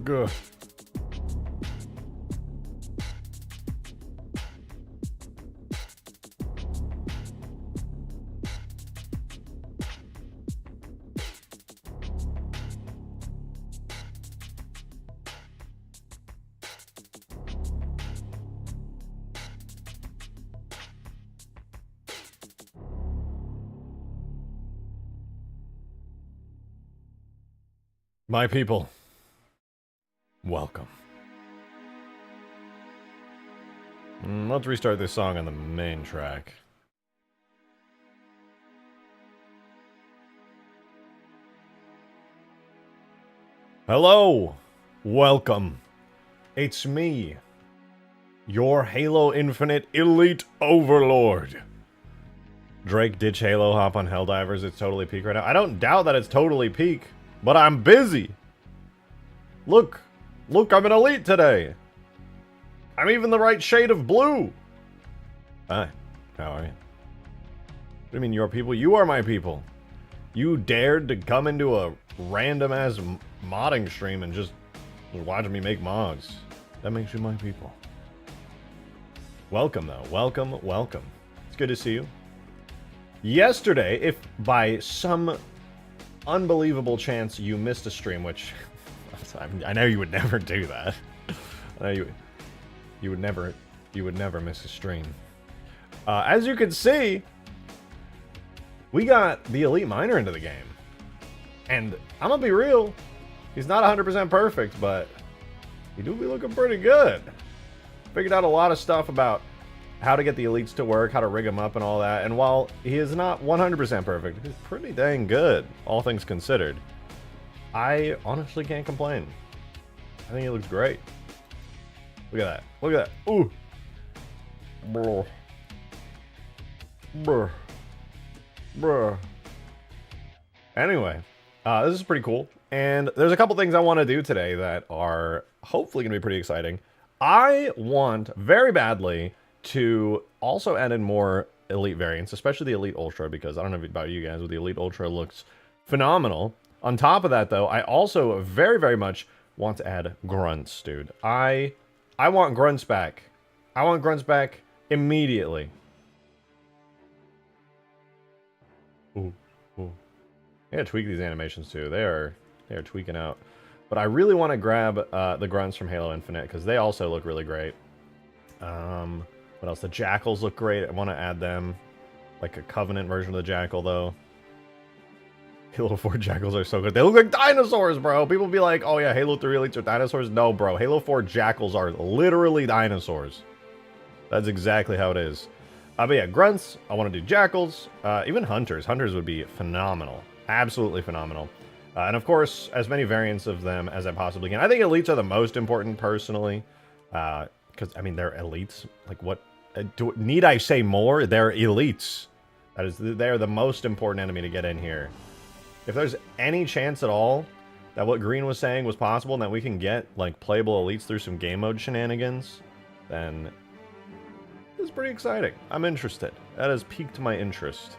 Good. My people, welcome. Let's restart this song on the main track. Hello, welcome. It's me, your Halo Infinite Elite Overlord. Drake ditch Halo, hop on Helldivers. It's totally peak right now. I don't doubt that it's totally peak. But I'm busy. Look, I'm an elite today. I'm even the right shade of blue. Hi, how are you? What do you mean your people? You are my people. You dared to come into a random ass modding stream and just watch me make mods. That makes you my people. Welcome though, welcome. It's good to see you. Yesterday, if by some unbelievable chance you missed a stream, which I know you would never do that. I know you would never miss a stream. As you can see, we got the Elite Miner into the game, and I'm gonna be real, he's not 100% perfect, but he do be looking pretty good. Figured out a lot of stuff about how to get the elites to work, how to rig them up and all that, and while he is not 100% perfect, he's pretty dang good, all things considered. I honestly can't complain. I think he looks great. Look at that. Look at that. Ooh. Bruh. Bruh. Bruh. Anyway, this is pretty cool, and there's a couple things I want to do today that are hopefully going to be pretty exciting. I want very badly to also add in more Elite variants, especially the Elite Ultra, because I don't know about you guys, but the Elite Ultra looks phenomenal. On top of that, though, I also very, very much want to add grunts, dude. I want grunts back. I want grunts back immediately. Ooh, ooh. I gotta tweak these animations, too. They are tweaking out. But I really want to grab the grunts from Halo Infinite, because they also look really great. What else? The jackals look great. I want to add them. Like a Covenant version of the jackal, though. Halo 4 jackals are so good. They look like dinosaurs, bro. People be like, oh yeah, Halo 3 elites are dinosaurs. No, bro. Halo 4 jackals are literally dinosaurs. That's exactly how it is. But yeah, grunts. I want to do jackals. Even hunters. Hunters would be phenomenal. Absolutely phenomenal. And of course, as many variants of them as I possibly can. I think elites are the most important, personally. Because, I mean, they're elites. Like, what? Need I say more? They're elites. They're the most important enemy to get in here. If there's any chance at all that what Green was saying was possible and that we can get, like, playable elites through some game mode shenanigans, then it's pretty exciting. I'm interested. That has piqued my interest.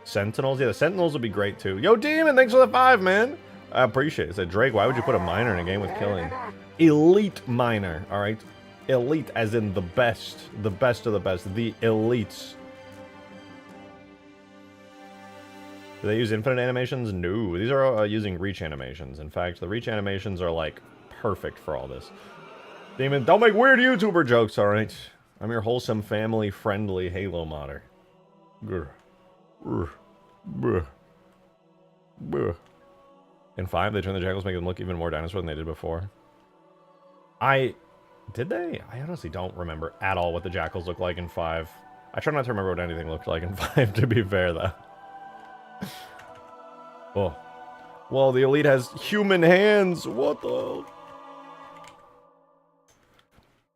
Sentinels? Yeah, the Sentinels would be great, too. Yo, Demon, thanks for the 5, man. I appreciate it. Said, Drake, why would you put a miner in a game with killing? Elite miner, all right? Elite as in the best of the best, the elites. Do they use infinite animations? No, these are using reach animations. In fact, the reach animations are like perfect for all this. Demon, don't make weird YouTuber jokes, all right? I'm your wholesome, family-friendly Halo modder. In 5, they turned the jackals, making them look even more dinosaur than they did before. Did they? I honestly don't remember at all what the jackals look like in 5. I try not to remember what anything looked like in 5, to be fair, though. Oh. Well, the Elite has human hands. What the hell?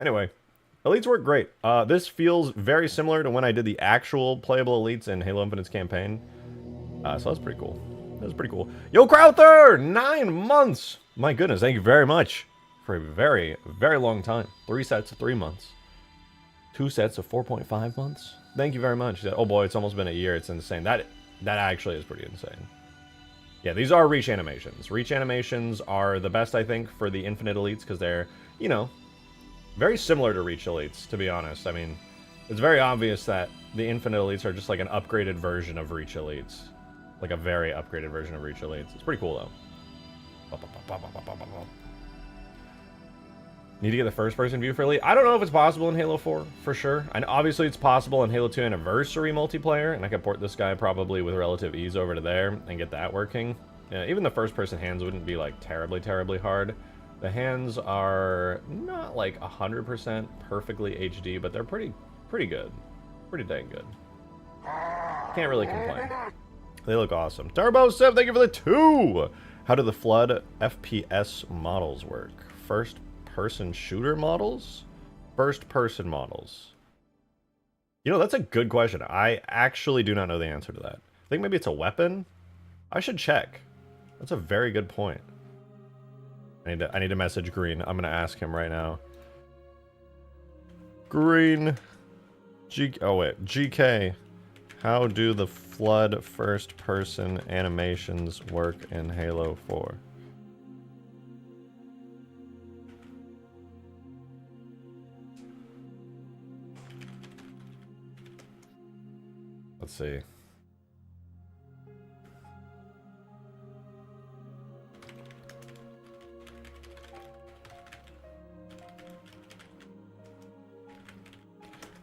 Anyway, Elites work great. This feels very similar to when I did the actual playable Elites in Halo Infinite's campaign. So that's pretty cool. That's pretty cool. Yo, Crowther! 9 months! My goodness, thank you very much. For a very, very long time. 3 sets of 3 months. 2 sets of 4.5 months. Thank you very much. Oh boy, it's almost been a year. It's insane. That actually is pretty insane. Yeah, these are reach animations. Reach animations are the best, I think, for the Infinite Elites, because they're, you know, very similar to Reach Elites, to be honest. I mean, it's very obvious that the Infinite Elites are just like an upgraded version of Reach Elites. Like a very upgraded version of Reach Elites. It's pretty cool, though. Need to get the first-person view for Elite? I don't know if it's possible in Halo 4, for sure. And obviously it's possible in Halo 2 Anniversary multiplayer, and I could port this guy probably with relative ease over to there and get that working. Even the first-person hands wouldn't be, like, terribly, terribly hard. The hands are not, like, 100% perfectly HD, but they're pretty good. Pretty dang good. Can't really complain. They look awesome. Turbo Sim, thank you for the 2! How do the Flood FPS models work? First-person shooter models? First-person models. You know, that's a good question. I actually do not know the answer to that. I think maybe it's a weapon? I should check. That's a very good point. I need to message Green. I'm gonna ask him right now. Green. GK. How do the Flood first-person animations work in Halo 4? Let's see.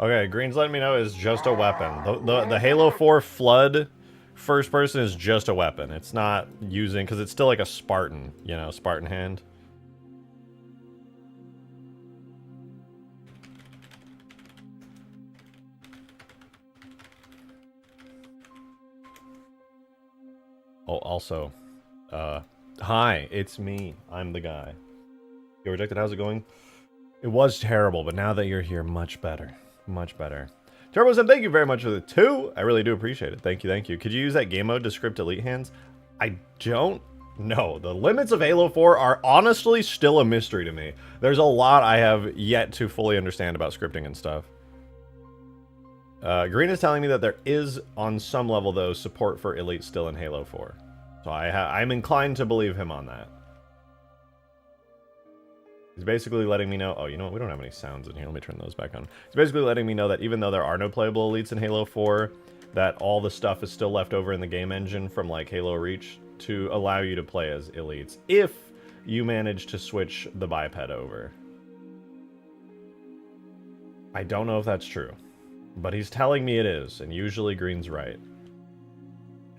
Okay, Green's letting me know it's just a weapon. The Halo 4 Flood first person is just a weapon. It's not using, because it's still like a Spartan, you know, Spartan hand. Oh, also, hi, it's me. I'm the guy. You rejected, how's it going? It was terrible, but now that you're here, much better. Much better. TurboSim, thank you very much for the 2. I really do appreciate it. Thank you, thank you. Could you use that game mode to script elite hands? I don't know. The limits of Halo 4 are honestly still a mystery to me. There's a lot I have yet to fully understand about scripting and stuff. Green is telling me that there is, on some level, though, support for elite still in Halo 4. So I'm inclined to believe him on that. He's basically letting me know... Oh, you know what? We don't have any sounds in here. Let me turn those back on. He's basically letting me know that even though there are no playable elites in Halo 4, that all the stuff is still left over in the game engine from, like, Halo Reach to allow you to play as elites, if you manage to switch the biped over. I don't know if that's true, but he's telling me it is, and usually Green's right.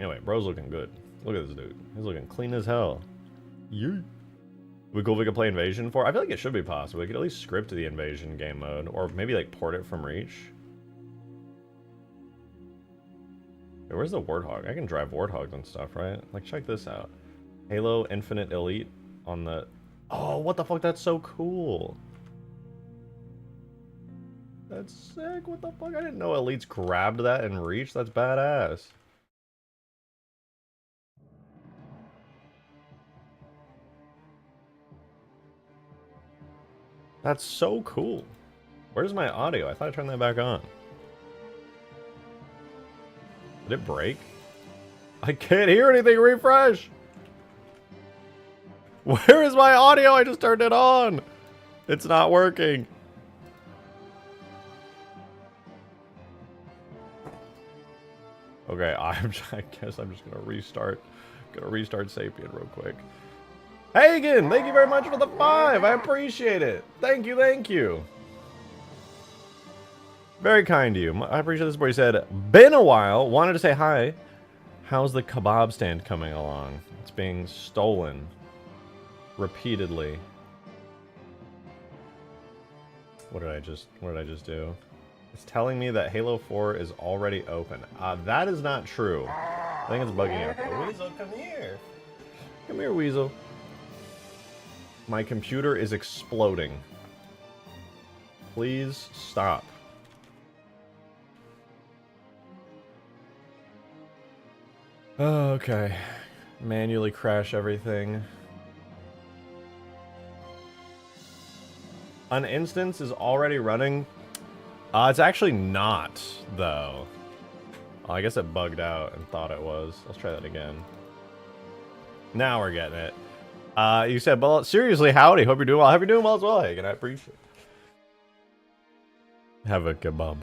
Anyway, bro's looking good. Look at this dude. He's looking clean as hell. Yeet. Would be cool if we could play Invasion 4. I feel like it should be possible. We could at least script the Invasion game mode, or maybe like port it from Reach. Hey, where's the Warthog? I can drive Warthogs and stuff, right? Like, check this out. Halo Infinite Elite on the... Oh, what the fuck? That's so cool. That's sick. What the fuck? I didn't know Elites grabbed that in Reach. That's badass. That's so cool. Where's my audio? I thought I turned that back on. Did it break? I can't hear anything. Refresh. Where is my audio? I just turned it on. It's not working. Okay, I guess I'm just gonna restart. Sapien real quick. Hagen, thank you very much for the 5. I appreciate it. Thank you, thank you. Very kind to you. I appreciate this boy. He said, been a while. Wanted to say hi. How's the kebab stand coming along? It's being stolen repeatedly. What did I just do? It's telling me that Halo 4 is already open. That is not true. I think it's bugging out. Weasel, come here. Come here, Weasel. My computer is exploding. Please stop. Oh, okay. Manually crash everything. An instance is already running. It's actually not, though. Oh, I guess it bugged out and thought it was. Let's try that again. Now we're getting it. You said, well, seriously, howdy. Hope you're doing well. Hope you're doing well as well, Hagen. I appreciate it. Have a kebab.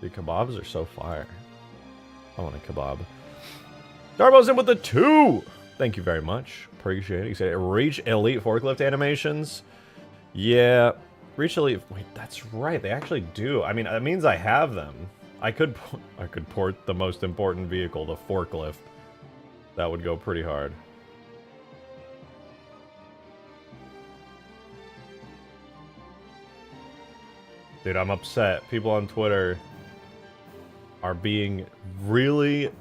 The kebabs are so fire. I want a kebab. Darbo's in with the 2. Thank you very much. Appreciate it. You said reach elite forklift animations. Yeah, reach elite. Wait, that's right. They actually do. I mean, that means I have them. I could port the most important vehicle, the forklift. That would go pretty hard. Dude, I'm upset. People on Twitter are being really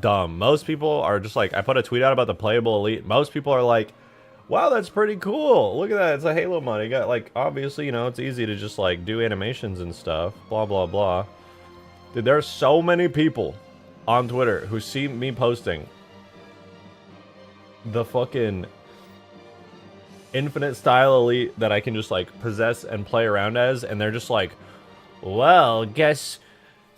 dumb. Most people are just like, I put a tweet out about the playable elite. Most people are like, wow, that's pretty cool. Look at that. It's a Halo mod. You got, like, obviously, you know, it's easy to just, like, do animations and stuff. Blah, blah, blah. Dude, there are so many people on Twitter who see me posting the fucking infinite style elite that I can just, like, possess and play around as, and they're just like, well, guess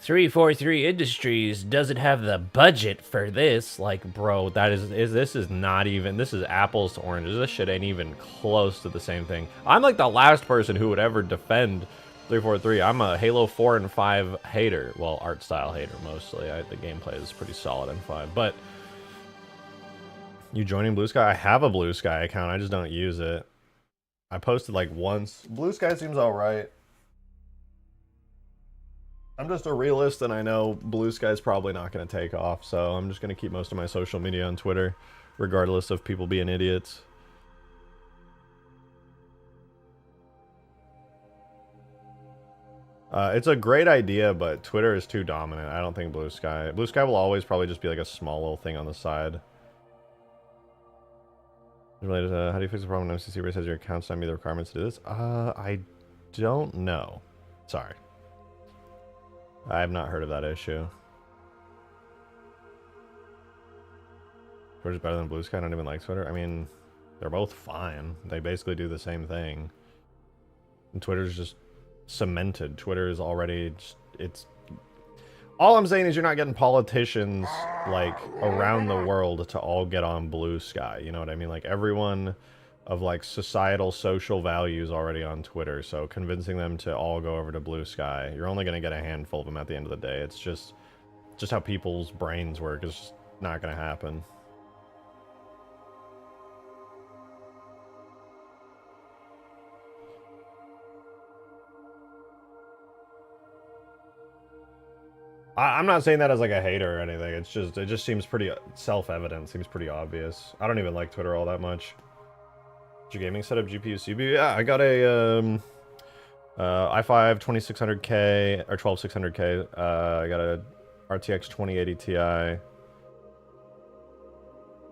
343 Industries doesn't have the budget for this. Like, bro, this is not even, this is apples to oranges. This shit ain't even close to the same thing. I'm like the last person who would ever defend 343. I'm a Halo 4 and 5 hater. Well, art style hater mostly. The gameplay is pretty solid in 5. But you joining Blue Sky? I have a Blue Sky account. I just don't use it. I posted like once. Blue Sky seems alright. I'm just a realist, and I know Blue Sky's probably not going to take off, so I'm just going to keep most of my social media on Twitter, regardless of people being idiots. It's a great idea, but Twitter is too dominant. I don't think Blue Sky will always probably just be like a small little thing on the side. Related to, how do you fix the problem when MCC says your account's not meet the requirements to do this? I don't know. Sorry. I have not heard of that issue. Twitter's better than Blue Sky. I don't even like Twitter. I mean, they're both fine. They basically do the same thing. And Twitter's just cemented. Twitter is already just, it's... All I'm saying is you're not getting politicians, like, around the world to all get on Blue Sky. You know what I mean? Like, everyone of, like, societal social values already on Twitter, so convincing them to all go over to Blue Sky, you're only going to get a handful of them at the end of the day. It's just how people's brains work. It's just not going to happen. I'm not saying that as like a hater or anything. It's just, it just seems pretty self-evident. Seems pretty obvious. I don't even like Twitter all that much. Your gaming setup, GPU, CPU? Yeah, I got a i5 2600K or 12600K. I got a RTX 2080 Ti.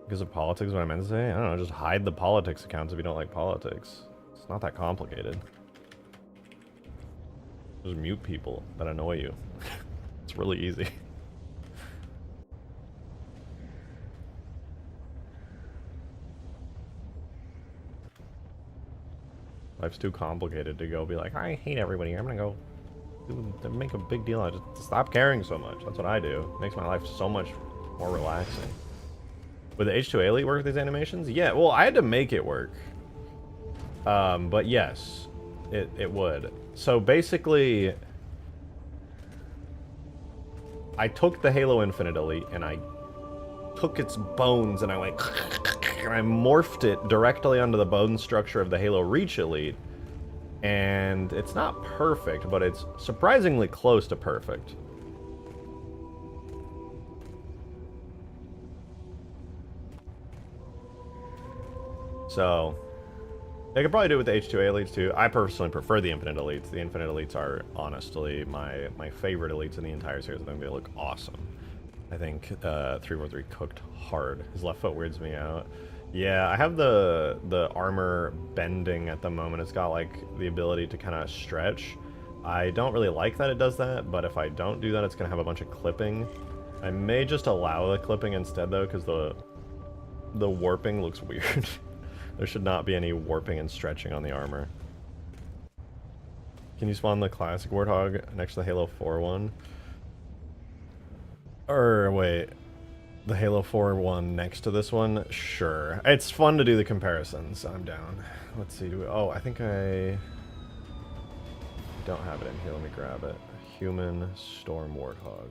Because of politics, what I meant to say? I don't know, just hide the politics accounts if you don't like politics. It's not that complicated. Just mute people that annoy you. It's really easy. Life's too complicated to go be like, I hate everybody. I'm gonna go make a big deal out of it. Just stop caring so much. That's what I do. It makes my life so much more relaxing. Would the H2A Elite work with these animations? Yeah, well, I had to make it work. But yes, it would. So basically, I took the Halo Infinite Elite and I took its bones and I went and I morphed it directly onto the bone structure of the Halo Reach Elite. And it's not perfect, but it's surprisingly close to perfect. So, they could probably do it with the H2A Elites too. I personally prefer the Infinite Elites. The Infinite Elites are honestly my favorite Elites in the entire series. I think they look awesome. I think 343 cooked hard. His left foot weirds me out. Yeah, I have the armor bending at the moment. It's got like the ability to kind of stretch. I don't really like that it does that, but if I don't do that, it's gonna have a bunch of clipping. I may just allow the clipping instead though, because the warping looks weird. There should not be any warping and stretching on the armor. Can you spawn the classic Warthog next to the Halo 4 one? Or wait. the Halo 4 one next to this one? Sure. It's fun to do the comparisons. I'm down. Let's see. Oh, I think I don't have it in here. Let me grab it. Human Storm Warthog.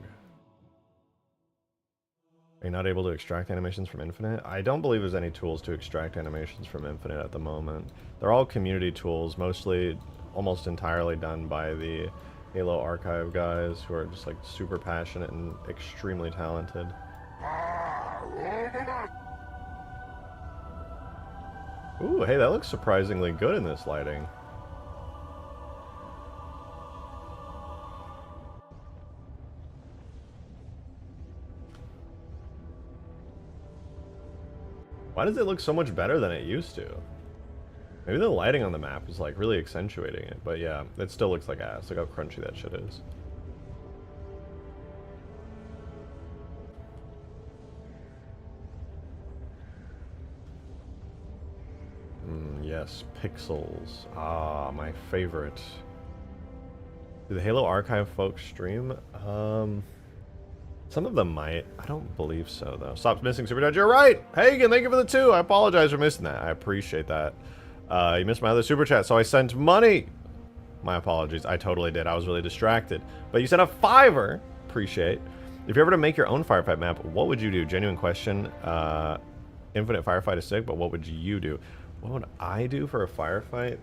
Are you not able to extract animations from Infinite? I don't believe there's any tools to extract animations from Infinite at the moment. They're all community tools, mostly, almost entirely done by the Halo Archive guys who are just like super passionate and extremely talented. Ooh, hey, that looks surprisingly good in this lighting. Why does it look so much better than it used to? Maybe the lighting on the map is like really accentuating it, but yeah, it still looks like ass. Look how crunchy that shit is. Yes, pixels. Ah, my favorite. Do the Halo Archive folks stream? Some of them might. I don't believe so, though. Stop missing Super Chat. You're right! Hagen, thank you for the 2. I apologize for missing that. I appreciate that. You missed my other Super Chat, so I sent money! My apologies. I totally did. I was really distracted. But you sent a $5. Appreciate. If you're ever to make your own Firefight map, what would you do? Genuine question. Infinite Firefight is sick, but what would you do? What would I do for a firefight?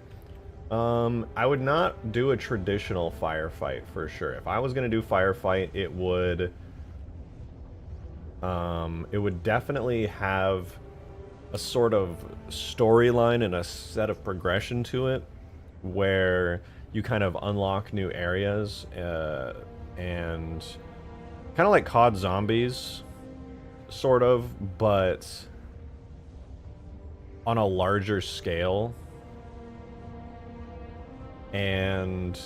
I would not do a traditional firefight for sure. If I was going to do firefight, it would definitely have a sort of storyline and a set of progression to it where you kind of unlock new areas and kind of like COD Zombies, sort of, but on a larger scale and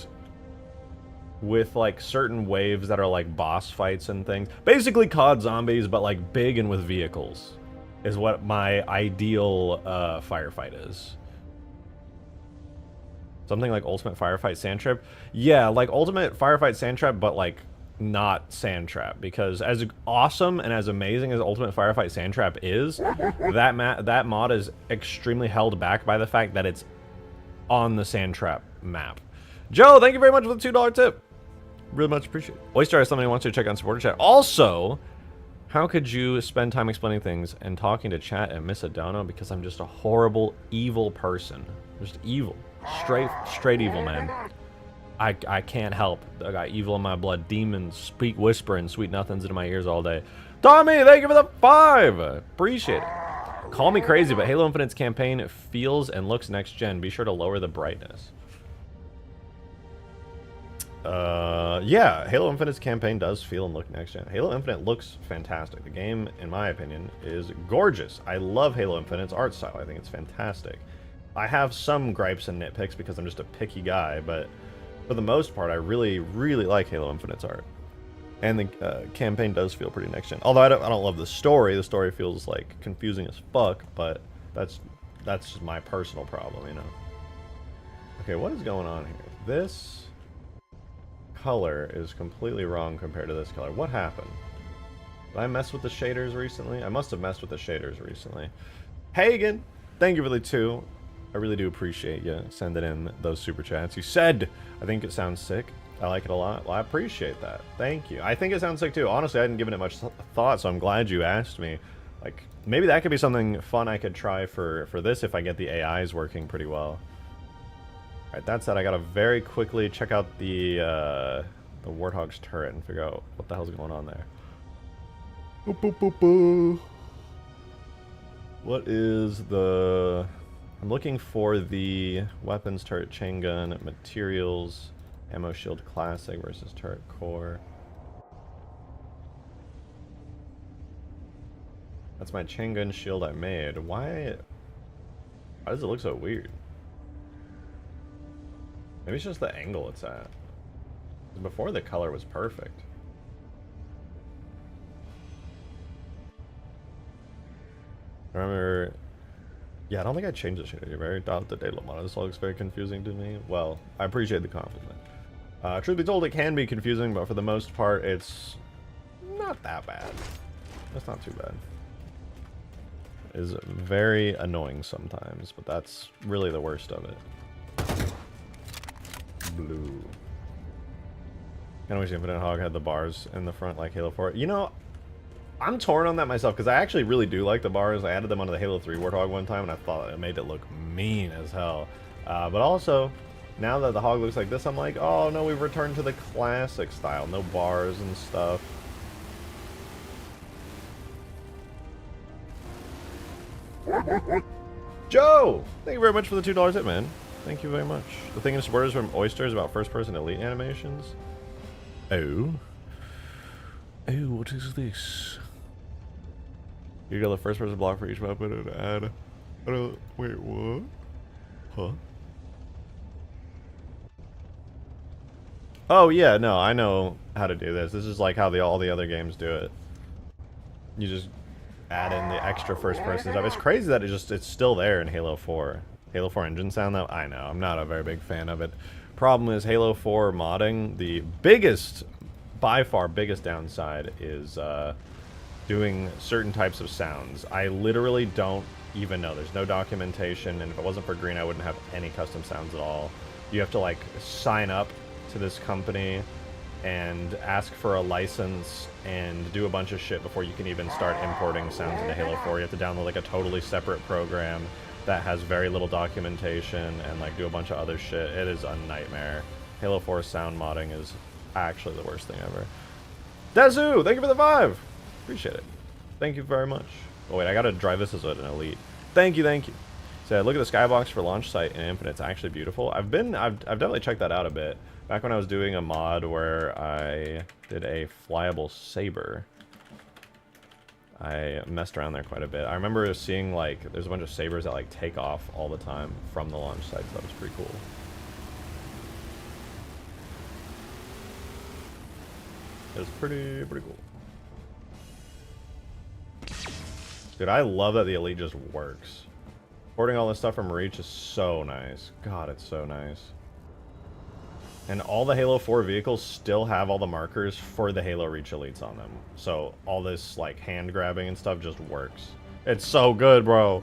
with like certain waves that are like boss fights and things. Basically COD Zombies, but like big and with vehicles is what my ideal firefight is. Something like Ultimate Firefight Sand Trap. Yeah, like Ultimate Firefight Sand Trap, but like not Sand Trap, because as awesome and as amazing as Ultimate Firefight Sand Trap is, that mod is extremely held back by the fact that it's on the Sand Trap map. Joe, thank you very much for the $2 tip. Really much appreciated. Oyster has somebody who wants to check on supporter chat. Also, how could you spend time explaining things and talking to chat and miss a dono? Because I'm just a horrible, evil person. Just evil. Straight evil, man. I can't help. I got evil in my blood. Demons speak whispering sweet nothings into my ears all day. Tommy, thank you for the 5. Appreciate it. Call me crazy, but Halo Infinite's campaign feels and looks next gen. Be sure to lower the brightness. Yeah, Halo Infinite's campaign does feel and look next gen. Halo Infinite looks fantastic. The game, in my opinion, is gorgeous. I love Halo Infinite's art style. I think it's fantastic. I have some gripes and nitpicks because I'm just a picky guy, but for the most part, I really, really like Halo Infinite's art. And the campaign does feel pretty next gen. Although I don't love the story. The story feels like confusing as fuck, but that's just my personal problem, you know. Okay, what is going on here? This color is completely wrong compared to this color. What happened? Did I mess with the shaders recently? I must have messed with the shaders recently. Hagen, thank you for the 2. I really do appreciate you sending in those super chats. You said, I think it sounds sick. I like it a lot. Well, I appreciate that. Thank you. I think it sounds sick too. Honestly, I hadn't given it much thought, so I'm glad you asked me. Like, maybe that could be something fun I could try for this if I get the AIs working pretty well. Alright, that said, I gotta very quickly check out the Warthog's turret and figure out what the hell's going on there. Boop, boop, boop, boop. What is the... I'm looking for the weapons, turret, chain gun, materials, ammo shield classic versus turret core. That's my chain gun shield I made. Why does it look so weird? Maybe it's just the angle it's at. Before the color was perfect. I remember... Yeah, I don't think I changed the shader. You're very down to data model. This all looks very confusing to me. Well, I appreciate the compliment. Truth be told, it can be confusing, but for the most part, it's not that bad. That's not too bad. Is very annoying sometimes, but that's really the worst of it. Blue. Kind of wish Infinite Hog had the bars in the front like Halo 4. You know, I'm torn on that myself because I actually really do like the bars. I added them onto the Halo 3 Warthog one time and I thought it made it look mean as hell. But also, now that the Hog looks like this, I'm like, oh no, we've returned to the classic style. No bars and stuff. Joe! Thank you very much for the $2 hit, man. Thank you very much. The thing in supporters from Oysters about first-person elite animations. Oh. Oh, what is this? You got the first-person block for each weapon and add... wait, what? Huh? Oh, yeah, no, I know how to do this. This is like how all the other games do it. You just add in the extra first-person stuff. It's crazy that it's still there in Halo 4. Halo 4 engine sound, though? I know, I'm not a very big fan of it. Problem is, Halo 4 modding, the biggest, by far biggest downside is doing certain types of sounds. I literally don't even know. There's no documentation, and if it wasn't for Green, I wouldn't have any custom sounds at all. You have to, like, sign up to this company and ask for a license and do a bunch of shit before you can even start importing sounds into Halo 4. You have to download like a totally separate program that has very little documentation and like do a bunch of other shit. It is a nightmare. Halo 4 sound modding is actually the worst thing ever. Dezu, thank you for the 5. Appreciate it. Thank you very much. Oh wait, I gotta drive this as an elite. Thank you, thank you. So look at the skybox for launch site in Infinite. It's actually beautiful. I've definitely checked that out a bit. Back when I was doing a mod where I did a flyable saber, I messed around there quite a bit. I remember seeing like there's a bunch of sabers that like take off all the time from the launch site. So that was pretty cool. It was pretty cool. Dude, I love that the Elite just works. Porting all this stuff from Reach is so nice. God, it's so nice. And all the Halo 4 vehicles still have all the markers for the Halo Reach Elites on them. So all this like hand grabbing and stuff just works. It's so good, bro.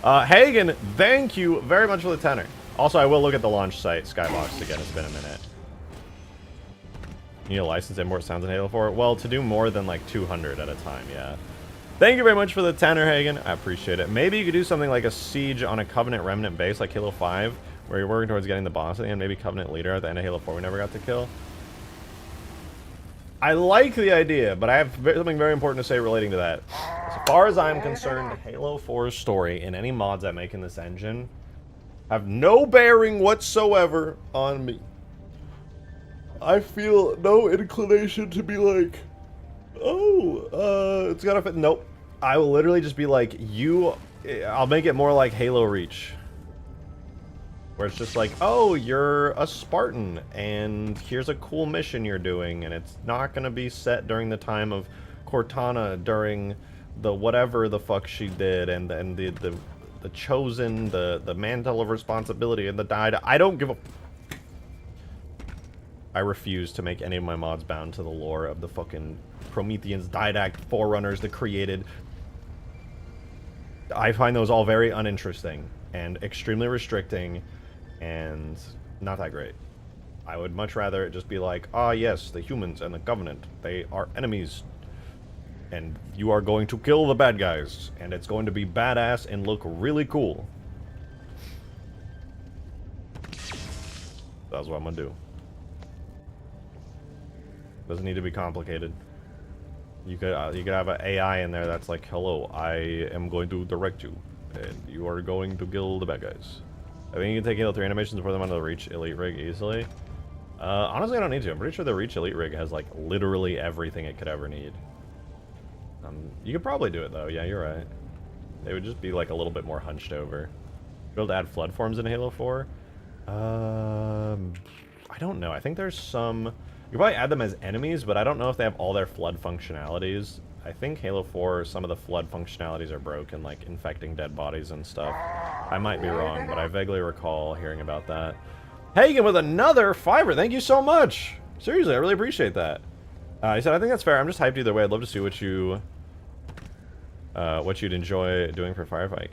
Hagen, thank you very much for the tenor. Also, I will look at the launch site skybox again. It's been a minute. You need a license to import sounds in Halo 4? Well, to do more than like 200 at a time, yeah. Thank you very much for the tenor, Hagen. I appreciate it. Maybe you could do something like a siege on a Covenant Remnant base like Halo 5, where you're working towards getting the boss at the end, maybe Covenant Leader at the end of Halo 4 we never got to kill. I like the idea, but I have something very important to say relating to that. As far as I'm concerned, Halo 4's story and any mods I make in this engine have no bearing whatsoever on me. I feel no inclination to be like, oh, it's gotta fit. Nope. I will literally just be like, I'll make it more like Halo Reach. Where it's just like, oh, you're a Spartan, and here's a cool mission you're doing, and it's not gonna be set during the time of Cortana during the whatever the fuck she did, and the Chosen, the mantle of responsibility, and the died. I don't give a... I refuse to make any of my mods bound to the lore of the fucking Prometheans, Didact, Forerunners, the Created. I find those all very uninteresting and extremely restricting and not that great. I would much rather it just be like, ah yes, the humans and the Covenant, they are enemies. And you are going to kill the bad guys. And it's going to be badass and look really cool. That's what I'm gonna do. Doesn't need to be complicated. You could have an AI in there that's like, hello, I am going to direct you, and you are going to kill the bad guys. I think you can take Halo 3 animations and put them onto the Reach Elite rig easily. Honestly, I don't need to. I'm pretty sure the Reach Elite rig has like literally everything it could ever need. You could probably do it though. Yeah, you're right. They would just be like a little bit more hunched over. Be able to add flood forms in Halo 4. I don't know. I think there's some. You can probably add them as enemies, but I don't know if they have all their flood functionalities. I think Halo 4, some of the flood functionalities are broken, like infecting dead bodies and stuff. I might be wrong, but I vaguely recall hearing about that. Hagen with another fiber. Thank you so much. Seriously, I really appreciate that. He said, I think that's fair. I'm just hyped either way. I'd love to see what you'd enjoy doing for Firefight.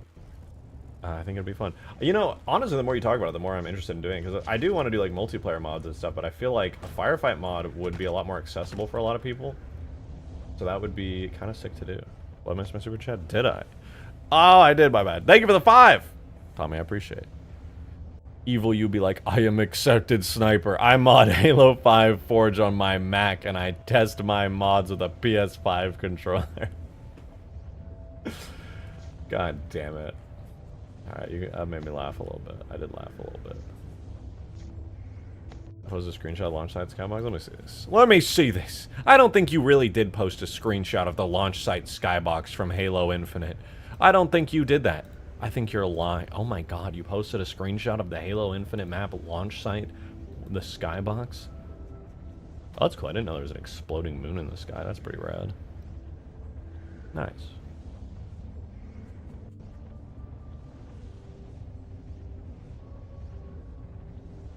I think it'd be fun. You know, honestly, the more you talk about it, the more I'm interested in doing it. Because I do want to do, like, multiplayer mods and stuff, but I feel like a Firefight mod would be a lot more accessible for a lot of people. So that would be kind of sick to do. Well, I missed my super chat. Did I? Oh, I did, my bad. Thank you for the 5! Tommy, I appreciate it. Evil you be like, I am accepted sniper. I mod Halo 5 Forge on my Mac, and I test my mods with a PS5 controller. God damn it. Alright, you made me laugh a little bit. I did laugh a little bit. Post a screenshot of launch site skybox. Let me see this. Let me see this. I don't think you really did post a screenshot of the launch site skybox from Halo Infinite. I don't think you did that. I think you're lying. Oh my god, you posted a screenshot of the Halo Infinite map launch site? The skybox? Oh, that's cool. I didn't know there was an exploding moon in the sky. That's pretty rad. Nice.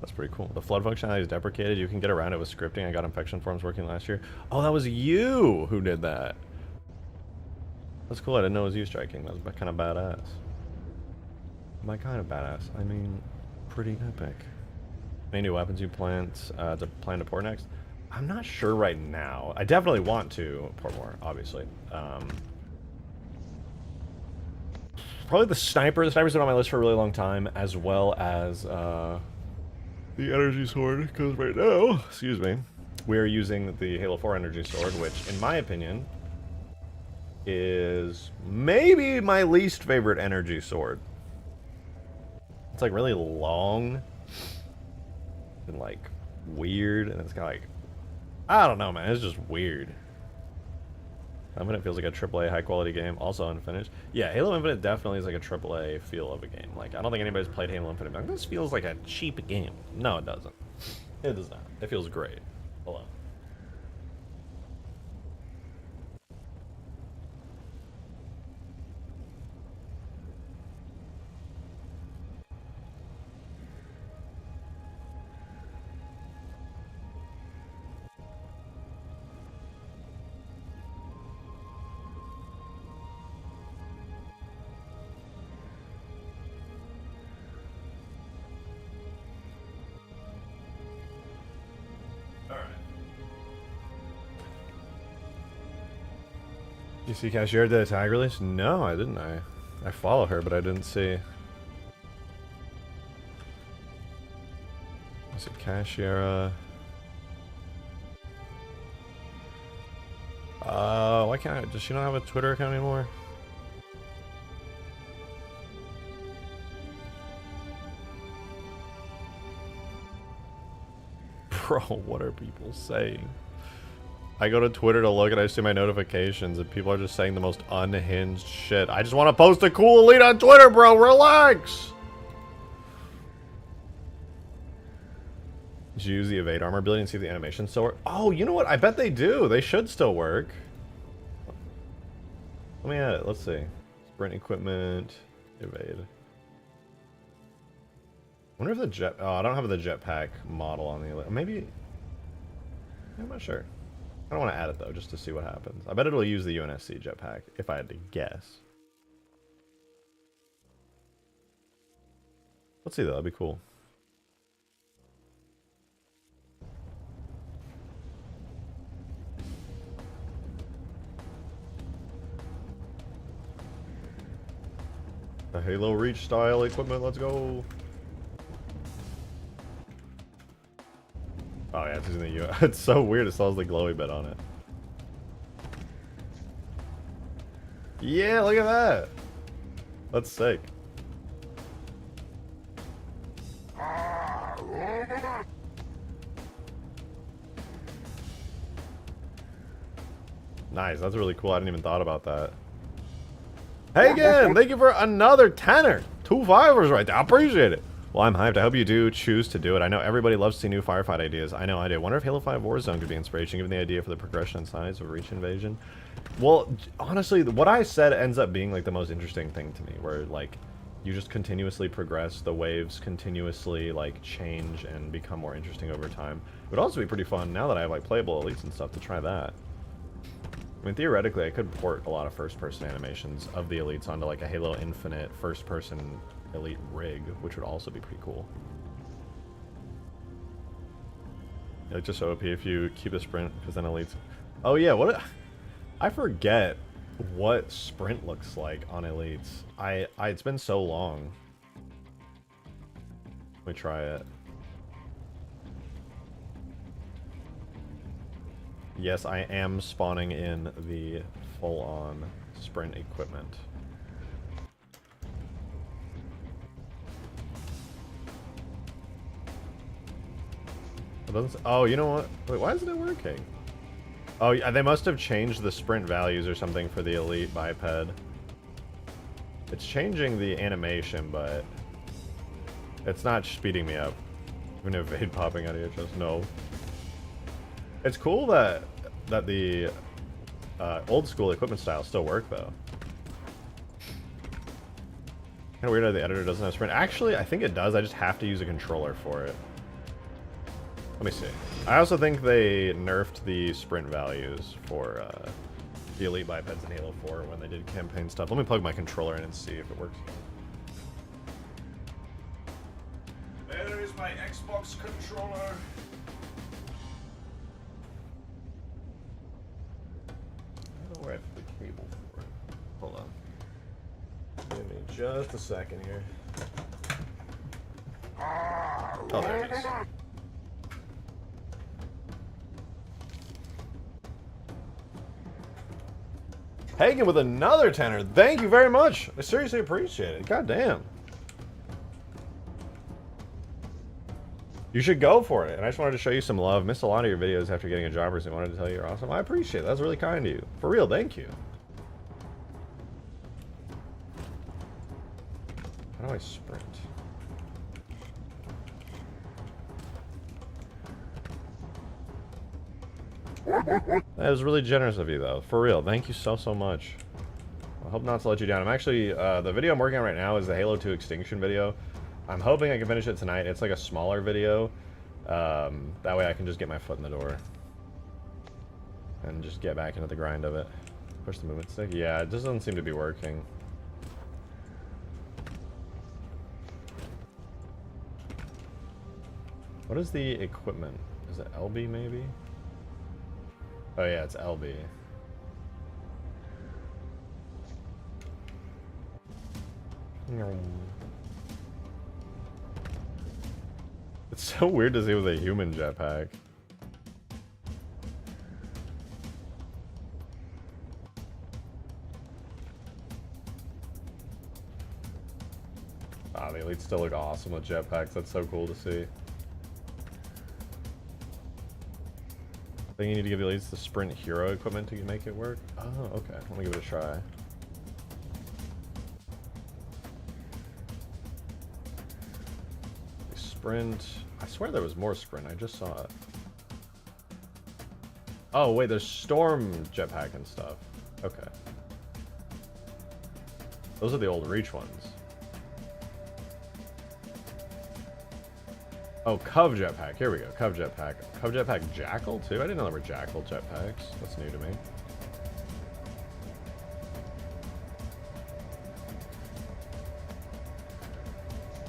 That's pretty cool. The flood functionality is deprecated. You can get around it with scripting. I got infection forms working last year. Oh, that was you who did that. That's cool. I didn't know it was you striking. That was kind of badass. By kind of badass, I mean pretty epic. Any new weapons you plan to port next? I'm not sure right now. I definitely want to port more, obviously. Probably the sniper. The sniper's been on my list for a really long time, as well as the energy sword, because right now, excuse me, we're using the Halo 4 energy sword, which, in my opinion, is maybe my least favorite energy sword. It's like really long and like weird, and it's kind of like, I don't know, man. It's just weird. Infinite feels like a AAA high quality game, also unfinished. Yeah, Halo Infinite definitely is like a AAA feel of a game. Like, I don't think anybody's played Halo Infinite. Like, this feels like a cheap game. No, it doesn't. It does not. It feels great. Hold on. You see Cashier did a tag release? No, I didn't. I follow her, but I didn't see. Is it Cashiera? Why can't I? Does she not have a Twitter account anymore? Bro, what are people saying? I go to Twitter to look and I see my notifications and people are just saying the most unhinged shit. I just want to post a cool elite on Twitter, bro. Relax. Did you use the evade armor ability and see if the animation still work? Oh, you know what? I bet they do. They should still work. Let me add it. Let's see. Sprint equipment. Evade. I wonder if the jet... Oh, I don't have the jetpack model on the... Maybe... I'm not sure. I don't want to add it, though, just to see what happens. I bet it'll use the UNSC jetpack, if I had to guess. Let's see, though. That'd be cool. The Halo Reach style equipment, let's go. Oh yeah, it's using the U. It's so weird, it still has the glowy bit on it. Yeah, look at that. That's sick. Nice, that's really cool. I didn't even thought about that. Hey again, thank you for another tenner. 2 fivers right there. I appreciate it. Well, I'm hyped. I hope you do choose to do it. I know everybody loves to see new Firefight ideas. I know I do. Wonder if Halo 5 Warzone could be inspiration, given the idea for the progression and size of Reach Invasion. Well, honestly, what I said ends up being like the most interesting thing to me, where like you just continuously progress. The waves continuously like change and become more interesting over time. It would also be pretty fun now that I have like playable elites and stuff to try that. I mean, theoretically, I could port a lot of first-person animations of the elites onto like a Halo Infinite first-person elite rig, which would also be pretty cool. Like just OP if you keep the sprint, because then elites. Oh yeah, what? I forget what sprint looks like on elites. It's been so long. Let me try it. Yes, I am spawning in the full-on sprint equipment. It doesn't, oh, you know what? Wait, why isn't it working? Oh, yeah, they must have changed the sprint values or something for the elite biped. It's changing the animation, but it's not speeding me up. Even if evade popping out of your chest, no. It's cool that the old school equipment styles still work though. Kind of weird how the editor doesn't have sprint. Actually, I think it does. I just have to use a controller for it. Let me see. I also think they nerfed the sprint values for the elite bipeds in Halo 4 when they did campaign stuff. Let me plug my controller in and see if it works. There is my Xbox controller. I don't know where I put the cable for it. Hold on. Give me just a second here. Oh, there it is. Hagen with another tenner. Thank you very much. I seriously appreciate it. God damn. You should go for it. And I just wanted to show you some love. Missed a lot of your videos after getting a job recently. Wanted to tell you you're awesome. I appreciate it. That's really kind of you. For real, thank you. How do I sprint? That was really generous of you, though. For real. Thank you so, so much. I hope not to let you down. I'm actually, the video I'm working on right now is the Halo 2 Extinction video. I'm hoping I can finish it tonight. It's like a smaller video. That way I can just get my foot in the door. And just get back into the grind of it. Push the movement stick. Yeah, it just doesn't seem to be working. What is the equipment? Is it LB maybe? Oh yeah, it's LB. It's so weird to see with a human jetpack. Ah, the elites still look awesome with jetpacks. That's so cool to see. I think you need to give the elites the sprint hero equipment to make it work. Oh, okay. Let me give it a try. Sprint. I swear there was more sprint. I just saw it. Oh, wait. There's storm jetpack and stuff. Okay. Those are the old Reach ones. Oh, Cov jetpack. Here we go. Cov jetpack. Cov jetpack Jackal, too? I didn't know there were Jackal jetpacks. That's new to me.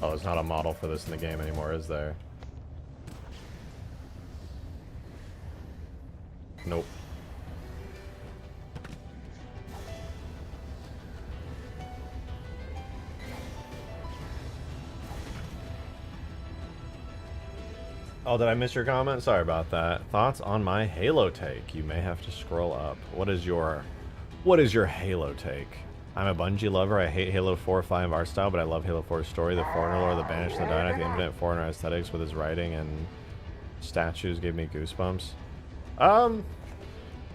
Oh, there's not a model for this in the game anymore, is there? Nope. Oh, did I miss your comment? Sorry about that. Thoughts on my Halo take? You may have to scroll up. What is your Halo take? I'm a Bungie lover. I hate Halo 4 5 art style, but I love Halo 4's story. The Foreigner lore, the Banished, the Dying, the Infinite Foreigner aesthetics with his writing and statues gave me goosebumps. I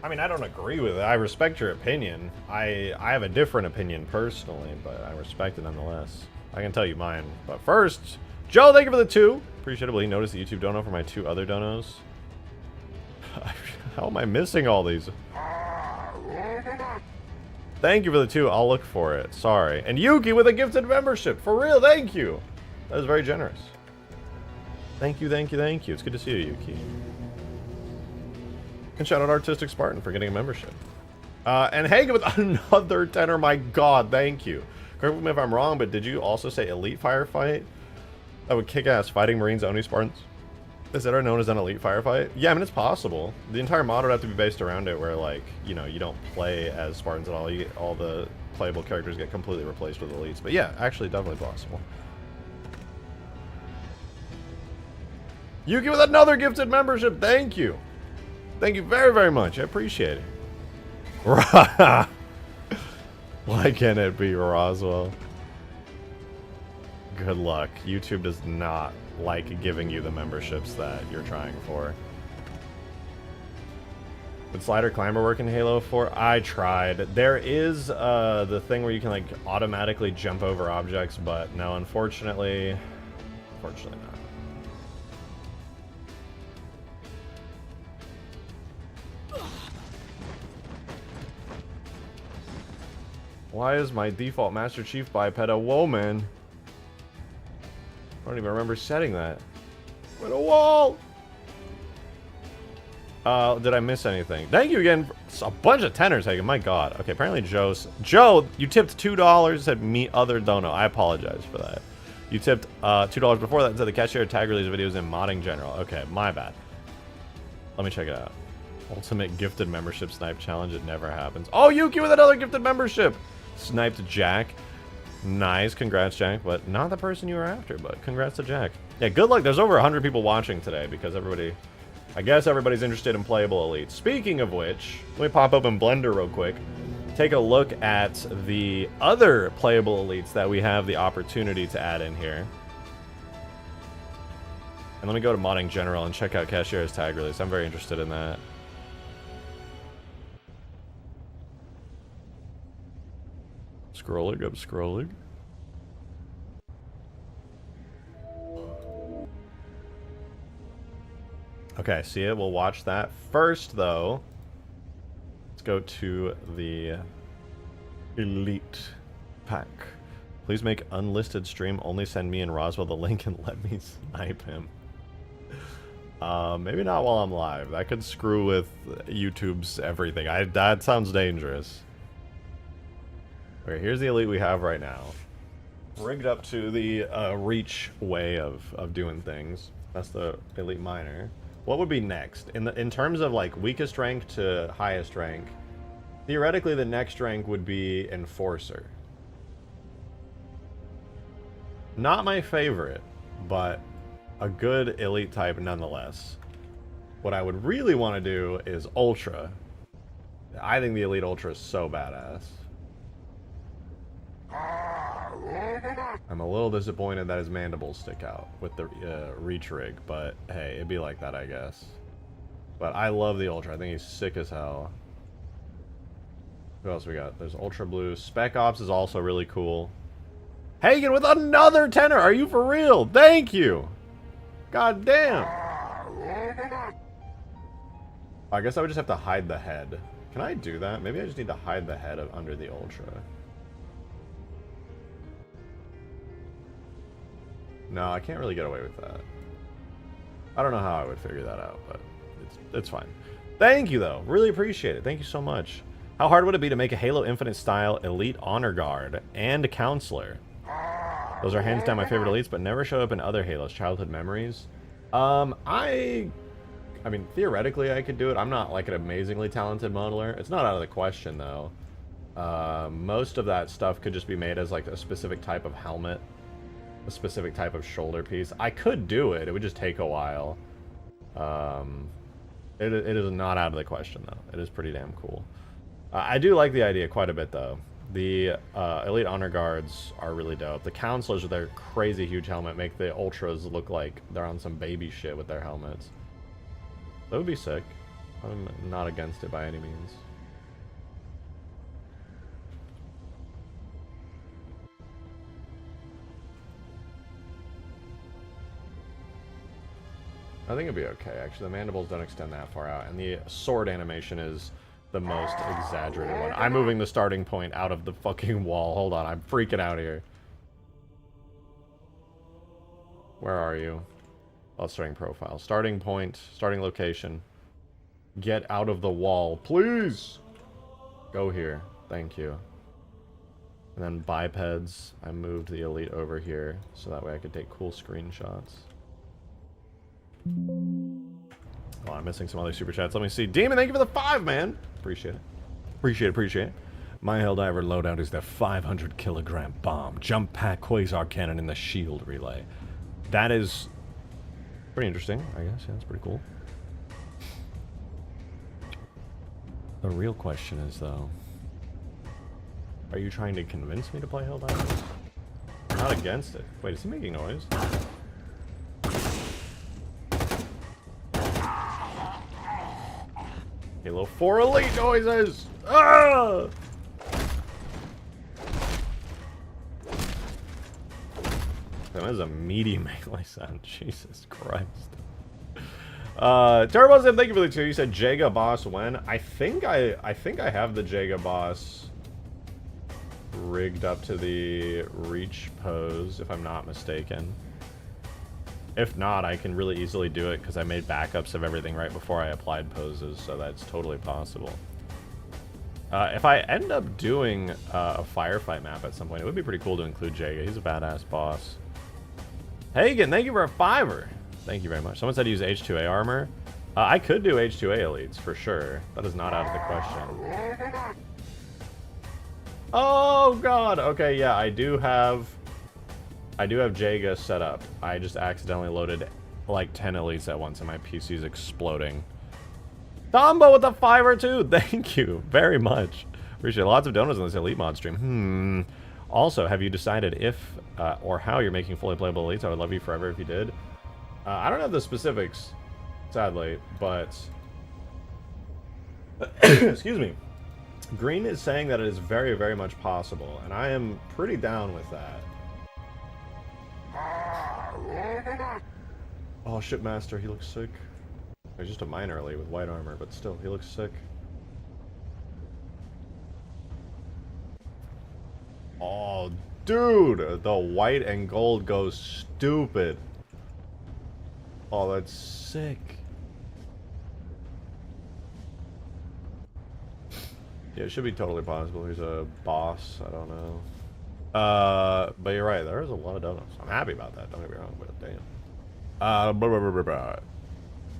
mean, I don't agree with it. I respect your opinion. I have a different opinion personally, but I respect it nonetheless. I can tell you mine. But first, Joe, thank you for the 2. Appreciate it. Will you notice the YouTube dono for my 2 other donos? How am I missing all these? Thank you for the 2. I'll look for it. Sorry. And Yuki with a gifted membership. For real, thank you. That was very generous. Thank you, thank you, thank you. It's good to see you, Yuki. And shout out Artistic Spartan for getting a membership. And Hagen with another 10er. My god, thank you. Correct me if I'm wrong, but did you also say Elite Firefight? That would kick ass. Fighting Marines, only Spartans. Is that known as an Elite Firefight? Yeah, I mean, it's possible. The entire mod would have to be based around it where, like, you know, you don't play as Spartans at all. You get, all the playable characters get completely replaced with Elites. But yeah, actually, definitely possible. Yuki with another gifted membership. Thank you. Thank you very, very much. I appreciate it. Why can't it be Roswell? Good luck. YouTube does not like giving you the memberships that you're trying for. Would slider climber work in Halo 4? I tried. There is the thing where you can like automatically jump over objects, but no, unfortunately not. Why is my default Master Chief biped a woman? I don't even remember setting that. With a wall! Did I miss anything? Thank you again for a bunch of tenors, Hagen. My god. Okay, apparently Joe, you tipped $2, said me other dono. I apologize for that. You tipped $2 before that and said the cashier tag release videos in modding general. Okay, my bad. Let me check it out. Ultimate gifted membership snipe challenge. It never happens. Oh, Yuki with another gifted membership! Sniped Jack. Nice, congrats, Jack. But not the person you were after, but congrats to Jack. Yeah, good luck. There's over 100 people watching today because everybody... I guess everybody's interested in playable elites. Speaking of which, let me pop open Blender real quick. Take a look at the other playable elites that we have the opportunity to add in here. And let me go to modding general and check out Cashier's tag release. I'm very interested in that. Scrolling, I'm scrolling. Okay, see it. We'll watch that. First, though, let's go to the Elite pack. Please make unlisted stream. Only send me and Roswell the link and let me snipe him. Maybe not while I'm live. That could screw with YouTube's everything. That sounds dangerous. Okay, here's the elite we have right now. Rigged up to the reach way of doing things. That's the elite minor. What would be next? In terms of like weakest rank to highest rank, theoretically the next rank would be enforcer. Not my favorite, but a good elite type nonetheless. What I would really want to do is ultra. I think the elite ultra is so badass. I'm a little disappointed that his mandibles stick out with the reach rig, but hey, it'd be like that, I guess. But I love the ultra. I think he's sick as hell. Who else we got? There's Ultra Blue. Spec Ops is also really cool. Hagen with another tenor. Are you for real? Thank you. God damn. I guess I would just have to hide the head. Can I do that? Maybe I just need to hide the head under the ultra. No, I can't really get away with that. I don't know how I would figure that out, but it's fine. Thank you, though. Really appreciate it. Thank you so much. How hard would it be to make a Halo Infinite style Elite Honor Guard and Counselor? Those are hands down my favorite elites, but never showed up in other Halos. Childhood memories. I mean, theoretically, I could do it. I'm not like an amazingly talented modeler. It's not out of the question, though. Most of that stuff could just be made as like a specific type of helmet. A specific type of shoulder piece. I could do it. It would just take a while. It is not out of the question, though. It is pretty damn cool. I do like the idea quite a bit, though. The Elite Honor Guards are really dope. The Counselors with their crazy huge helmet make the Ultras look like they're on some baby shit with their helmets. That would be sick. I'm not against it by any means. I think it'd be okay, actually. The mandibles don't extend that far out, and the sword animation is the most exaggerated one. I'm moving the starting point out of the fucking wall. Hold on, I'm freaking out here. Where are you? Oh, starting profile. Starting point, starting location. Get out of the wall, please! Go here. Thank you. And then bipeds. I moved the elite over here so that way I could take cool screenshots. Oh, I'm missing some other super chats. Let me see. Demon, thank you for the 5, man. Appreciate it. Appreciate it. My Helldiver loadout is the 500 kilogram bomb. Jump pack quasar cannon in the shield relay. That is pretty interesting, I guess. Yeah, that's pretty cool. The real question is, though, are you trying to convince me to play Helldiver? I'm not against it. Wait, is he making noise? Halo 4 elite noises! Ah! That is a meaty melee sound. Jesus Christ. Turbo Zip, thank you for the 2. You said Jaga boss when? I think I have the Jaga boss rigged up to the reach pose, if I'm not mistaken. If not, I can really easily do it because I made backups of everything right before I applied poses, so that's totally possible. If I end up doing a firefight map at some point, it would be pretty cool to include Jaga. He's a badass boss. Hagen, thank you for a 5er. Thank you very much. Someone said to use H2A armor. I could do H2A elites for sure. That is not out of the question. Oh god. Okay, yeah, I do have Jaga set up. I just accidentally loaded like 10 elites at once and my PC's exploding. Thombo with a 5er too. Thank you very much. Appreciate it. Lots of donuts on this elite mod stream. Also, have you decided if or how you're making fully playable elites? I would love you forever if you did. I don't have the specifics, sadly, but excuse me. Green is saying that it is very, very much possible, and I am pretty down with that. Oh, Shipmaster, he looks sick. He's just a minor elite with white armor, but still, he looks sick. Oh, dude, the white and gold goes stupid. Oh, that's sick. Yeah, it should be totally possible. He's a boss. I don't know. But you're right. There is a lot of donuts. I'm happy about that. Don't get me wrong, but damn.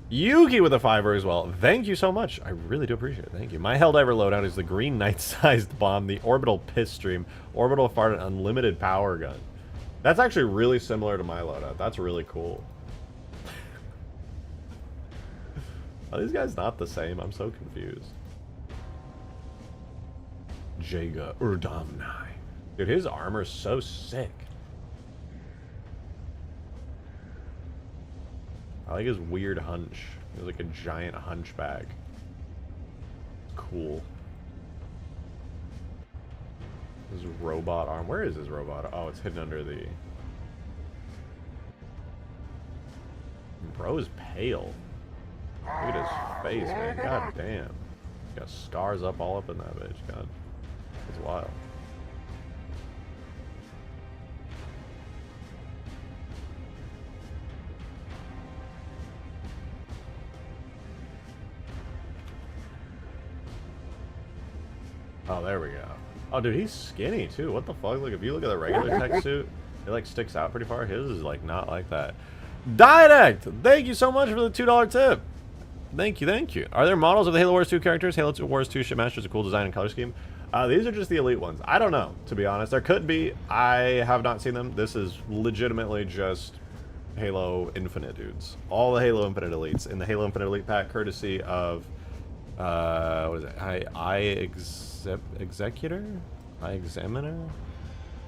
Yuki with a 5er as well. Thank you so much. I really do appreciate it. Thank you. My Helldiver loadout is the green knight-sized bomb, the orbital piss stream, orbital fart, and unlimited power gun. That's actually really similar to my loadout. That's really cool. Are these guys not the same? I'm so confused. Jaga Urdamnai. Dude, his armor's so sick. I like his weird hunch. He's like a giant hunchback. Cool. His robot arm. Where is his robot? Oh, it's hidden under the... Bro is pale. Look at his face, man. God damn. He's got scars up all up in that bitch. God. It's wild. Oh, there we go. Oh, dude, he's skinny, too. What the fuck? Like, if you look at the regular tech suit, it, like, sticks out pretty far. His is, like, not like that. Diadact! Thank you so much for the $2 tip. Thank you, thank you. Are there models of the Halo Wars 2 characters? Halo Wars 2 Shipmaster is a cool design and color scheme. These are just the elite ones. I don't know, to be honest. There could be. I have not seen them. This is legitimately just Halo Infinite dudes. All the Halo Infinite elites in the Halo Infinite Elite pack, courtesy of... what is it? Executor? Examiner?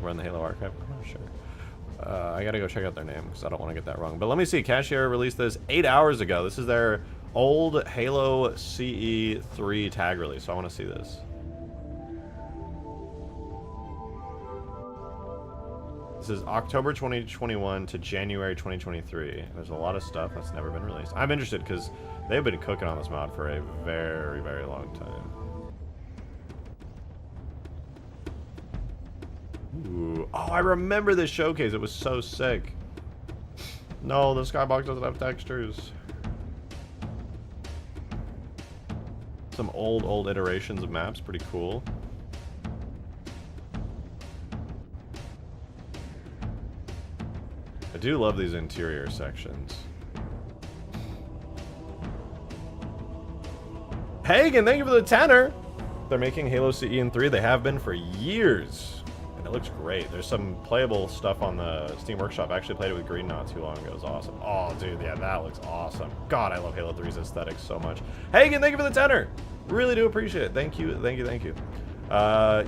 We're on the Halo Archive. I'm not sure. I gotta go check out their name because I don't want to get that wrong. But let me see. Cashier released this 8 hours ago. This is their old Halo CE 3 tag release. So I want to see this. This is October 2021 to January 2023. There's a lot of stuff that's never been released. I'm interested because they've been cooking on this mod for a very, very long time. Ooh. Oh, I remember this showcase. It was so sick. No, the skybox doesn't have textures. Some old iterations of maps. Pretty cool. I do love these interior sections. Hagen, thank you for the tenor. They're making Halo CE in 3. They have been for years. And it looks great. There's some playable stuff on the Steam Workshop. I actually played it with Green not too long ago. It was awesome. Oh, dude, yeah, that looks awesome. God, I love Halo 3's aesthetics so much. Hagen, thank you for the tenor. Really do appreciate it. Thank you, thank you, thank you.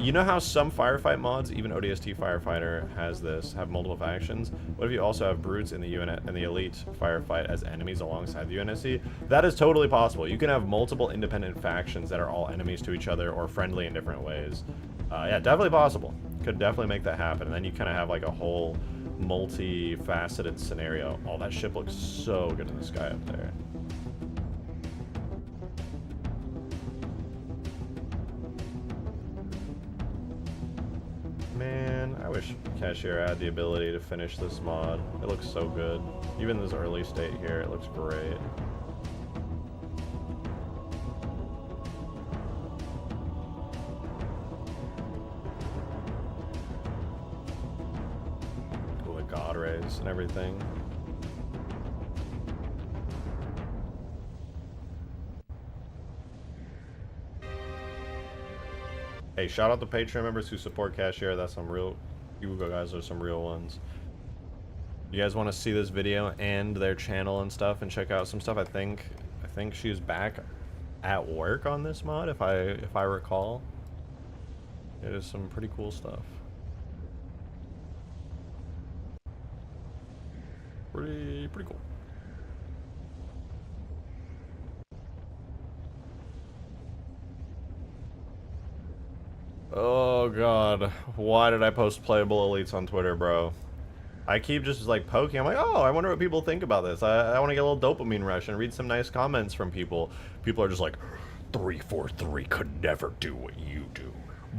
You know how some Firefight mods, even ODST Firefighter has this, have multiple factions? What if you also have brutes in the UNS and the Elite Firefight as enemies alongside the UNSC? That is totally possible. You can have multiple independent factions that are all enemies to each other or friendly in different ways. Yeah, definitely possible. Could definitely make that happen. And then you kind of have like a whole multi-faceted scenario. Oh, that ship looks so good in the sky up there. Man, I wish Cashier had the ability to finish this mod. It looks so good. Even this early state here, it looks great. Cool, the God rays and everything. Hey, shout out to Patreon members who support Cashier. That's some real, you guys are some real ones. You guys want to see this video and their channel and stuff and check out some stuff? I think she's back at work on this mod, if I recall. It is some pretty cool stuff. Pretty cool. Oh god, why did I post playable elites on Twitter, bro? I keep just like poking. I'm like, oh, I wonder what people think about this. I want to get a little dopamine rush and read some nice comments from people. People are just like, 343 could never do what you do.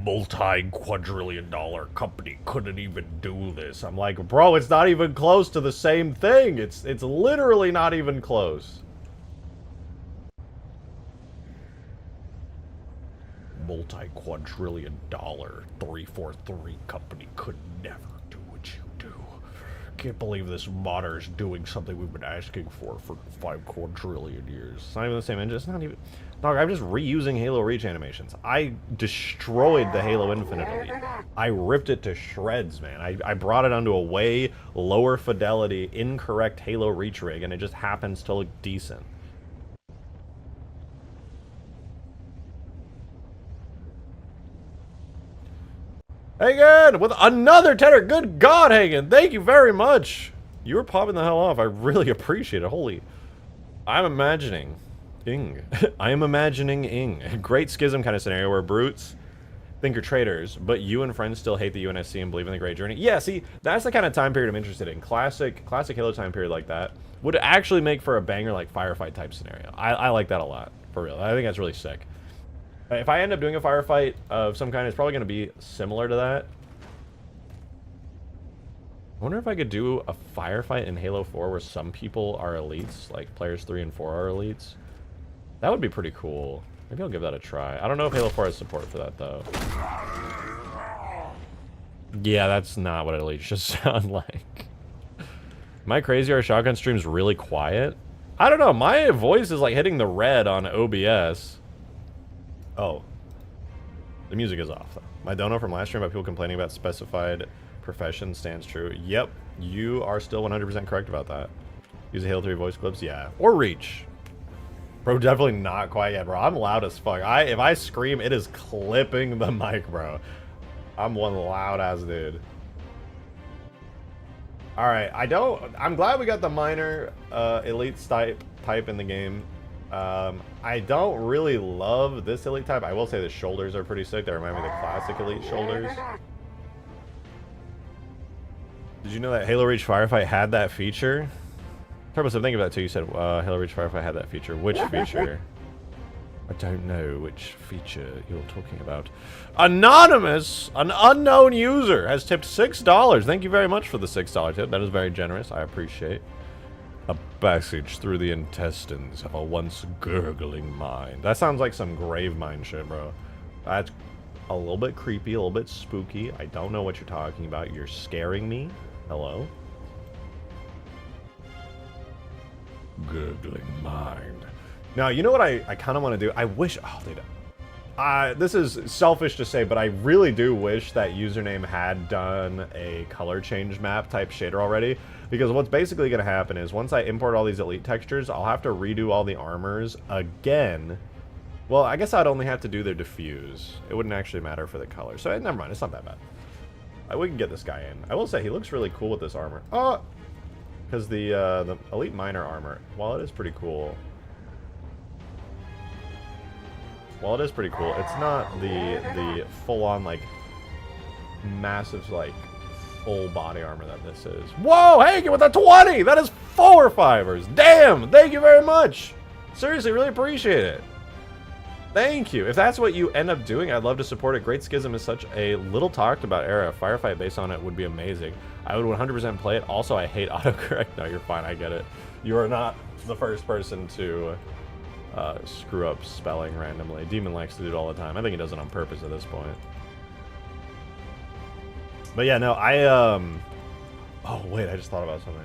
Multi-quadrillion-dollar company couldn't even do this. I'm like, bro, it's not even close to the same thing. It's literally not even close. Multi-quadrillion-dollar 343 company could never do what you do. Can't believe this modder is doing something we've been asking for 5 quadrillion years. It's not even the same engine. It's not even... Dog, I'm just reusing Halo Reach animations. I destroyed the Halo Infinite Elite. I ripped it to shreds, man. I brought it onto a way lower fidelity, incorrect Halo Reach rig, and it just happens to look decent. Hagen, with another tenor. Good God, Hagen. Thank you very much. You were popping the hell off. I really appreciate it. Holy. I'm imagining. I am imagining great schism kind of scenario where brutes think you're traitors, but you and friends still hate the UNSC and believe in the Great Journey. Yeah, see, that's the kind of time period I'm interested in. Classic Halo time period like that would actually make for a banger like Firefight type scenario. I like that a lot, for real. I think that's really sick. If I end up doing a firefight of some kind, it's probably going to be similar to that. I wonder if I could do a firefight in Halo 4 where some people are elites, like players 3 and 4 are elites. That would be pretty cool. Maybe I'll give that a try. I don't know if Halo 4 has support for that, though. Yeah, that's not what elites should sound like. Am I crazy? Are shotgun streams really quiet? I don't know. My voice is like hitting the red on OBS. Oh, the music is off though. My dono from last stream about people complaining about specified profession stands true. Yep, you are still 100% correct about that. Use the Halo 3 voice clips, yeah, or Reach. Bro, definitely not quite yet, bro. I'm loud as fuck. If I scream, it is clipping the mic, bro. I'm one loud ass dude. All right, I'm glad we got the minor elites type in the game. I don't really love this elite type. I will say the shoulders are pretty sick. They remind me of the classic elite shoulders. Did you know that Halo Reach Firefight had that feature? Turbo said, think of that too. You said Halo Reach Firefight had that feature. Which feature? I don't know which feature you're talking about. Anonymous, an unknown user, has tipped $6. Thank you very much for the $6 tip. That is very generous. I appreciate. A passage through the intestines of a once gurgling mind. That sounds like some grave mine shit, bro. That's a little bit creepy, a little bit spooky. I don't know what you're talking about. You're scaring me. Hello? Gurgling mind. Now, you know what I kind of want to do? I wish... Oh, dude. This is selfish to say, but I really do wish that username had done a color change map type shader already. Because what's basically going to happen is once I import all these elite textures, I'll have to redo all the armors again. Well, I guess I'd only have to do their diffuse. It wouldn't actually matter for the color. So never mind, it's not that bad. We can get this guy in. I will say, he looks really cool with this armor. Oh! Because the elite miner armor, while it is pretty cool... Well, it is pretty cool. It's not the full-on, like, massive, like, full body armor that this is. Whoa, Hank, with a 20! That is 4 fivers! Damn! Thank you very much! Seriously, really appreciate it. Thank you. If that's what you end up doing, I'd love to support it. Great Schism is such a little talked about era. Firefight based on it would be amazing. I would 100% play it. Also, I hate autocorrect. No, you're fine. I get it. You are not the first person to... screw up spelling randomly. Demon likes to do it all the time. I think he does it on purpose at this point. But yeah, no, oh, wait, I just thought about something.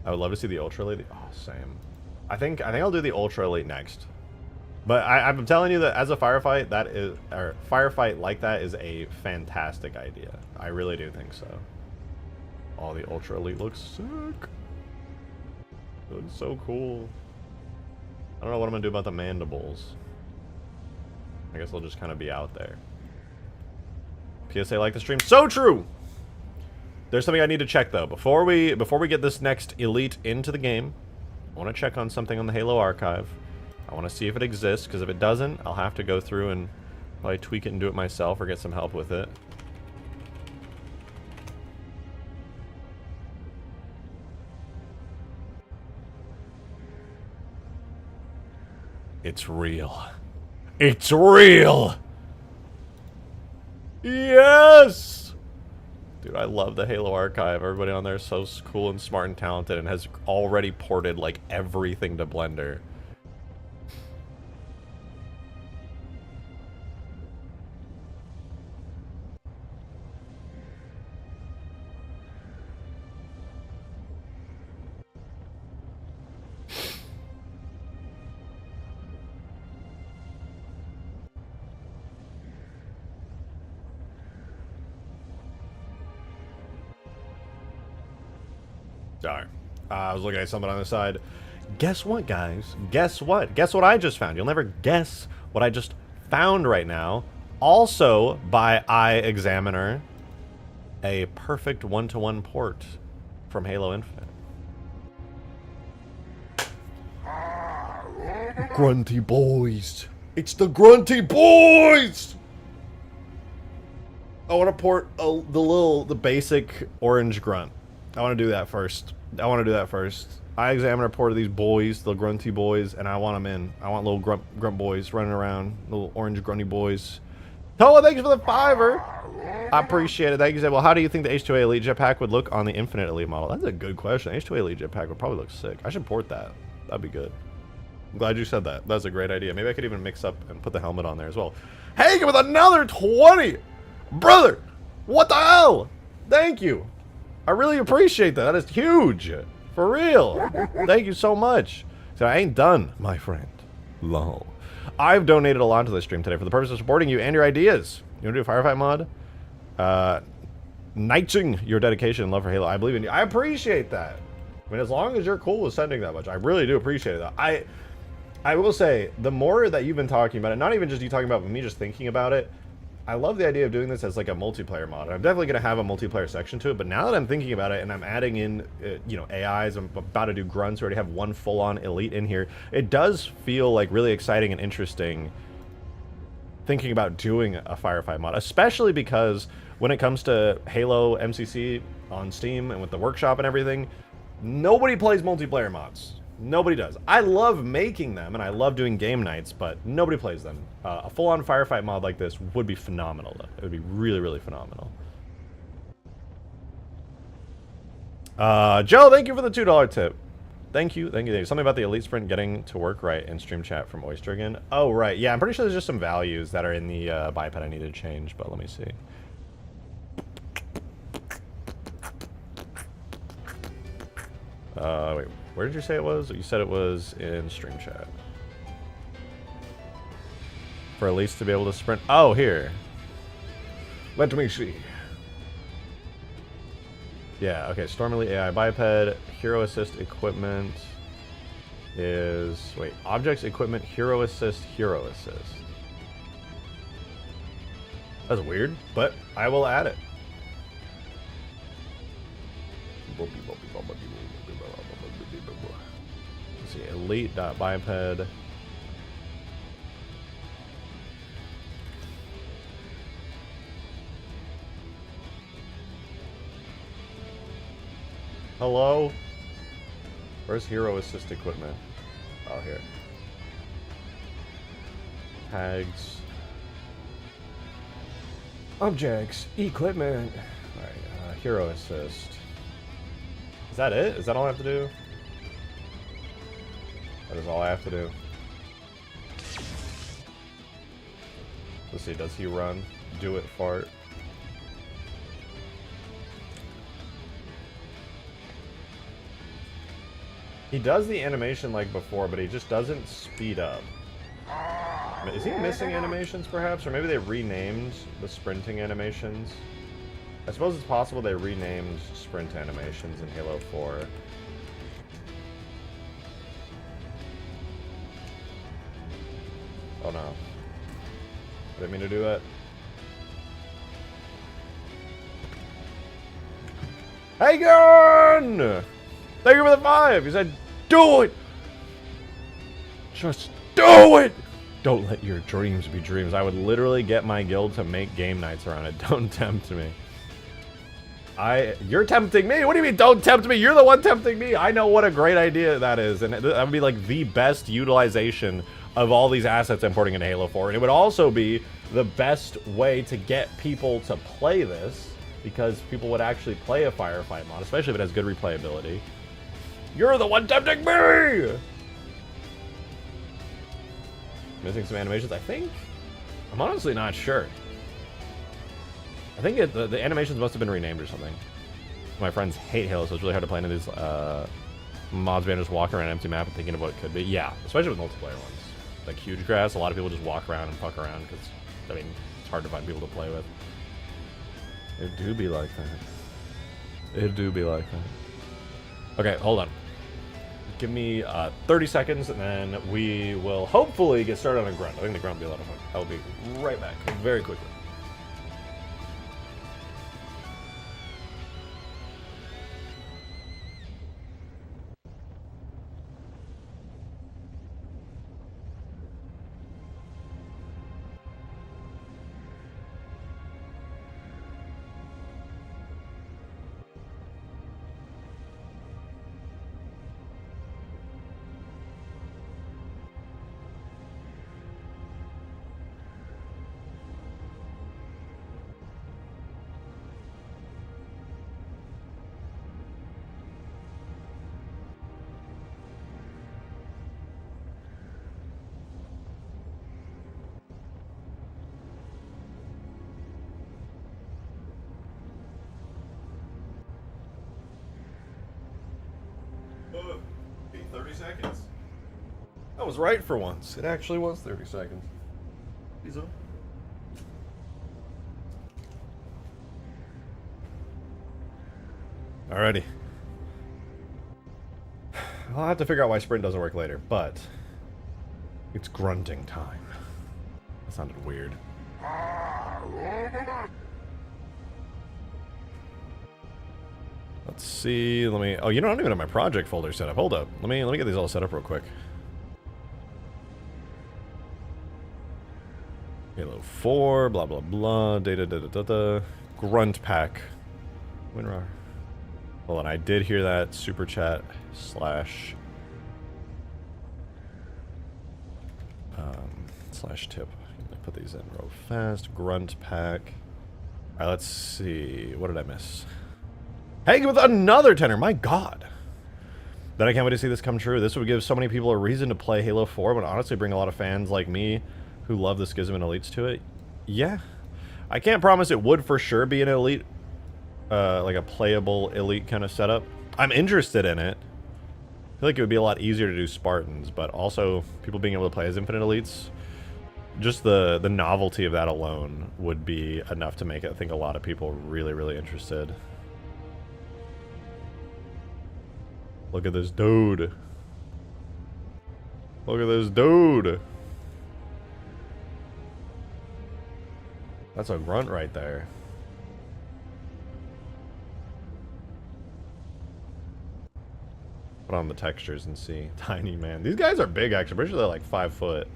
I would love to see the Ultra Elite. Oh, same. I think I'll do the Ultra Elite next. But I'm telling you that as a firefight, firefight like that is a fantastic idea. I really do think so. Oh, the Ultra Elite looks sick. It looks so cool. I don't know what I'm gonna do about the mandibles. I guess they'll just kind of be out there. PSA like the stream. So true! There's something I need to check though. Before we get this next Elite into the game, I want to check on something on the Halo archive. I want to see if it exists, because if it doesn't, I'll have to go through and probably tweak it and do it myself or get some help with it. It's real. It's real! Yes! Dude, I love the Halo archive. Everybody on there is so cool and smart and talented and has already ported, like, everything to Blender. Sorry. I was looking at something on the side. Guess what, guys? Guess what? Guess what I just found? You'll never guess what I just found right now. Also, by iExaminer, a perfect one-to-one port from Halo Infinite. Grunty boys. It's the Grunty boys! I want to port the basic orange grunt. I want to do that first. iExaminer ported these boys, the Grunty boys, and I want them in. I want little grunt boys running around, little orange Grunty boys. Tola, thanks for the $5. I appreciate it. Thank you. Well, how do you think the H2A Elite jetpack would look on the Infinite Elite model? That's a good question. H2A Elite jetpack would probably look sick. I should port that. That'd be good. I'm glad you said that. That's a great idea. Maybe I could even mix up and put the helmet on there as well. Hey, with another 20! Brother! What the hell? Thank you. I really appreciate that. That is huge. For real. Thank you so much. So I ain't done, my friend. Lol. I've donated a lot to this stream today for the purpose of supporting you and your ideas. You want to do a Firefight mod? Knighting your dedication and love for Halo. I believe in you. I appreciate that. I mean, as long as you're cool with sending that much, I really do appreciate that. I will say, the more that you've been talking about it, not even just you talking about it, but me just thinking about it, I love the idea of doing this as like a multiplayer mod. I'm definitely going to have a multiplayer section to it, but now that I'm thinking about it and I'm adding in, you know, AIs, I'm about to do grunts, we already have one full-on elite in here. It does feel like really exciting and interesting thinking about doing a Firefight mod, especially because when it comes to Halo MCC on Steam and with the workshop and everything, Nobody plays multiplayer mods. Nobody does. I love making them, and I love doing game nights, but nobody plays them. A full-on Firefight mod like this would be phenomenal, though. It would be really, really phenomenal. Joe, thank you for the $2 tip. Thank you, thank you. Something about the Elite Sprint getting to work right in stream chat from Oyster again. Oh, right. Yeah, I'm pretty sure there's just some values that are in the biped I need to change, but let me see. Wait, where did you say it was? You said it was in stream chat. For Elite to be able to sprint. Oh, here. Let me see. Yeah, okay, Storm Elite AI biped, Hero Assist equipment is, wait, objects, equipment, Hero Assist, Hero Assist. That's weird, but I will add it. Let's see, elite.biped. Hello? Where's Hero Assist equipment? Oh, here. Tags. Objects. Equipment. Alright, Hero Assist. Is that it? Is that all I have to do? That is all I have to do. Let's see, does he run? Do it, fart. He does the animation like before, but he just doesn't speed up. Is he missing animations, perhaps? Or maybe they renamed the sprinting animations? I suppose it's possible they renamed sprint animations in Halo 4. Oh no. I didn't mean to do it. Hey, Gun! Thank you for the 5! He said, do it! Just do it! Don't let your dreams be dreams. I would literally get my guild to make game nights around it. Don't tempt me. You're tempting me? What do you mean, don't tempt me? You're the one tempting me. I know what a great idea that is. And that would be like the best utilization of all these assets importing into Halo 4. And it would also be the best way to get people to play this, because people would actually play a Firefight mod, especially if it has good replayability. You're the one tempting me! Missing some animations, I think? I'm honestly not sure. I think the animations must have been renamed or something. My friends hate Halo, so it's really hard to play into these mods being just walking around an empty map and thinking of what it could be. Yeah, especially with multiplayer ones. Like Huge Grass, a lot of people just walk around and fuck around because, I mean, it's hard to find people to play with. It do be like that. It do be like that. Okay, hold on. Give me 30 seconds, and then we will hopefully get started on a grunt. I think the grunt will be a lot of fun. I will be right back, very quickly. Be 30 seconds. I was right for once. It actually was 30 seconds. These are. Alrighty. I'll have to figure out why sprint doesn't work later, but it's grunting time. That sounded weird. Let's see. Let me. Oh, you know, I don't even have my project folder set up. Hold up. Let me get these all set up real quick. Halo 4, blah blah blah. Data. Grunt pack. WinRAR. Hold on, I did hear that super chat slash tip. Let me put these in real fast. Grunt pack. All right, let's see. What did I miss? Hey, with another tenor. My God. Then I can't wait to see this come true. This would give so many people a reason to play Halo 4, but honestly bring a lot of fans like me who love the Schism and Elites to it. Yeah. I can't promise it would for sure be an Elite, like a playable Elite kind of setup. I'm interested in it. I feel like it would be a lot easier to do Spartans, but also people being able to play as Infinite Elites, just the novelty of that alone would be enough to make, I think, a lot of people really, really interested. Look at this dude. Look at this dude. That's a grunt right there. Put on the textures and see. Tiny man. These guys are big, actually. I'm pretty sure they're like 5 foot.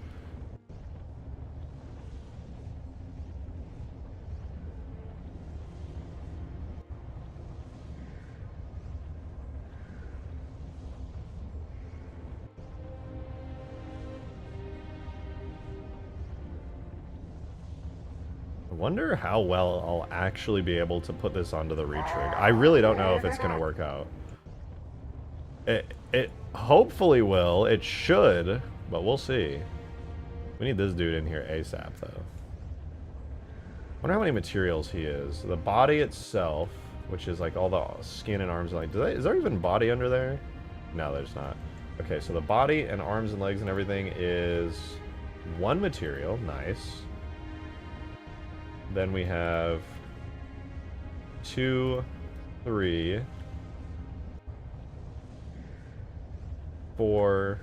I wonder how well I'll actually be able to put this onto the reach rig. I really don't know if it's going to work out. It hopefully will. It should, but we'll see. We need this dude in here ASAP, though. I wonder how many materials he is. The body itself, which is like all the skin and arms, and like, is there even body under there? No, there's not. Okay, so the body and arms and legs and everything is 1 material. Nice. Then we have 2, 3, 4,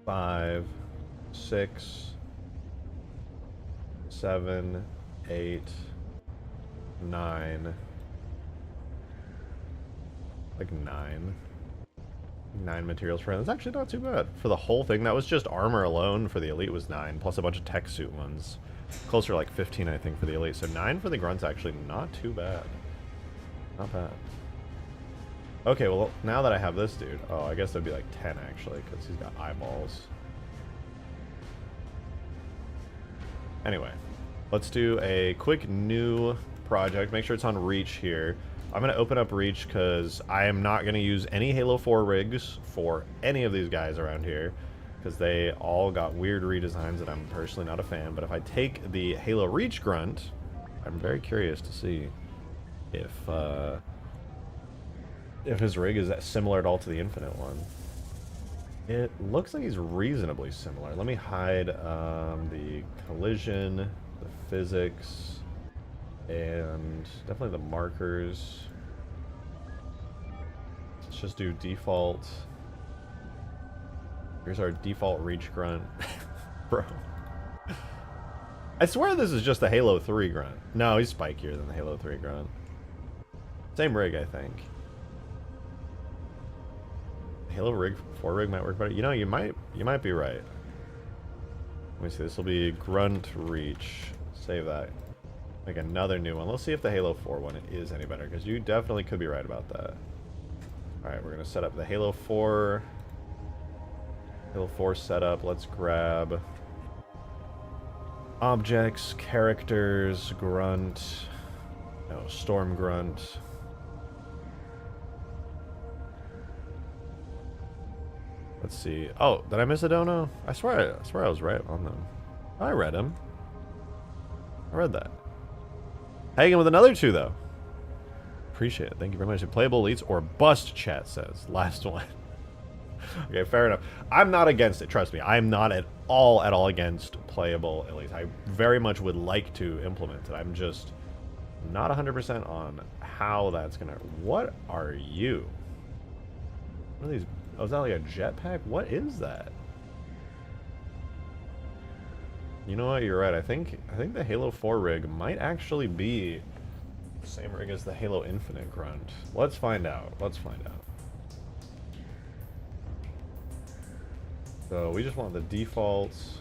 5, 6, 7, 8, 9. Like 9 materials for him. That's actually not too bad. For the whole thing, that was just armor alone for the Elite was 9, plus a bunch of tech suit ones. Closer to like 15, I think, for the Elite. So 9 for the Grunts, actually not too bad. Not bad. Okay, well, now that I have this dude, oh, I guess it'd be like 10, actually, because he's got eyeballs. Anyway, let's do a quick new project. Make sure it's on Reach here. I'm going to open up Reach because I am not going to use any Halo 4 rigs for any of these guys around here, because they all got weird redesigns that I'm personally not a fan. But if I take the Halo Reach Grunt, I'm very curious to see if his rig is similar at all to the Infinite one. It looks like he's reasonably similar. Let me hide the collision, the physics, and definitely the markers. Let's just do default. Here's our default Reach Grunt. Bro. I swear this is just the Halo 3 Grunt. No, he's spikier than the Halo 3 Grunt. Same rig, I think. Halo rig 4 rig might work better. You know, you might be right. Let me see. This will be Grunt Reach. Save that. Make another new one. Let's see if the Halo 4 one is any better, because you definitely could be right about that. All right, we're gonna set up the Halo 4 setup. Let's grab objects, characters, Grunt. No, Storm Grunt. Let's see. Oh, did I miss a dono? I swear I was right on them. I read him. I read that. Hanging with another 2 though. Appreciate it. Thank you very much. Playable Elites or bust, chat says. Last one. Okay, fair enough. I'm not against it. Trust me. I'm not at all against playable Elites. I very much would like to implement it. I'm just not 100% on how that's gonna. What are you? What are these? Oh, is that like a jetpack? What is that? You know what? You're right. I think the Halo 4 rig might actually be the same rig as the Halo Infinite Grunt. Let's find out. Let's find out. So we just want the defaults.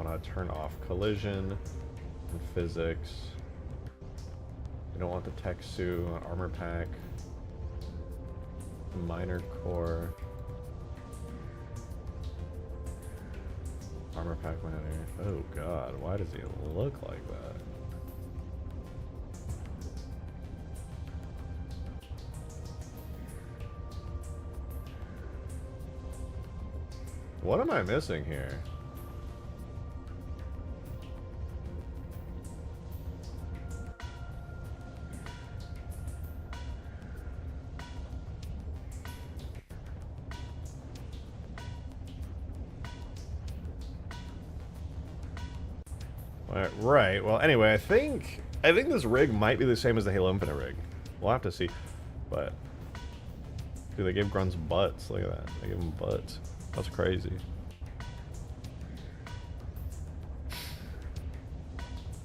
want to turn off collision and physics. We don't want the tech suit, armor pack, minor core, armor pack minor. Oh god, why does he look like that? What am I missing here? Right. Well, anyway, I think this rig might be the same as the Halo Infinite rig. We'll have to see. But dude, they gave grunts butts. Look at that. They gave them butts. That's crazy.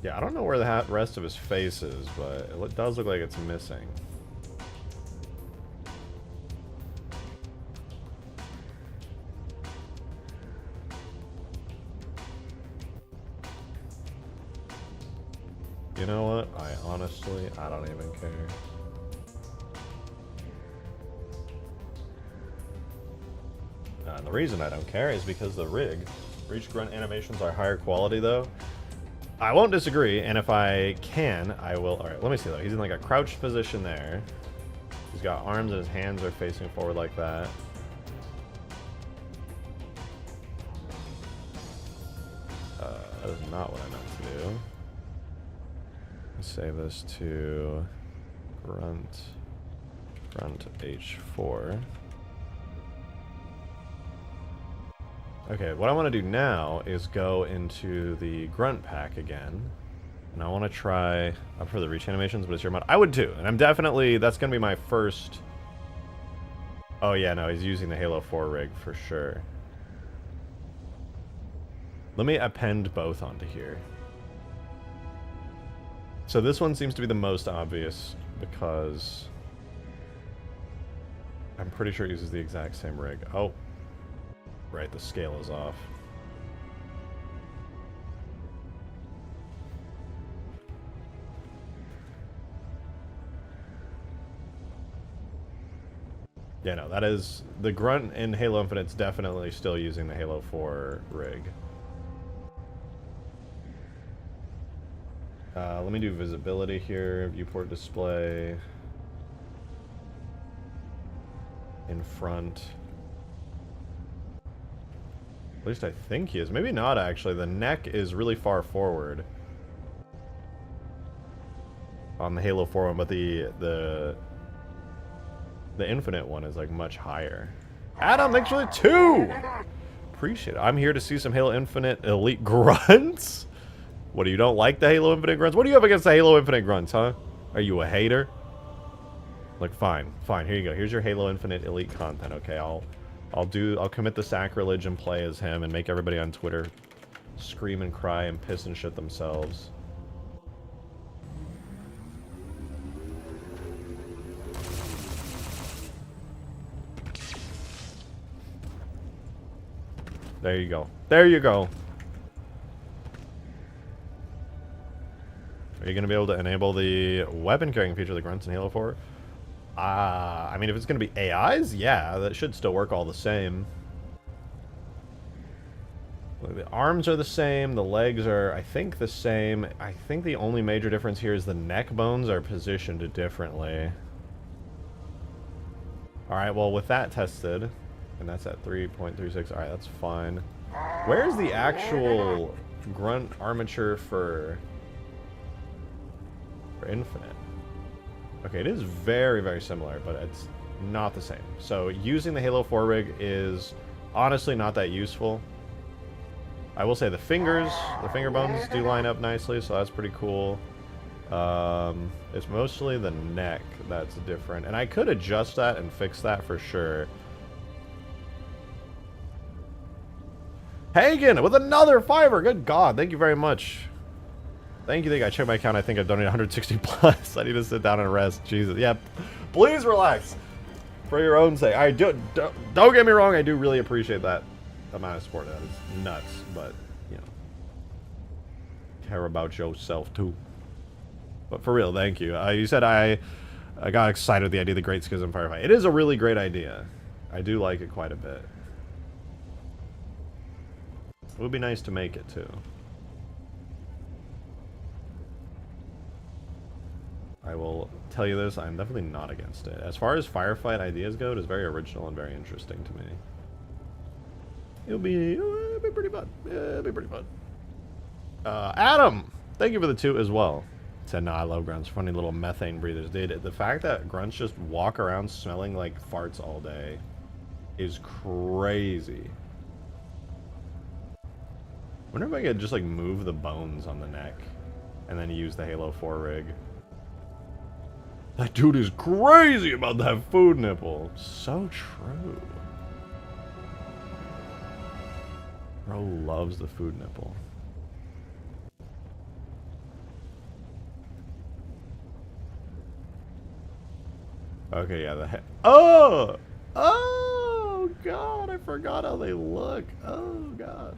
Yeah, I don't know where the rest of his face is, but it does look like it's missing. You know what? I don't even care. And the reason I don't care is because the Reach grunt animations are higher quality though. I won't disagree, and if I can, I will. Alright, let me see though. He's in like a crouched position there. He's got arms and his hands are facing forward like that. That is not what I meant to do. Let's save this to Grunt H4. Okay, what I want to do now is go into the Grunt pack again. And I want to try, up for the reach animations, but it's your mod. I would too, and I'm definitely, that's going to be my first. Oh yeah, no, he's using the Halo 4 rig for sure. Let me append both onto here. So this one seems to be the most obvious because I'm pretty sure it uses the exact same rig. Oh, right, the scale is off. Yeah, no, that is the Grunt in Halo Infinite's definitely still using the Halo 4 rig. Let me do visibility here, viewport display, in front. At least I think he is. Maybe not, actually. The neck is really far forward on the Halo 4 one, but the Infinite one is like much higher. Adam, thanks for the 2! Appreciate it. I'm here to see some Halo Infinite Elite grunts. What, do you don't like the Halo Infinite grunts? What do you have against the Halo Infinite grunts, huh? Are you a hater? Like, fine, here you go. Here's your Halo Infinite Elite content. Okay, I'll commit the sacrilege and play as him and make everybody on Twitter scream and cry and piss and shit themselves. There you go. There you go. Are you going to be able to enable the weapon carrying feature of the grunts in Halo 4? I mean, if it's going to be AIs, yeah, that should still work all the same. The arms are the same, the legs are, I think, the same. I think the only major difference here is the neck bones are positioned differently. Alright, well, with that tested, and that's at 3.36, alright, that's fine. Where's the actual grunt armature for Infinite? Okay, it is very, very similar, but it's not the same. So using the Halo 4 rig is honestly not that useful. I will say the finger bones do line up nicely, so that's pretty cool. It's mostly the neck that's different, and I could adjust that and fix that for sure. Hagen with another $5. Good God, thank you very much. Thank you. I checked my account. I think I've donated 160 plus. I need to sit down and rest. Jesus. Yeah. Please relax. For your own sake. Don't get me wrong. I do really appreciate that amount of support. That is nuts. But, you know, care about yourself too. But for real, thank you. You said I got excited with the idea of the Great Schism Firefight. It is a really great idea. I do like it quite a bit. It would be nice to make it too. I will tell you this, I'm definitely not against it. As far as Firefight ideas go, it is very original and very interesting to me. It'll be pretty fun. It'll be pretty fun. Adam! Thank you for the 2 as well. Said, no, I love grunts. Funny little methane breathers. Dude, the fact that grunts just walk around smelling like farts all day is crazy. Wonder if I could just, like, move the bones on the neck and then use the Halo 4 rig. That dude is crazy about that food nipple. So true. Bro loves the food nipple. Okay, yeah, the head. Oh! Oh, God, I forgot how they look. Oh, God.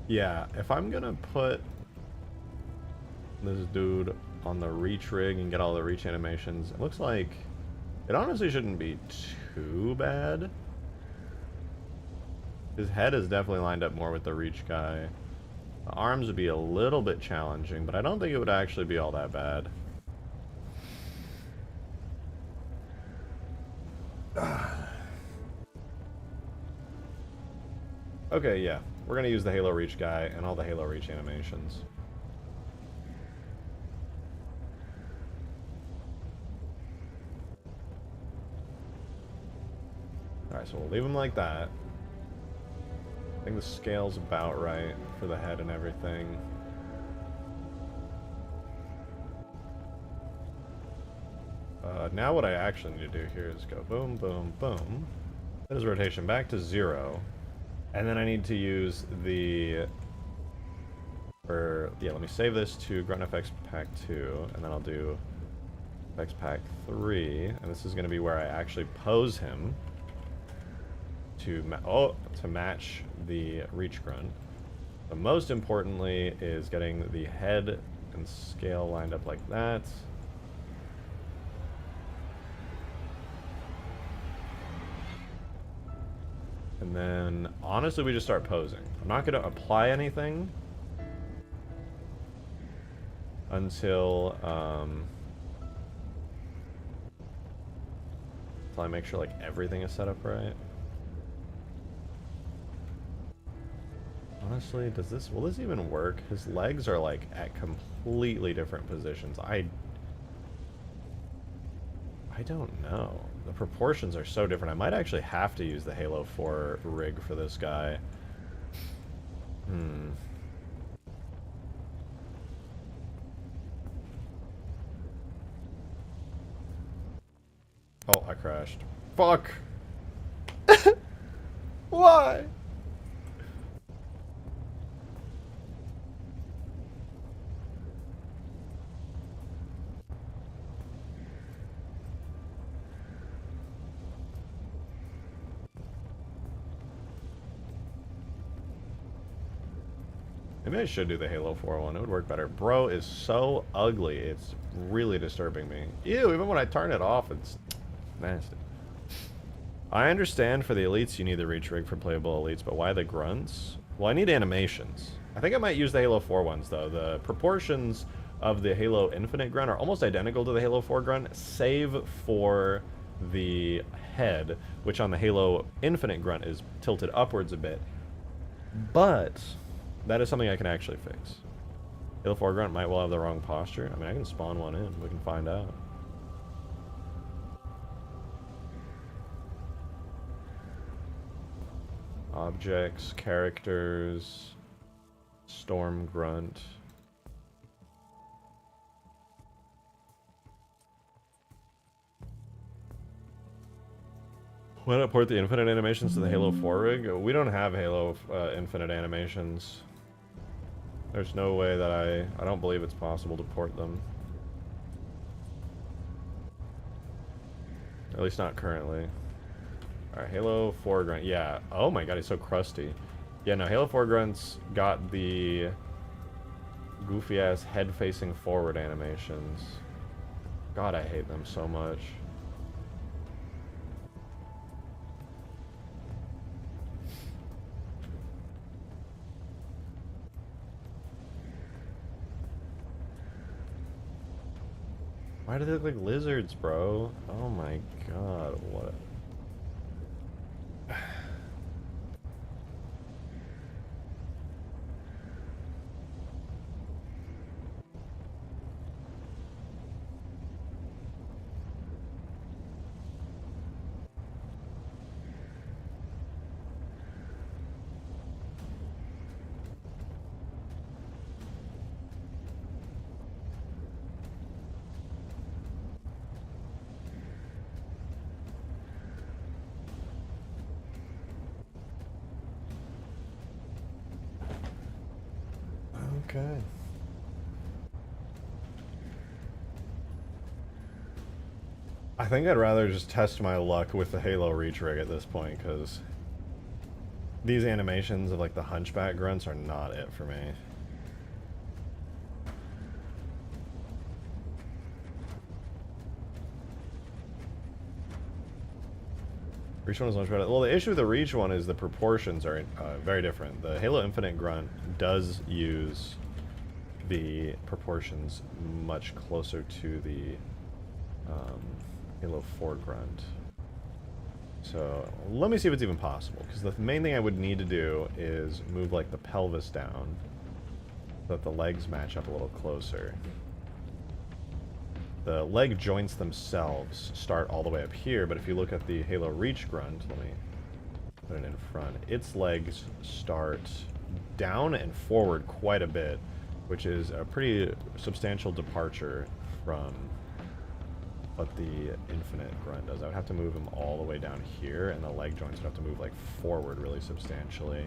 Yeah, if I'm gonna put this dude on the reach rig and get all the reach animations, it looks like it honestly shouldn't be too bad. His head is definitely lined up more with the reach guy. The arms would be a little bit challenging, but I don't think it would actually be all that bad. Okay, yeah. We're gonna use the Halo Reach guy and all the Halo Reach animations. Alright, so we'll leave him like that. I think the scale's about right for the head and everything. Now what I actually need to do here is go boom, boom, boom. Set his rotation back to 0. And then I need to use the... let me save this to Grunt FX Pack 2, and then I'll do FX Pack 3, and this is going to be where I actually pose him to match the Reach Grunt. But most importantly is getting the head and scale lined up like that. And then, honestly, we just start posing. I'm not going to apply anything until I make sure, like, everything is set up right. Honestly, will this even work? His legs are, like, at completely different positions. I don't know. The proportions are so different. I might actually have to use the Halo 4 rig for this guy. Oh, I crashed. Fuck! Why? Maybe I should do the Halo 4 one. It would work better. Bro is so ugly. It's really disturbing me. Ew, even when I turn it off, it's nasty. I understand for the elites you need the reach rig for playable elites, but why the grunts? Well, I need animations. I think I might use the Halo 4 ones, though. The proportions of the Halo Infinite grunt are almost identical to the Halo 4 grunt, save for the head, which on the Halo Infinite grunt is tilted upwards a bit. But that is something I can actually fix. Halo 4 grunt might well have the wrong posture. I mean, I can spawn one in. We can find out. Objects, characters, Storm Grunt. Why not port the infinite animations to the Halo 4 rig? We don't have Halo infinite animations. There's no way that I don't believe it's possible to port them. At least not currently. Alright, Halo 4 Grunt. Yeah. Oh my god, he's so crusty. Yeah, no, Halo 4 Grunts got the goofy-ass head-facing forward animations. God, I hate them so much. Why do they look like lizards, bro? Oh my god, what? Okay. I think I'd rather just test my luck with the Halo Reach rig at this point, because these animations of like the hunchback grunts are not it for me. Reach one is much better. Well, the issue with the Reach one is the proportions are very different. The Halo Infinite grunt does use the proportions much closer to the Halo 4 grunt. So let me see if it's even possible, because the main thing I would need to do is move like the pelvis down so that the legs match up a little closer. The leg joints themselves start all the way up here, but if you look at the Halo Reach grunt, let me put it in front, its legs start down and forward quite a bit, which is a pretty substantial departure from what the Infinite grunt does. I would have to move them all the way down here, and the leg joints would have to move like forward really substantially.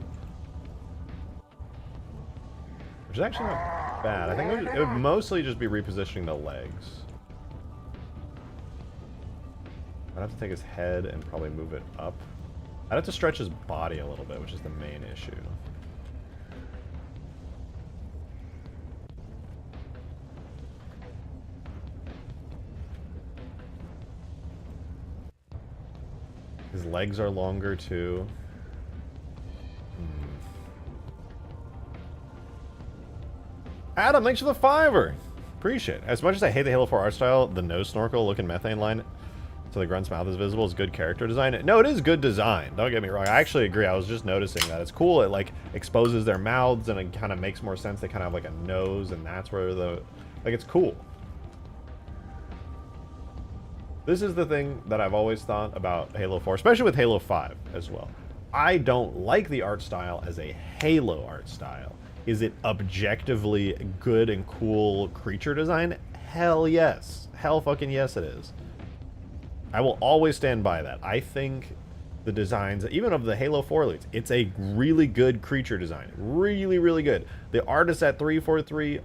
Which is actually not bad. I think it would mostly just be repositioning the legs. I'd have to take his head and probably move it up. I'd have to stretch his body a little bit, which is the main issue. His legs are longer too. Adam, thanks for the $5. Appreciate it. As much as I hate the Halo 4 art style, the nose snorkel looking methane line so the grunt's mouth is visible is good character design. No, it is good design. Don't get me wrong. I actually agree. I was just noticing that. It's cool. It like exposes their mouths and it kind of makes more sense. They kind of have like a nose and that's where the... Like, it's cool. This is the thing that I've always thought about Halo 4, especially with Halo 5 as well. I don't like the art style as a Halo art style. Is it objectively good and cool creature design? Hell yes. Hell fucking yes it is. I will always stand by that. I think the designs, even of the Halo 4 Elites, it's a really good creature design. Really, really good. The artists at 343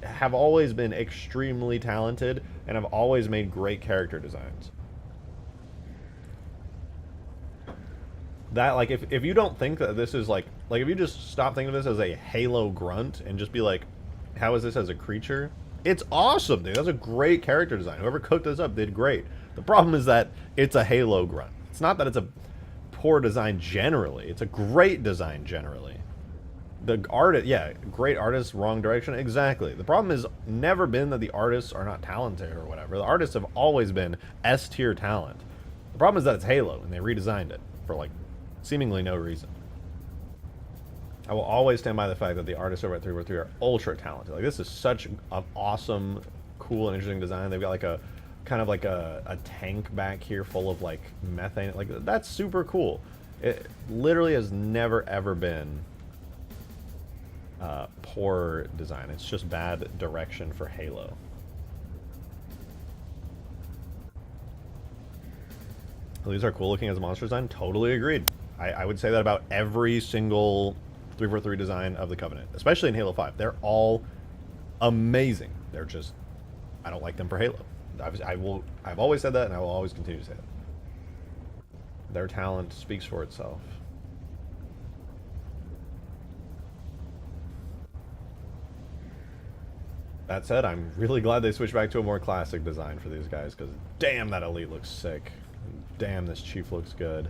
have always been extremely talented and have always made great character designs. That, like, if you don't think that this is, like, if you just stop thinking of this as a Halo grunt and just be like, how is this as a creature? It's awesome, dude. That's a great character design. Whoever cooked this up did great. The problem is that it's a Halo grunt. It's not that it's a poor design generally. It's a great design generally. The artist, yeah, great artist, wrong direction, exactly. The problem has never been that the artists are not talented or whatever. The artists have always been S-tier talent. The problem is that it's Halo, and they redesigned it for, like, seemingly no reason. I will always stand by the fact that the artists over at 343 are ultra talented. Like, this is such an awesome, cool, and interesting design. They've got like a kind of like a tank back here full of like methane. Like, that's super cool. It literally has never ever been poor design. It's just bad direction for Halo. These are cool looking as a monster design. Totally agreed. I would say that about every single 343 design of the Covenant, especially in Halo 5. They're all amazing. They're just, I don't like them for Halo. I've always said that, and I will always continue to say that. Their talent speaks for itself. That said, I'm really glad they switched back to a more classic design for these guys, because damn, that Elite looks sick. Damn, this Chief looks good.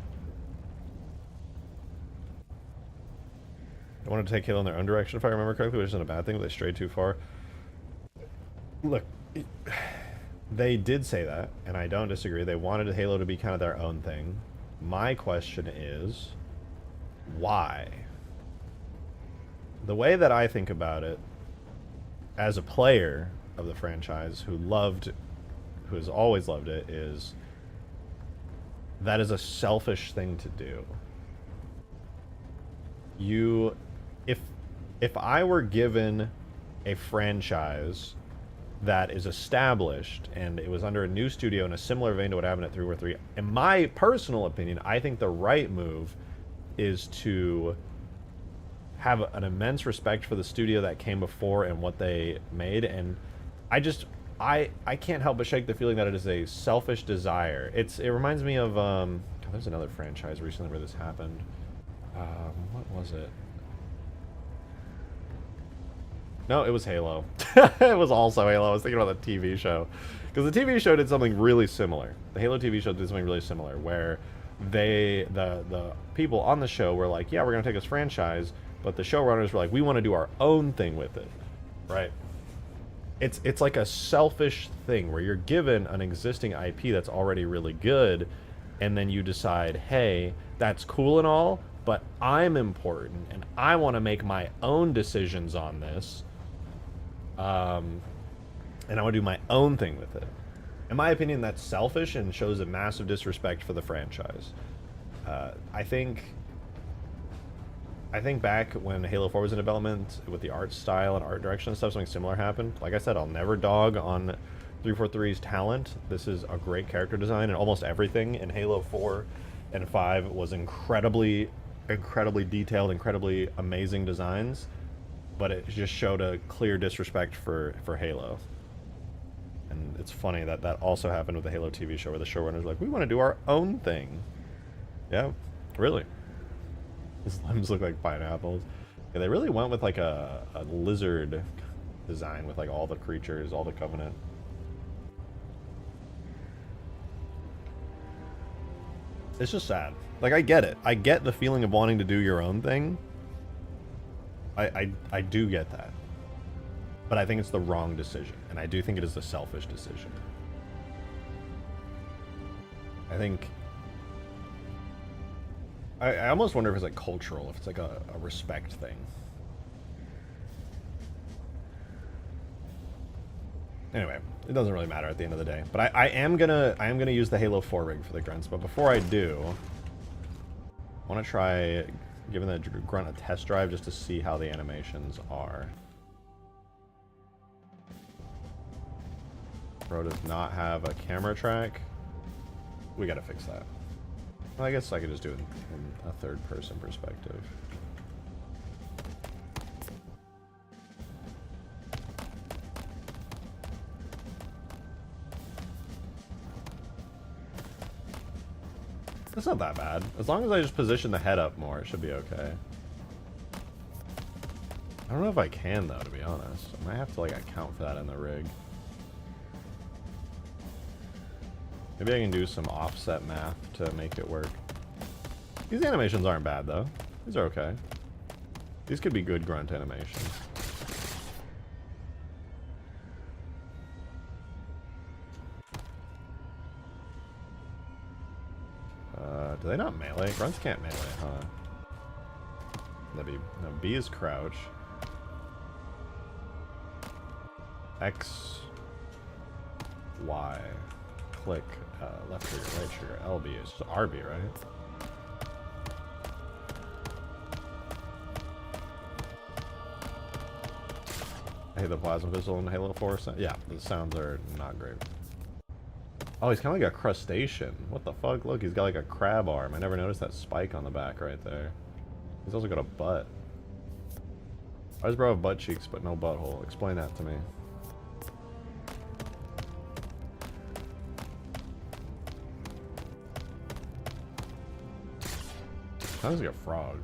They wanted to take Halo in their own direction, if I remember correctly, which isn't a bad thing, but they strayed too far. Look, they did say that, and I don't disagree. They wanted Halo to be kind of their own thing. My question is, why? The way that I think about it, as a player of the franchise who has always loved it, is that is a selfish thing to do. If I were given a franchise that is established and it was under a new studio in a similar vein to what happened at 343, in my personal opinion, I think the right move is to have an immense respect for the studio that came before and what they made, and I can't help but shake the feeling that it is a selfish desire. It reminds me of there's another franchise recently where this happened. What was it? No, it was Halo. It was also Halo. I was thinking about the TV show, because the TV show did something really similar. The Halo TV show did something really similar, where the people on the show were like, yeah, we're gonna take this franchise, but the showrunners were like, we want to do our own thing with it, right? It's like a selfish thing where you're given an existing IP that's already really good, and then you decide, hey, that's cool and all, but I'm important, and I want to make my own decisions on this, and I want to do my own thing with it. In my opinion, that's selfish and shows a massive disrespect for the franchise. I think back when Halo 4 was in development, with the art style and art direction and stuff, something similar happened. Like I said, I'll never dog on 343's talent. This is a great character design, and almost everything in Halo 4 and 5 was incredibly detailed, incredibly amazing designs, but it just showed a clear disrespect for Halo. And it's funny that that also happened with the Halo TV show, where the showrunners were like, we want to do our own thing. Yeah, really. His limbs look like pineapples. Yeah, they really went with like a lizard design with like all the creatures, all the Covenant. It's just sad. Like, I get it. I get the feeling of wanting to do your own thing. I do get that. But I think it's the wrong decision. And I do think it is a selfish decision. I think... I almost wonder if it's like cultural, if it's like a respect thing. Anyway, it doesn't really matter at the end of the day. But I am gonna use the Halo 4 rig for the grunts. But before I do, I want to try giving the grunt a test drive just to see how the animations are. Pro does not have a camera track. We gotta fix that. Well, I guess I could just do it in a third-person perspective. That's not that bad. As long as I just position the head up more, it should be okay. I don't know if I can, though, to be honest. I might have to, like, account for that in the rig. Maybe I can do some offset math to make it work. These animations aren't bad, though. These are okay. These could be good grunt animations. Do they not melee? Grunts can't melee, huh? That'd be... No, B is crouch. X... Y. Click, left trigger, right trigger, LB. It's just RB, right? I hate the plasma pistol in Halo 4. Yeah, the sounds are not great. Oh, he's kind of like a crustacean. What the fuck? Look, he's got like a crab arm. I never noticed that spike on the back right there. He's also got a butt. Why does bro have butt cheeks but no butthole? Explain that to me. Sounds like a frog.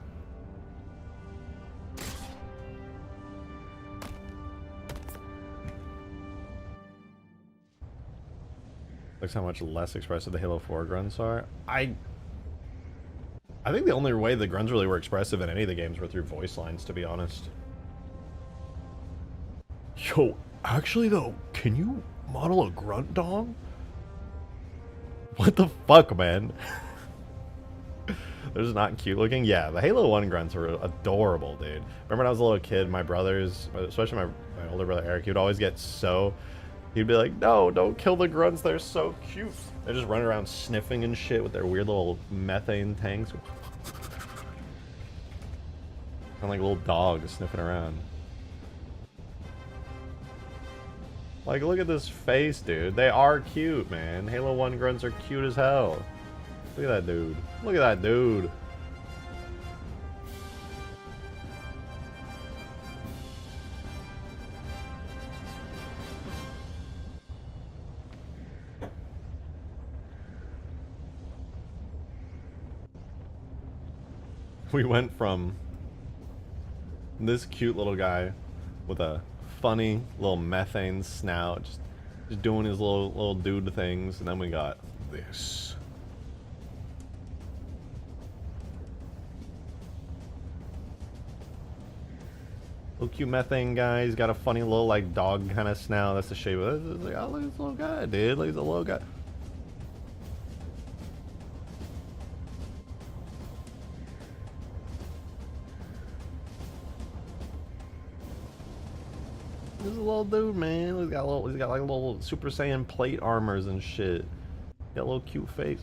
Looks how much less expressive the Halo 4 grunts are. I think the only way the grunts really were expressive in any of the games were through voice lines, to be honest. Yo, actually though, can you model a grunt dong? What the fuck, man? They're just not cute looking. Yeah, the Halo 1 grunts were adorable, dude. Remember when I was a little kid, my brothers, especially my older brother Eric, he would always get so... He'd be like, no, don't kill the grunts, they're so cute. They're just running around sniffing and shit with their weird little methane tanks. And like little dogs sniffing around. Like, look at this face, dude. They are cute, man. Halo 1 grunts are cute as hell. Look at that dude. Look at that dude. We went from this cute little guy with a funny little methane snout, just doing his little dude things, and then we got this. Little cute methane guy. He's got a funny little like dog kind of snout. That's the shape of it. It's like, oh, look at this little guy, dude. Look at the little guy. This is a little dude, man. He's got like little Super Saiyan plate armors and shit. Got a little cute face.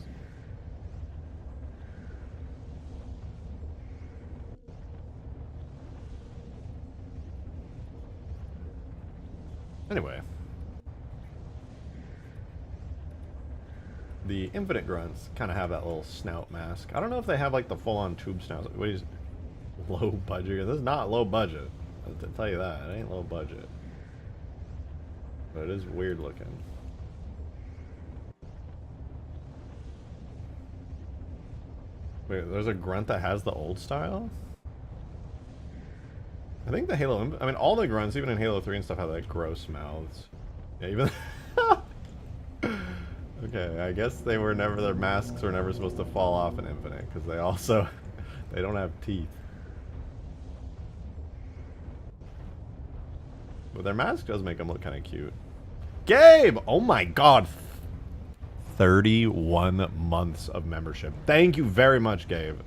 Anyway, the Infinite grunts kind of have that little snout mask. I don't know if they have like the full-on tube snouts. What is low budget? This is not low budget. I'll tell you that. It ain't low budget. But it is weird looking. Wait, there's a grunt that has the old style? I think the Halo... I mean, all the grunts, even in Halo 3 and stuff, have like gross mouths. Yeah, even... Okay, I guess they were never... Their masks were never supposed to fall off in Infinite, because they also... They don't have teeth. But their mask does make them look kind of cute. Gabe! Oh my god. 31 months of membership. Thank you very much, Gabe.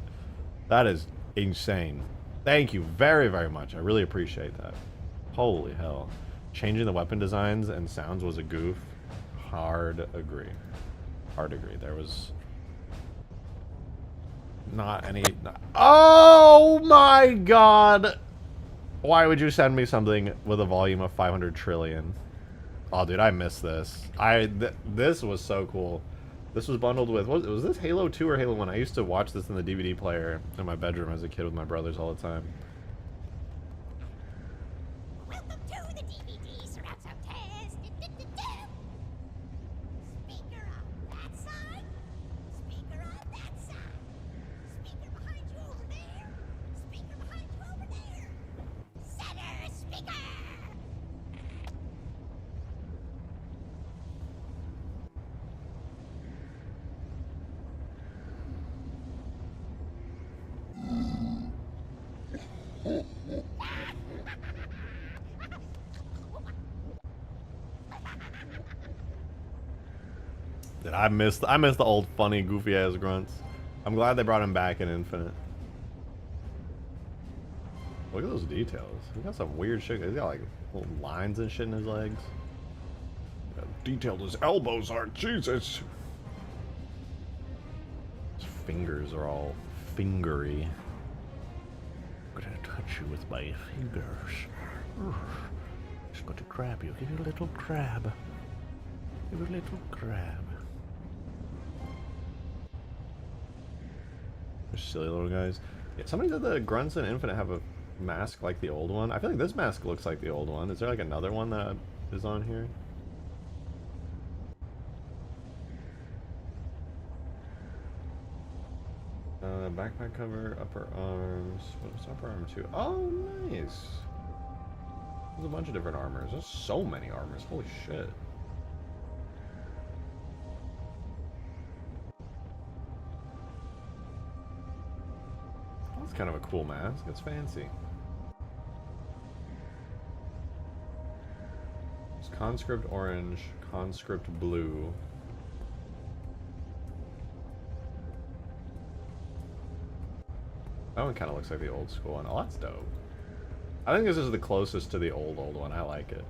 That is insane. Thank you very, very much. I really appreciate that. Holy hell. Changing the weapon designs and sounds was a goof. Hard agree. Hard agree. There was... not any... Oh my god! Why would you send me something with a volume of 500 trillion? Oh, dude, I missed this. This was so cool. This was bundled with... Was this Halo 2 or Halo 1? I used to watch this in the DVD player in my bedroom as a kid with my brothers all the time. Welcome to the DVD surround sound test. Speaker on that side. Speaker on that side. Speaker behind you over there. Speaker behind you over there. Center speaker. Dude, I missed the old funny goofy ass grunts. I'm glad they brought him back in Infinite. Look at those details. He got some weird shit. He's got like little lines and shit in his legs. How detailed his elbows are. Jesus. His fingers are all fingery. I'm gonna touch you with my fingers. Just going to grab you. Give you a little grab. Give you a little grab. silly little guys. Yeah, somebody said the grunts in Infinite have a mask like the old one. I feel like this mask looks like the old one. Is there like another one that is on here? Backpack cover, upper arms. What's upper arm too? Oh, nice. There's a bunch of different armors. There's so many armors. Holy shit. That's kind of a cool mask. It's fancy. It's conscript orange, conscript blue. That one kind of looks like the old school one. Oh, that's dope. I think this is the closest to the old one. I like it.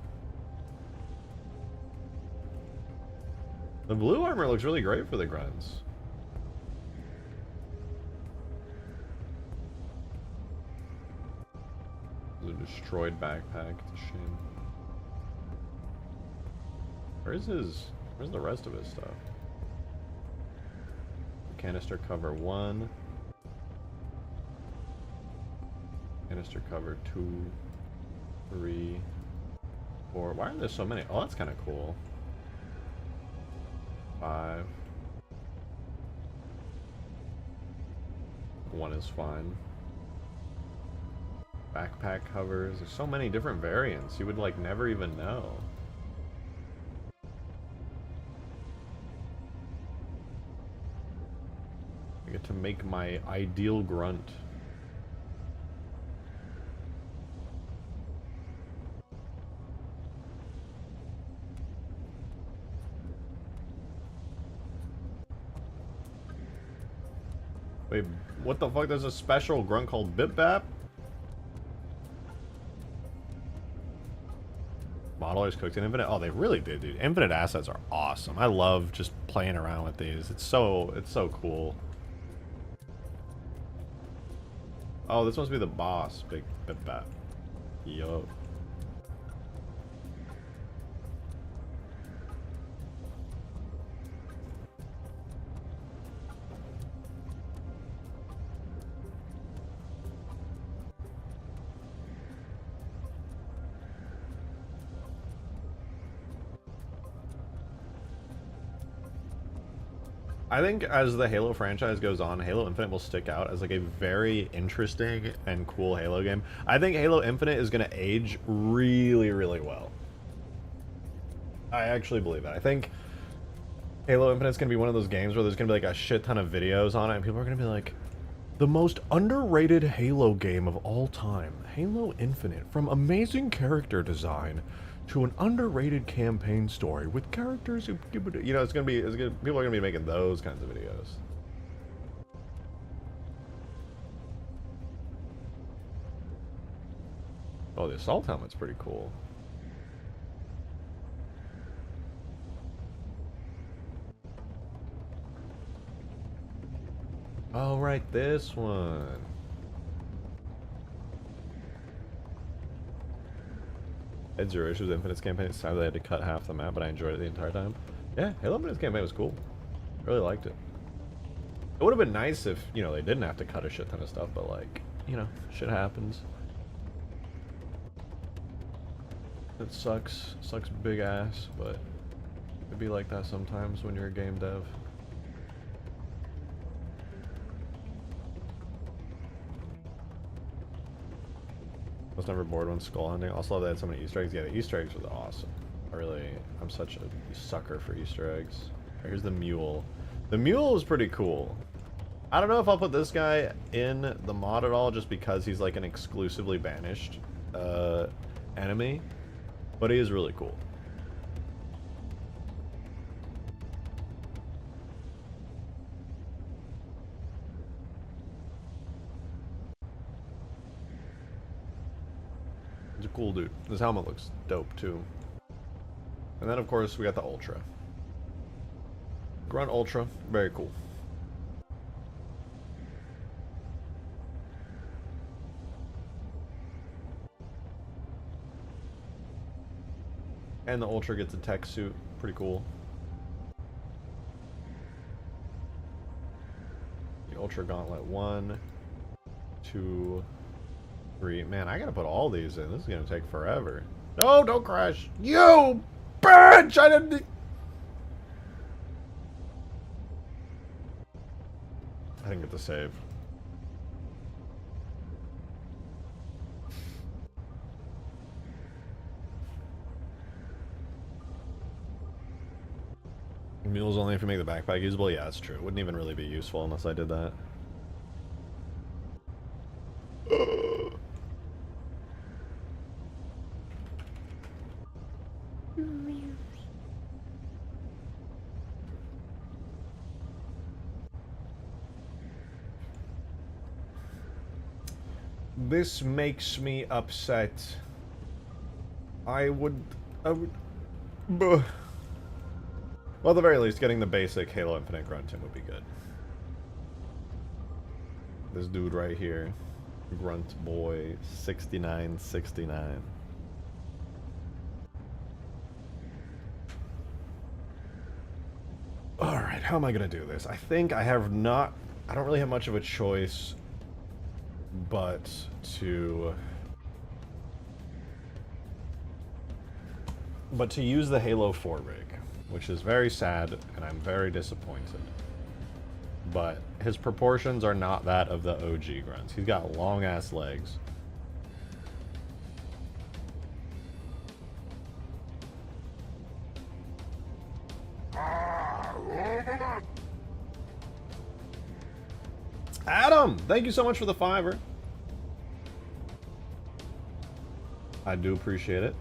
The blue armor looks really great for the grunts. The destroyed backpack. It's a shame. Where's the rest of his stuff? Canister cover 1. Canister cover 2, 3, 4. Why are there so many? Oh, that's kind of cool. 5. 1 is fine. Backpack covers. There's so many different variants. You would like never even know. I get to make my ideal grunt. Wait, what the fuck? There's a special grunt called Bip Bap? Modelers cooked in Infinite? Oh, they really did, dude. Infinite assets are awesome. I love just playing around with these. It's so cool. Oh, this must be the boss, Big Bip Bap. Yo. I think as the Halo franchise goes on, Halo Infinite will stick out as like a very interesting and cool Halo game. I think Halo Infinite is going to age really, really well. I actually believe that. I think Halo Infinite is going to be one of those games where there's going to be like a shit ton of videos on it and people are going to be like, the most underrated Halo game of all time, Halo Infinite, from amazing character design to an underrated campaign story with characters who, you know, people are gonna be making those kinds of videos. Oh, the assault helmet's pretty cool. Oh, right, this one. I had zero issues with Infinite's campaign. It's time they had to cut half the map, but I enjoyed it the entire time. Yeah, Halo Infinite's campaign was cool. I really liked it. It would have been nice if, you know, they didn't have to cut a shit ton of stuff, but like, you know, shit happens. It sucks. Sucks big ass, but it'd be like that sometimes when you're a game dev. I was never bored when skull hunting. Also love they had so many Easter eggs. Yeah, the Easter eggs was awesome. I'm such a sucker for Easter eggs. Here's the mule. The mule is pretty cool. I don't know if I'll put this guy in the mod at all just because he's like an exclusively banished enemy, but he is really cool. He's a cool dude. His helmet looks dope too. And then of course we got the Ultra. Grunt Ultra, very cool. And the Ultra gets a tech suit, pretty cool. The Ultra Gauntlet 1, 2, 3. Man, I gotta put all these in. This is gonna take forever. No, don't crash. You bitch! I didn't. I didn't get the save. Mules only if you make the backpack usable? Yeah, that's true. It wouldn't even really be useful unless I did that. This makes me upset. I would... Well, at the very least, getting the basic Halo Infinite Grunt would be good. This dude right here. Grunt boy, 6969. Alright, how am I gonna do this? I think I have not... I don't really have much of a choice but to use the Halo 4 rig, which is very sad, and I'm very disappointed. But his proportions are not that of the OG Grunts. He's got long-ass legs. Adam, thank you so much for the $5. I do appreciate it.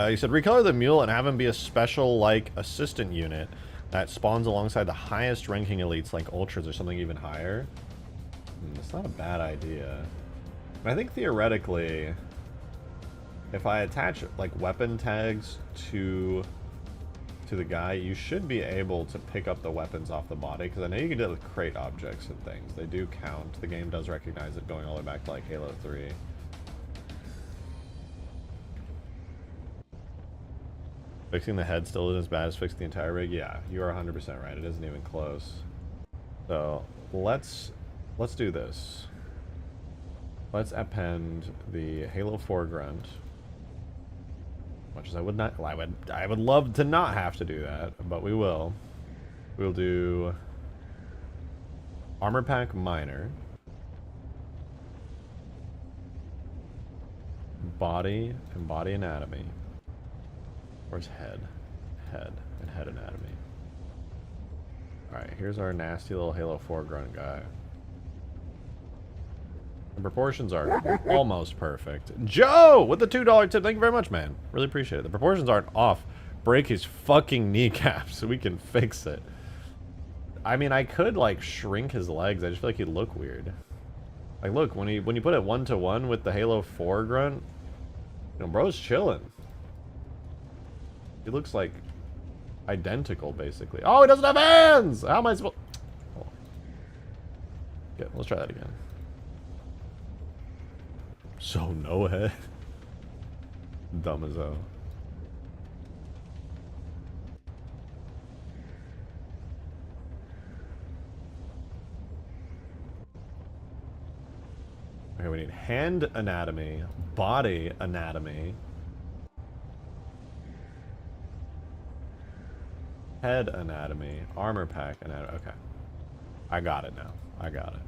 He said, recolor the mule and have him be a special, like, assistant unit that spawns alongside the highest ranking elites, like ultras or something even higher. That's not a bad idea. I think theoretically, if I attach, like, weapon tags to the guy, you should be able to pick up the weapons off the body, because I know you can do it with crate objects and things. They do count. The game does recognize it going all the way back to, like, Halo 3. Fixing the head still isn't as bad as fixing the entire rig? Yeah, you are 100% right. It isn't even close. So, let's do this. Let's append the Halo 4 Grunt. Much as I would not, I would love to not have to do that, but we will. We'll do Armor Pack Minor, Body and Body Anatomy. Where's head? Head and head anatomy. Alright, here's our nasty little Halo 4 Grunt guy. The proportions are almost perfect. Joe, with the $2 tip, thank you very much, man. Really appreciate it. The proportions aren't off. Break his fucking kneecaps so we can fix it. I mean, I could, like, shrink his legs. I just feel like he'd look weird. Like, look, when you put it 1-to-1 with the Halo 4 Grunt, you know, bro's chilling. He looks, like, identical, basically. Oh, he doesn't have hands! How am I supposed... Hold on. Okay, let's try that again. So no head. Dumb as hell. Okay, we need hand anatomy, body anatomy, head anatomy, armor pack anatomy. Okay. I got it now. I got it.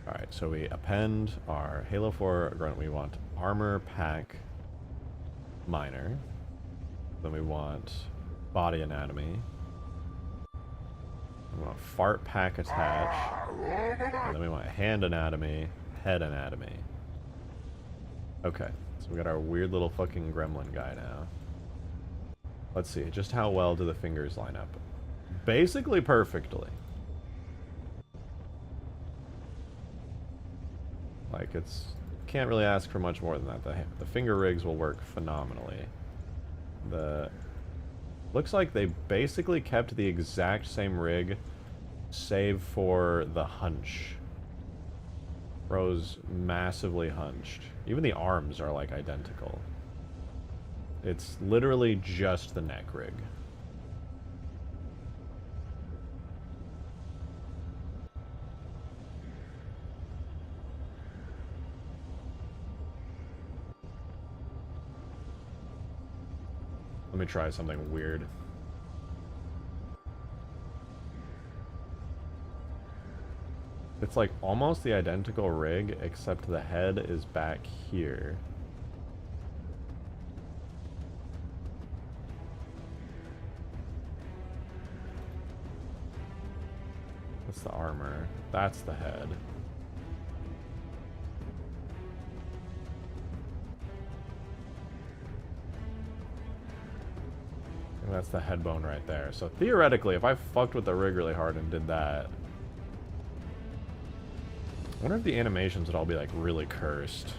Alright, so we append our Halo 4 Grunt. We want Armor Pack Minor. Then we want Body Anatomy. We want Fart Pack Attach. And then we want Hand Anatomy, Head Anatomy. Okay, so we got our weird little fucking gremlin guy now. Let's see, just how well do the fingers line up? Basically perfectly. Like, it's... Can't really ask for much more than that. The finger rigs will work phenomenally. Looks like they basically kept the exact same rig, save for the hunch. Bro's massively hunched. Even the arms are, like, identical. It's literally just the neck rig. Let me try something weird. It's like almost the identical rig, except the head is back here. That's the armor. That's the head. And that's the head bone right there. So theoretically, if I fucked with the rig really hard and did that, I wonder if the animations would all be like really cursed.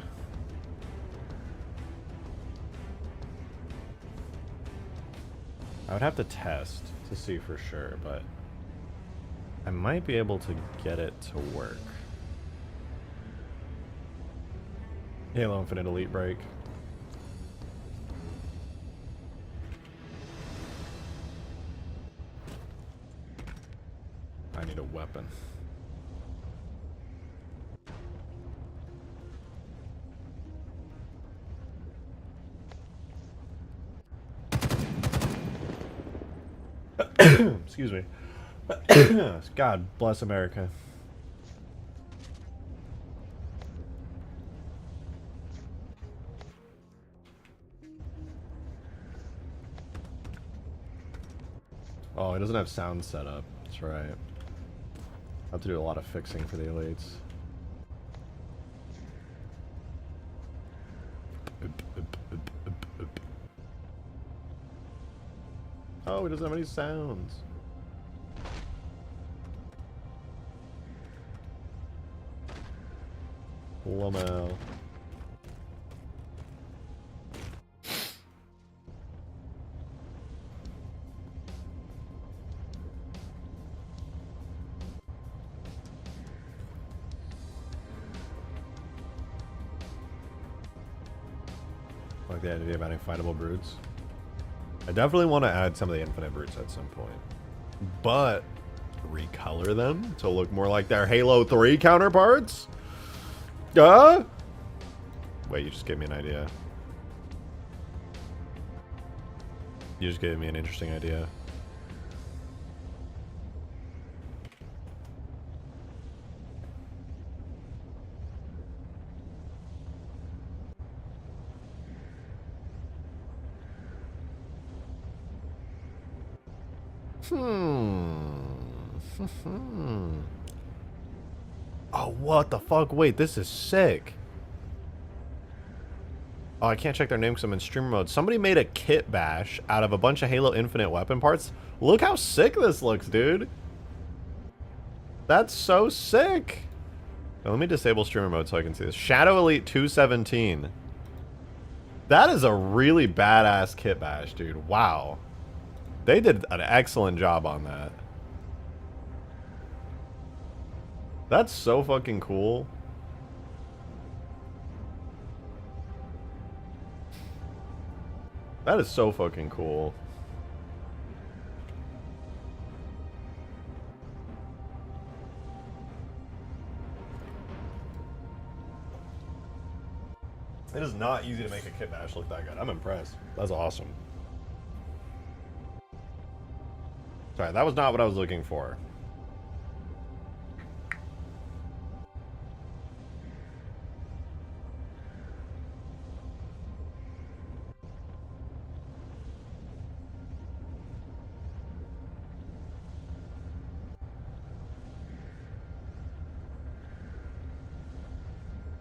I would have to test to see for sure, but I might be able to get it to work. Halo Infinite Elite break. I need a weapon. Excuse me. God bless America. Oh, it doesn't have sound set up. That's right. I have to do a lot of fixing for the elites. Oh, it doesn't have any sounds. Lamo. Like the idea of adding fightable brutes. I definitely want to add some of the infinite brutes at some point, but recolor them to look more like their Halo 3 counterparts? Wait, you just gave me an idea. You just gave me an interesting idea. Oh, what the fuck? Wait, this is sick. Oh, I can't check their name because I'm in streamer mode. Somebody made a kit bash out of a bunch of Halo Infinite weapon parts. Look how sick this looks, dude. That's so sick. Now, let me disable streamer mode so I can see this. Shadow Elite 217. That is a really badass kit bash, dude. Wow. They did an excellent job on that. That's so fucking cool. That is so fucking cool. It is not easy to make a kit bash look that good. I'm impressed. That's awesome. Sorry, that was not what I was looking for.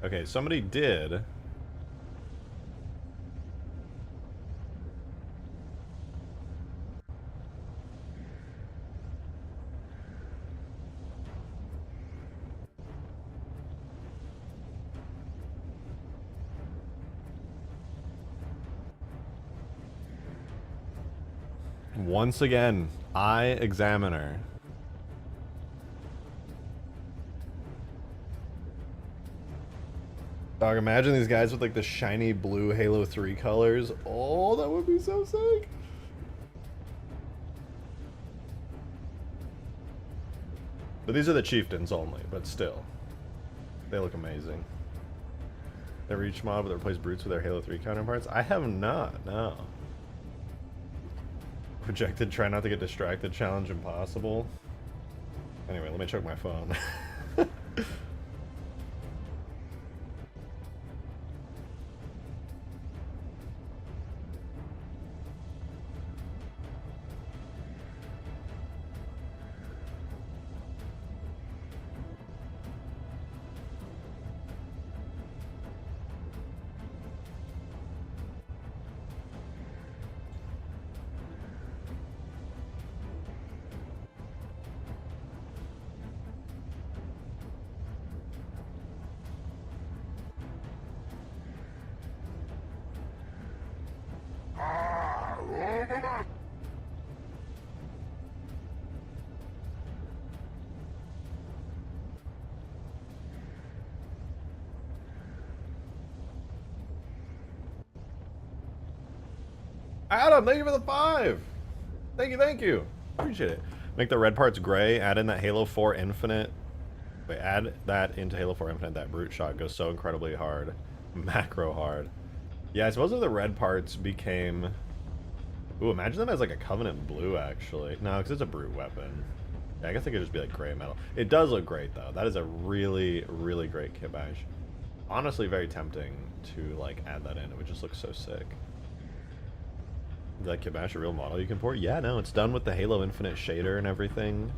Okay, somebody did. Once again, Eye Examiner. Dog, imagine these guys with like the shiny blue Halo 3 colors. Oh, that would be so sick. But these are the chieftains only, but still. They look amazing. Never each mod with replace brutes with their Halo 3 counterparts? I have not, no. Projected, try not to get distracted, challenge impossible. Anyway, let me check my phone. Adam, thank you for the 5. Thank you. Appreciate it. Make the red parts gray. Add in that Halo 4 Infinite. Wait, add that into Halo 4 Infinite. That brute shot goes so incredibly hard. Macro hard. Yeah, I suppose if the red parts became... Ooh, imagine them as like a Covenant blue, actually. No, because it's a brute weapon. Yeah, I guess it could just be like gray metal. It does look great, though. That is a really, really great kit badge. Honestly, very tempting to like add that in. It would just look so sick. Is that kit badge a real model you can port? Yeah, no, it's done with the Halo Infinite shader and everything.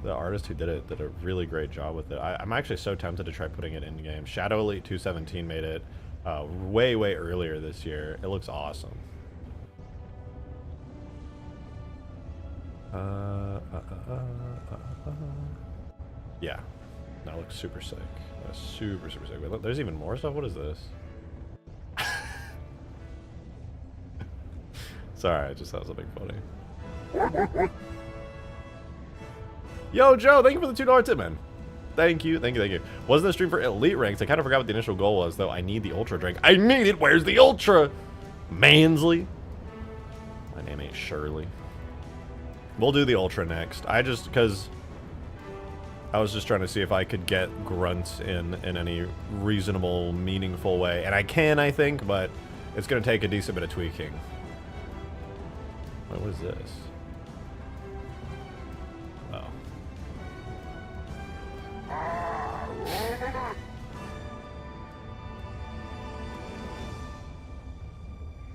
The artist who did it did a really great job with it. I'm actually so tempted to try putting it in game. Shadow Elite 217 made it way earlier this year. It looks awesome. Yeah, that looks super sick. That's super sick. Wait, look, there's even more stuff. What is this? Sorry, I just thought something funny. Yo, Joe, thank you for the $2 tip, man. Thank you. Wasn't the stream for elite ranks? I kind of forgot what the initial goal was, though. I need the ultra drink. I need it. Where's the ultra? Mansley. My name ain't Shirley. We'll do the ultra next. Because I was just trying to see if I could get grunts in any reasonable, meaningful way. And I can, I think, but it's going to take a decent bit of tweaking. What is this? Oh.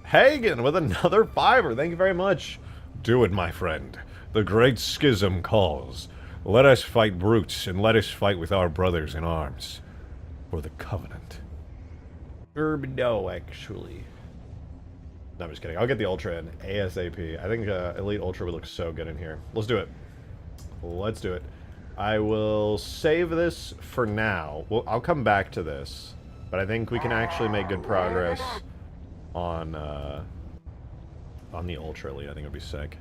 Hagen with another 5. Thank you very much. Do it, my friend. The great schism calls. Let us fight brutes, and let us fight with our brothers in arms. For the Covenant. No, actually. No, I'm just kidding. I'll get the Ultra in ASAP. I think Elite Ultra would look so good in here. Let's do it. Let's do it. I will save this for now. Well, I'll come back to this. But I think we can actually make good progress on the Ultra Elite. I think it would be sick.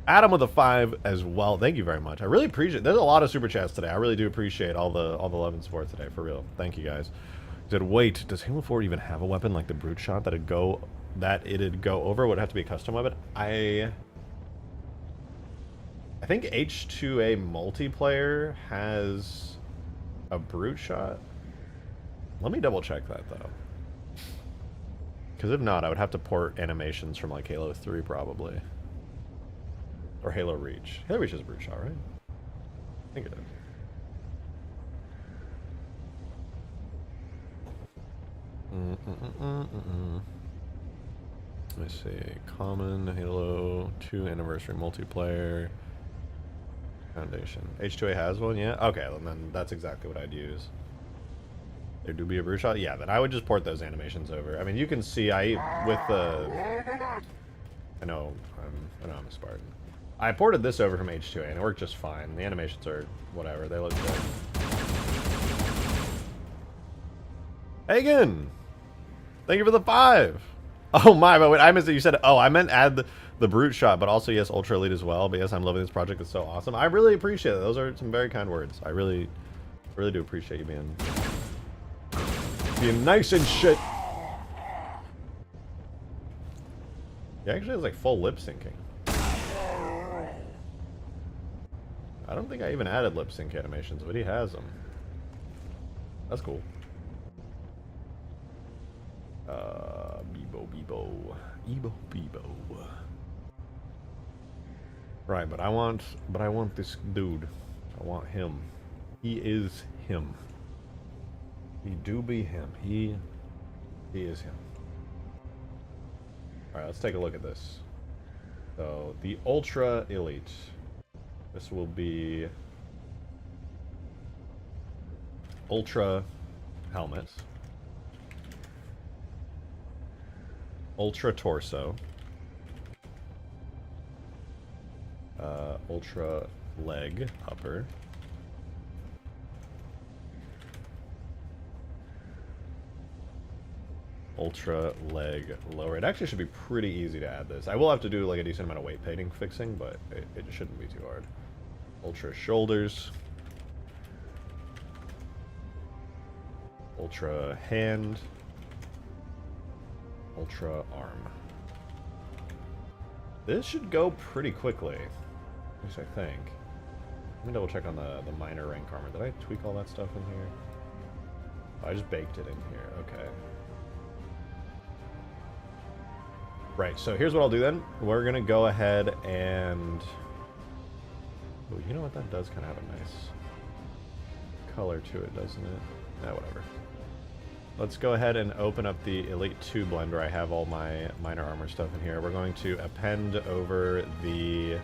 Adam with a 5 as well. Thank you very much. I really appreciate it. There's a lot of super chats today. I really do appreciate all the love and support today, for real. Thank you guys. Said, wait, does Halo 4 even have a weapon like the brute shot that'd go over? Would it have to be a custom weapon? I think H2A multiplayer has a brute shot. Let me double check that though. Because if not, I would have to port animations from like Halo 3 probably. Or Halo Reach. Halo Reach is a brute shot, right? I think it is. Let me see. Common, Halo 2 Anniversary Multiplayer. Foundation. H2A has one, yeah? Okay, well, then that's exactly what I'd use. There do be a brute shot? Yeah, then I would just port those animations over. I mean, you can see I know I'm a Spartan. I ported this over from H2A and it worked just fine. The animations are whatever, they look good. Hagen! Thank you for the 5! Oh my, but wait, I missed it. You said, oh, I meant add the brute shot, but also, yes, Ultra Elite as well. But yes, I'm loving this project. It's so awesome. I really appreciate it. Those are some very kind words. I really do appreciate you being Being nice and shit. He actually has like full lip syncing. I don't think I even added lip sync animations, but he has them. That's cool. Bebo. Right, but I want this dude. I want him. He is him. He do be him. He is him. Alright, let's take a look at this. So, the Ultra Elite. This will be Ultra helmet. Ultra torso. Ultra leg upper. Ultra leg lower. It actually should be pretty easy to add this. I will have to do like a decent amount of weight painting fixing, but it shouldn't be too hard. Ultra shoulders. Ultra hand. Ultra arm. This should go pretty quickly. At least I think. Let me double check on the minor rank armor. Did I tweak all that stuff in here? Oh, I just baked it in here. Okay. Right, so here's what I'll do then. We're gonna go ahead and... Ooh, you know what? That does kind of have a nice color to it, doesn't it? Eh, whatever. Let's go ahead and open up the Elite 2 blender. I have all my minor armor stuff in here. We're going to append over the...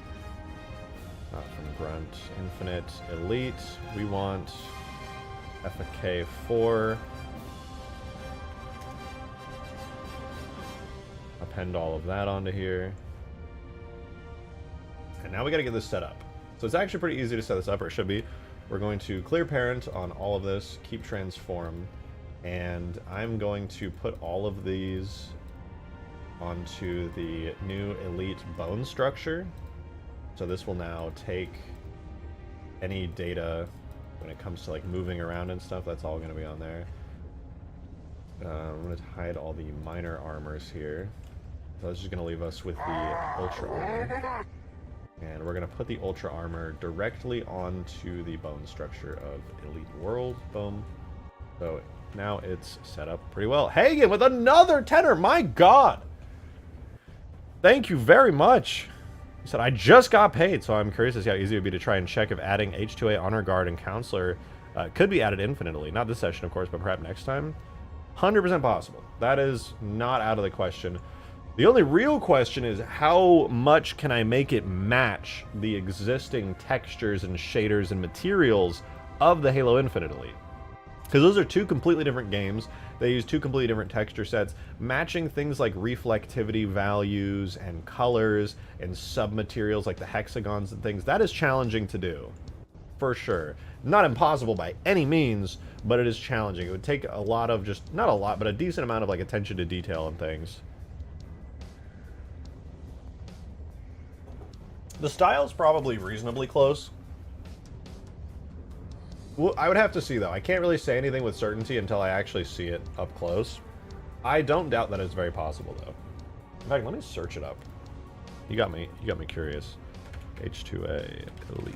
from Grunt Infinite Elite. We want FK 4. Append all of that onto here. And now we got to get this set up. So it's actually pretty easy to set this up, or it should be. We're going to clear parent on all of this, keep transform, and I'm going to put all of these onto the new Elite bone structure. So this will now take any data when it comes to like moving around and stuff. That's all going to be on there. I'm going to hide all the minor armors here. So that's just going to leave us with the Ultra armor. And we're going to put the Ultra armor directly onto the bone structure of Elite World. Boom. So now it's set up pretty well. Hagen with another tenor! My god! Thank you very much! He said, I just got paid, so I'm curious to see how easy it would be to try and check if adding H2A, Honor Guard, and Counselor could be added infinitely. Not this session, of course, but perhaps next time. 100% possible. That is not out of the question. The only real question is how much can I make it match the existing textures and shaders and materials of the Halo Infinite Elite? Because those are two completely different games. They use two completely different texture sets. Matching things like reflectivity values and colors and submaterials like the hexagons and things, that is challenging to do. For sure. Not impossible by any means, but it is challenging. It would take a lot of just, not a lot, but a decent amount of like attention to detail and things. The style's probably reasonably close. Well, I would have to see, though. I can't really say anything with certainty until I actually see it up close. I don't doubt that it's very possible, though. In fact, let me search it up. You got me curious. H2A Elite.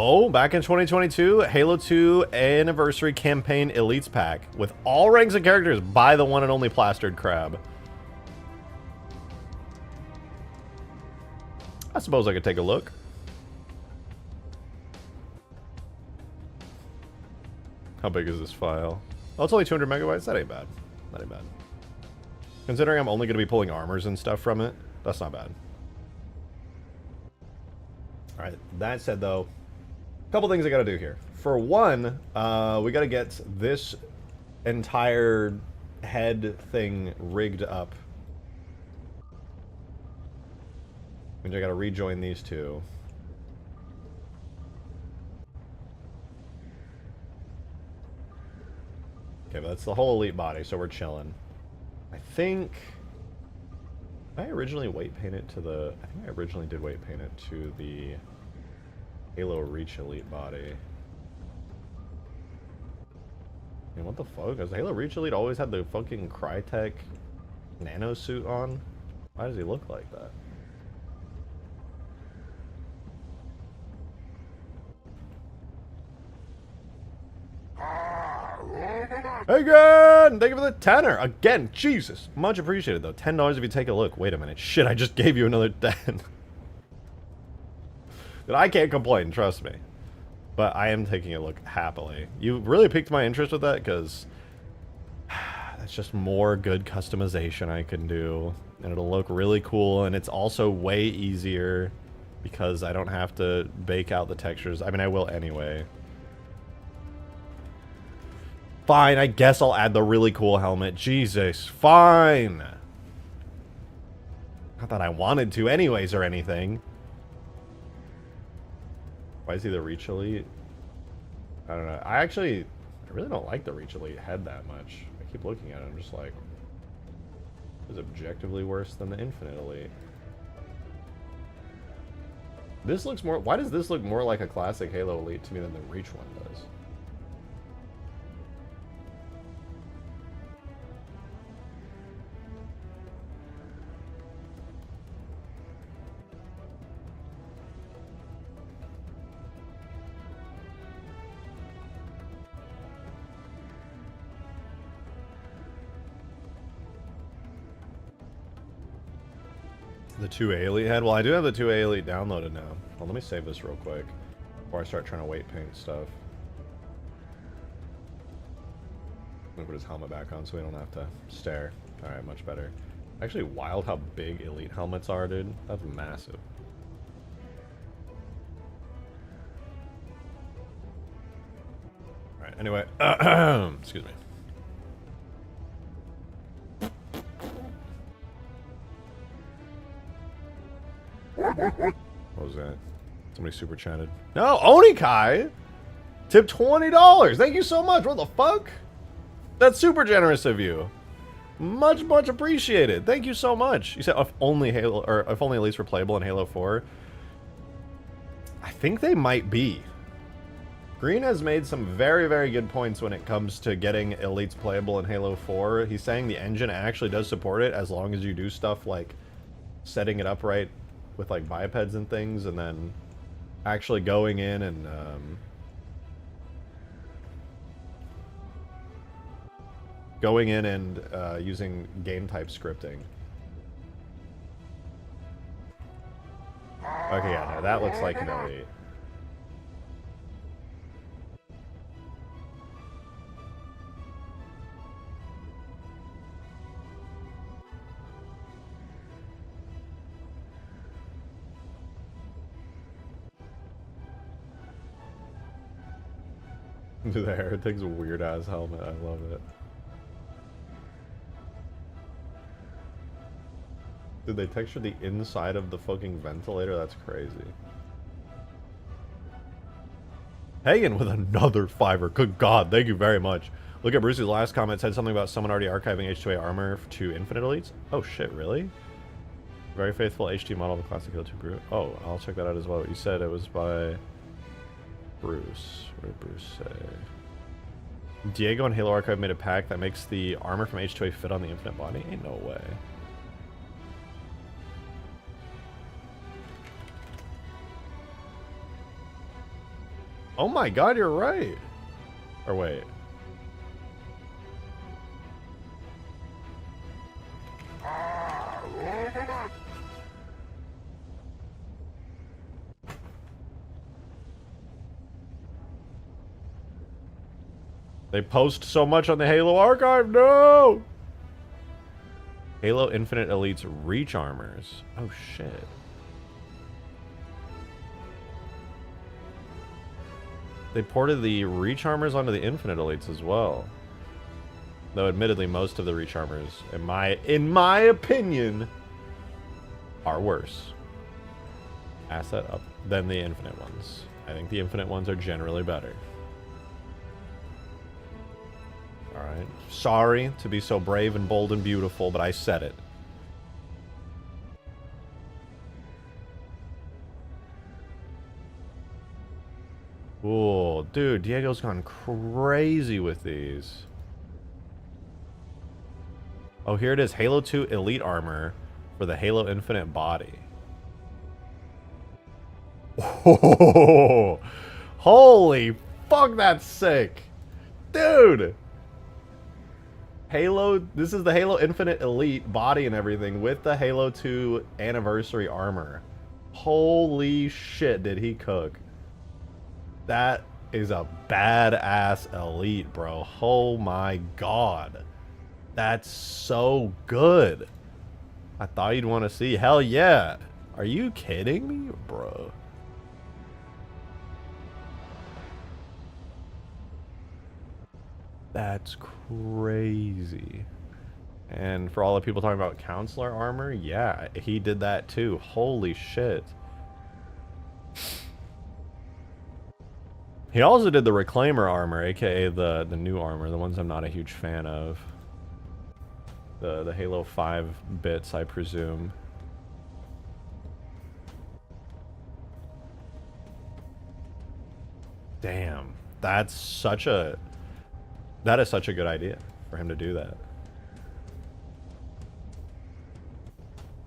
Oh, back in 2022, Halo 2 Anniversary Campaign Elites Pack with all ranks and characters by the one and only Plastered Crab. I suppose I could take a look. How big is this file? Oh, it's only 200 megabytes. That ain't bad. That ain't bad. Considering I'm only going to be pulling armors and stuff from it, that's not bad. Alright, that said though, couple things I gotta do here. For one, we gotta get this entire head thing rigged up. Means I gotta rejoin these two. Okay, but that's the whole elite body, so we're chilling. I think... Did I originally weight paint it to the... I think I originally did weight paint it to the Halo Reach elite body. I mean, what the fuck? Has the Halo Reach elite always had the fucking Crytek nano suit on? Why does he look like that? Again! Thank you for the tenner! Again, Jesus! Much appreciated, though. $10 if you take a look. Wait a minute. Shit, I just gave you another 10. But I can't complain, trust me. But I am taking a look happily. You really piqued my interest with that, because... that's just more good customization I can do. And it'll look really cool, and it's also way easier, because I don't have to bake out the textures. I mean, I will anyway. Fine, I guess I'll add the really cool helmet. Jesus, fine. Not that I wanted to anyways or anything. Why is he the Reach Elite? I don't know. I really don't like the Reach Elite head that much. I keep looking at it, I'm just like, it's objectively worse than the Infinite Elite. This looks more, why does this look more like a classic Halo Elite to me than the Reach one does? The 2A Elite head? Well, I do have the 2A Elite downloaded now. Well, let me save this real quick before I start trying to weight paint stuff. I'm gonna put his helmet back on so we don't have to stare. Alright, much better. Actually, wild how big Elite helmets are, dude. That's massive. Alright, anyway. Excuse me. What was that? Somebody super chatted. No, Onikai! Tip $20! Thank you so much! What the fuck? That's super generous of you. Much, much appreciated. Thank you so much. You said if only Halo, or if only Elites were playable in Halo 4. I think they might be. Green has made some very, very good points when it comes to getting Elites playable in Halo 4. He's saying the engine actually does support it as long as you do stuff like setting it up right with like bipeds and things, and then actually going in and using game type scripting. Okay, yeah, no, that looks like an Elite. The Heretic's a weird ass helmet. I love it. Did they texture the inside of the fucking ventilator? That's crazy. Hagen with another $5. Good God, thank you very much. Look at Bruce's last comment. Said something about someone already archiving H2A armor to Infinite Elites. Oh shit, really? Very faithful HT model of the classic Halo 2 Grunt. Oh, I'll check that out as well. You said it was by Bruce. What did Bruce say? Diego and Halo Archive made a pack that makes the armor from H2A fit on the Infinite body? Ain't no way. Oh my God, you're right. Or wait. They post so much on the Halo Archive. No! Halo Infinite Elite's Reach armors. Oh shit. They ported the Reach armors onto the Infinite Elites as well. Though admittedly most of the Reach armors, in my opinion, are worse. Asset up than the Infinite ones. I think the Infinite ones are generally better. Alright. Sorry to be so brave and bold and beautiful, but I said it. Ooh, dude, Diego's gone crazy with these. Oh, here it is. Halo 2 Elite Armor for the Halo Infinite body. Oh, holy fuck, that's sick. Dude. Halo, this is the Halo Infinite Elite body and everything with the Halo 2 Anniversary Armor. Holy shit, did he cook. That is a badass Elite, bro. Oh my god. That's so good. I thought you'd want to see. Hell yeah. Are you kidding me, bro? That's crazy. And for all the people talking about counselor armor, yeah, he did that too. Holy shit. He also did the Reclaimer armor, aka the new armor, the ones I'm not a huge fan of. The Halo 5 bits, I presume. Damn, that is such a good idea for him to do that.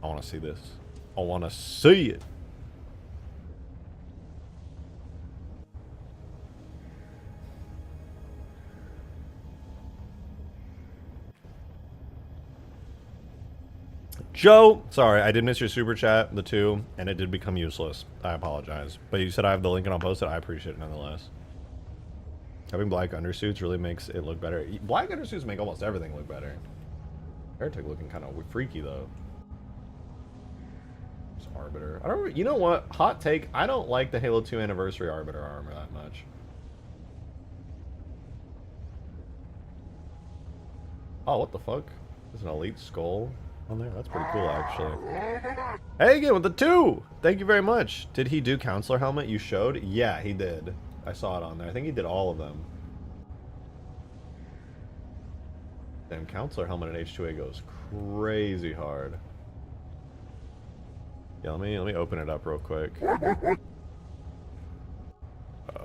I want to see this. I want to see it. Joe, sorry, I did miss your super chat, the 2, and it did become useless. I apologize. But you said I have the link and I'll post it. I appreciate it nonetheless. Having black undersuits really makes it look better. Black undersuits make almost everything look better. Heretic looking kind of freaky though. It's Arbiter. I don't. You know what? Hot take. I don't like the Halo 2 Anniversary Arbiter armor that much. Oh, what the fuck? There's an elite skull on there. That's pretty cool, actually. Hey, again with the 2. Thank you very much. Did he do counselor helmet? You showed? Yeah, he did. I saw it on there. I think he did all of them. Damn, counselor helmet at H2A goes crazy hard. Yeah, let me open it up real quick. Oh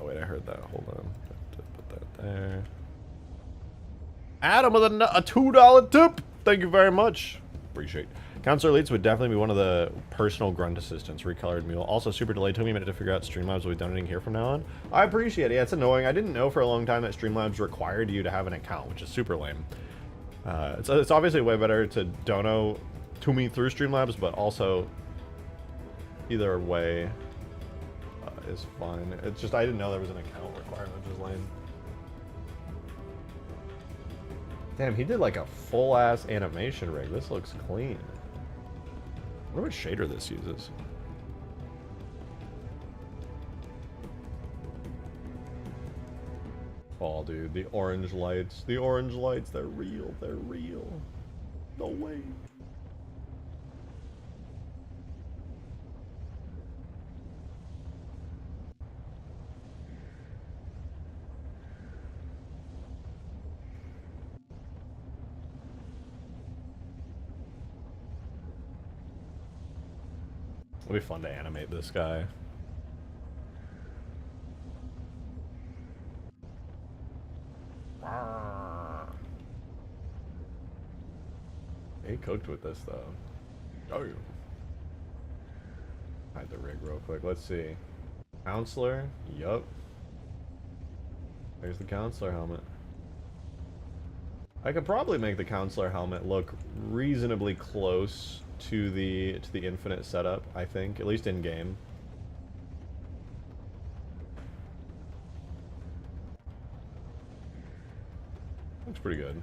wait, I heard that. Hold on. Put that there. Adam with a $2 tip. Thank you very much. Appreciate it. Counselor Elites would definitely be one of the personal grunt assistants. Recolored mule. Also super delayed. Took me a minute to figure out Streamlabs will be donating here from now on. I appreciate it. Yeah, it's annoying. I didn't know for a long time that Streamlabs required you to have an account, which is super lame. It's obviously way better to dono to me through Streamlabs, but also either way is fine. It's just I didn't know there was an account requirement, which is lame. Damn, he did like a full-ass animation rig. This looks clean. I wonder what shader this uses. Oh, dude, the orange lights. The orange lights, they're real. They're real. No way. It'll be fun to animate this guy. He cooked with this though. Oh, yeah. Hide the rig real quick. Let's see. Counselor. Yup. There's the counselor helmet. I could probably make the counselor helmet look reasonably close to the infinite setup, I think, at least in game. Looks pretty good.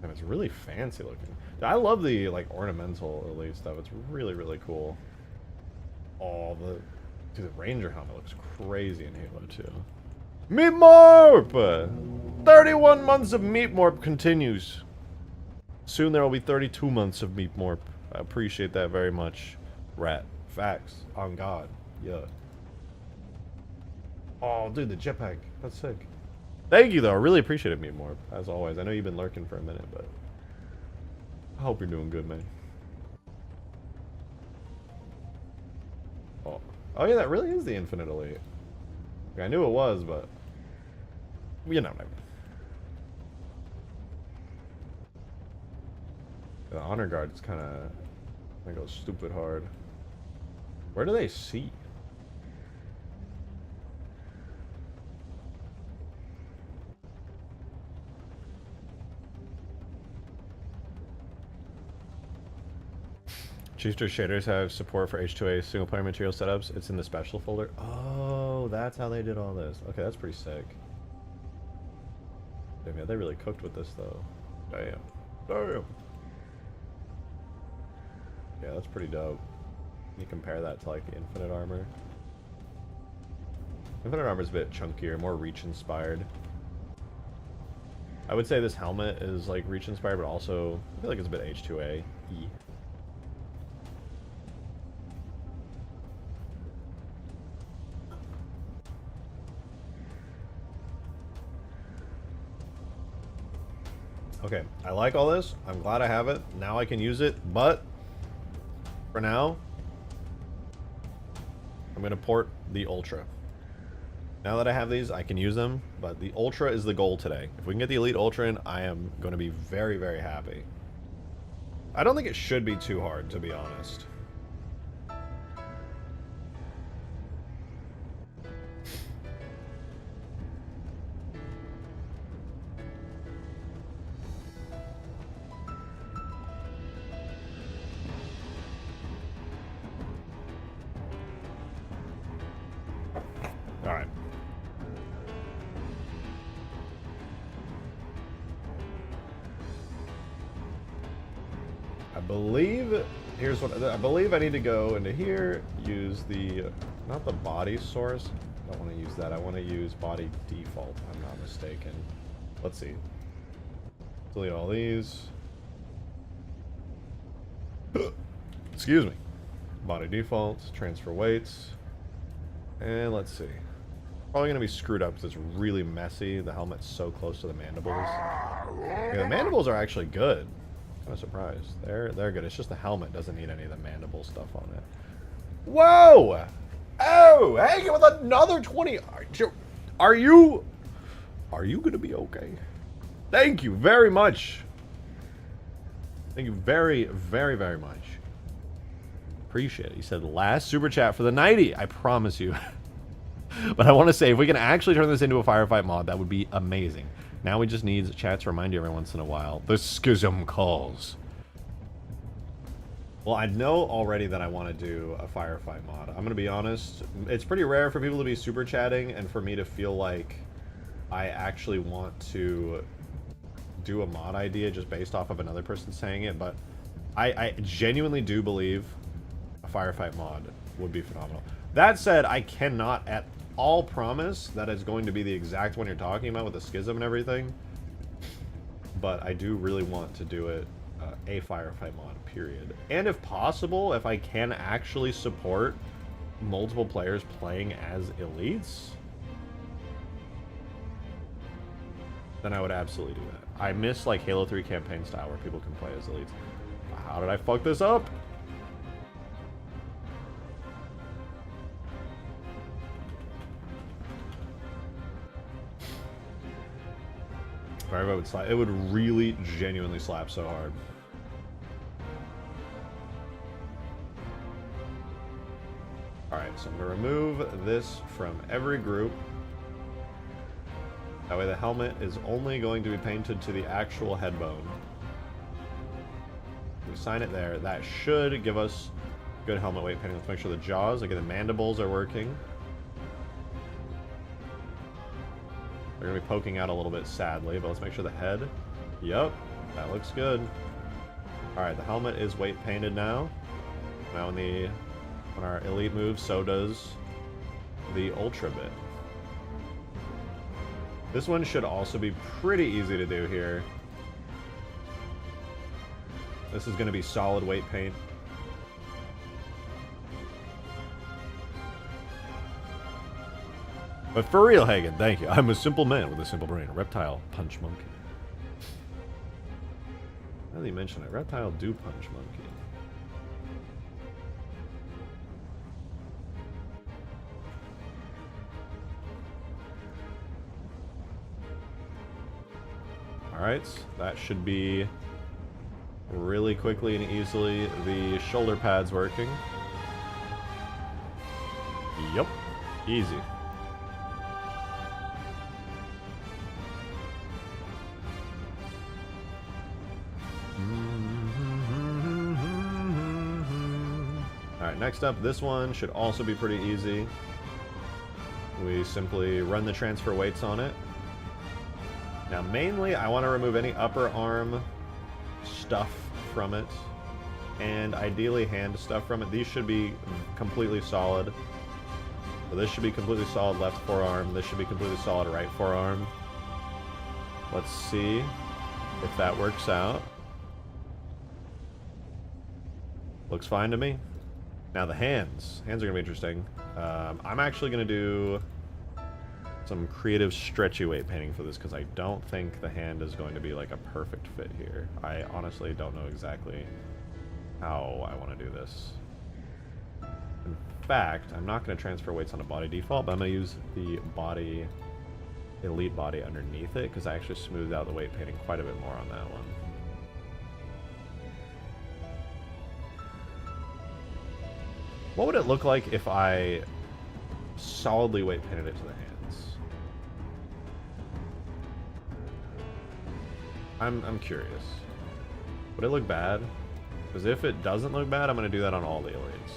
And it's really fancy looking. I love the like ornamental elite stuff. It's really, really cool. Oh, dude, the Ranger helmet looks crazy in Halo 2. Meat Morp! 31 months of Meat Morp continues. Soon there will be 32 months of Meat Morp. I appreciate that very much. Rat. Facts. On God. Yeah. Oh, dude, the jetpack. That's sick. Thank you, though. I really appreciate it, Meet More, as always. I know you've been lurking for a minute, but I hope you're doing good, man. Oh, oh yeah, that really is the Infinite Elite. I knew it was, but you know what I mean. The honor guard is kind of goes stupid hard. Where do they see? Cheaster shaders have support for H2A single player material setups. It's in the special folder. Oh, that's how they did all this. Okay, that's pretty sick. Damn, yeah, they really cooked with this though. Damn. Damn. Yeah, that's pretty dope. You compare that to like the Infinite Armor. Infinite Armor is a bit chunkier, more reach inspired. I would say this helmet is like reach inspired, but also I feel like it's a bit H2A-y. Okay, I like all this. I'm glad I have it. Now I can use it, but for now, I'm gonna port the Ultra. Now that I have these, I can use them, but the Ultra is the goal today. If we can get the Elite Ultra in, I am gonna be very, very happy. I don't think it should be too hard, to be honest. Alright. I believe, here's what, I believe I need to go into here, use the, not the body source. I don't want to use that. I want to use body default, if I'm not mistaken. Let's see. Delete all these. Excuse me. Body default, transfer weights. And let's see. Probably going to be screwed up because it's really messy. The helmet's so close to the mandibles. Yeah, the mandibles are actually good. Kind of surprised. They're good. It's just the helmet doesn't need any of the mandible stuff on it. Whoa! Oh, hanging with another 20. Are you going to be okay? Thank you very much. Thank you very, very, very much. Appreciate it. He said last super chat for the 90. I promise you. But I want to say, if we can actually turn this into a Firefight mod, that would be amazing. Now we just need chat to remind you every once in a while. The schism calls. Well, I know already that I want to do a Firefight mod. I'm going to be honest. It's pretty rare for people to be super chatting and for me to feel like I actually want to do a mod idea just based off of another person saying it. But I genuinely do believe a Firefight mod would be phenomenal. That said, I cannot at all promise that it's going to be the exact one you're talking about with the schism and everything. But I do really want to do it a Firefight mod, period. And if possible, if I can actually support multiple players playing as elites, then I would absolutely do that. I miss like Halo 3 campaign style where people can play as elites. How did I fuck this up? Firefight would slap. It would really genuinely slap so hard. Alright, so I'm going to remove this from every group. That way the helmet is only going to be painted to the actual head bone. We sign it there. That should give us good helmet weight painting. Let's make sure the jaws, again, the mandibles are working. They're going to be poking out a little bit, sadly, but let's make sure the head... Yep, that looks good. Alright, the helmet is weight painted now. Now when our elite moves, so does the ultra bit. This one should also be pretty easy to do here. This is going to be solid weight paint. But for real, Hagen, thank you. I'm a simple man with a simple brain. A reptile punch monkey. Now that you mention it, reptile do punch monkey. Alright, that should be really quickly and easily the shoulder pads working. Yep, easy. Alright, next up, this one should also be pretty easy. We simply run the transfer weights on it. Now, mainly, I want to remove any upper arm stuff from it, and ideally hand stuff from it. These should be completely solid. So this should be completely solid left forearm. This should be completely solid right forearm. Let's see if that works out. Looks fine to me. Now the hands. Hands are going to be interesting. I'm actually going to do some creative stretchy weight painting for this because I don't think the hand is going to be like a perfect fit here. I honestly don't know exactly how I want to do this. In fact, I'm not going to transfer weights on a body default, but I'm going to use the body, elite body underneath it because I actually smoothed out the weight painting quite a bit more on that one. What would it look like if I solidly weight painted it to the hands? I'm curious. Would it look bad? Because if it doesn't look bad, I'm going to do that on all the elites.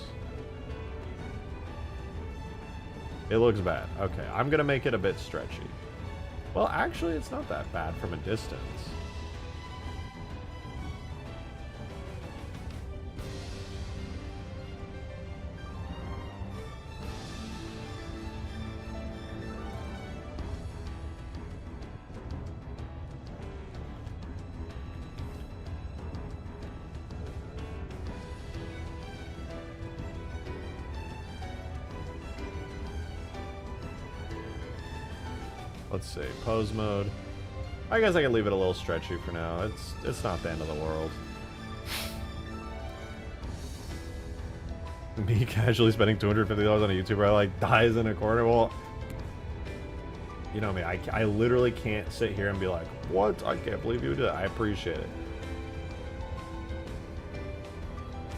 It looks bad. Okay, I'm going to make it a bit stretchy. Well, actually, it's not that bad from a distance. Let's see, pose mode. I guess I can leave it a little stretchy for now. It's not the end of the world. Me casually spending $250 on a YouTuber I like dies in a corner. Well, you know me, I literally can't sit here and be like, what? I can't believe you did that. I appreciate it.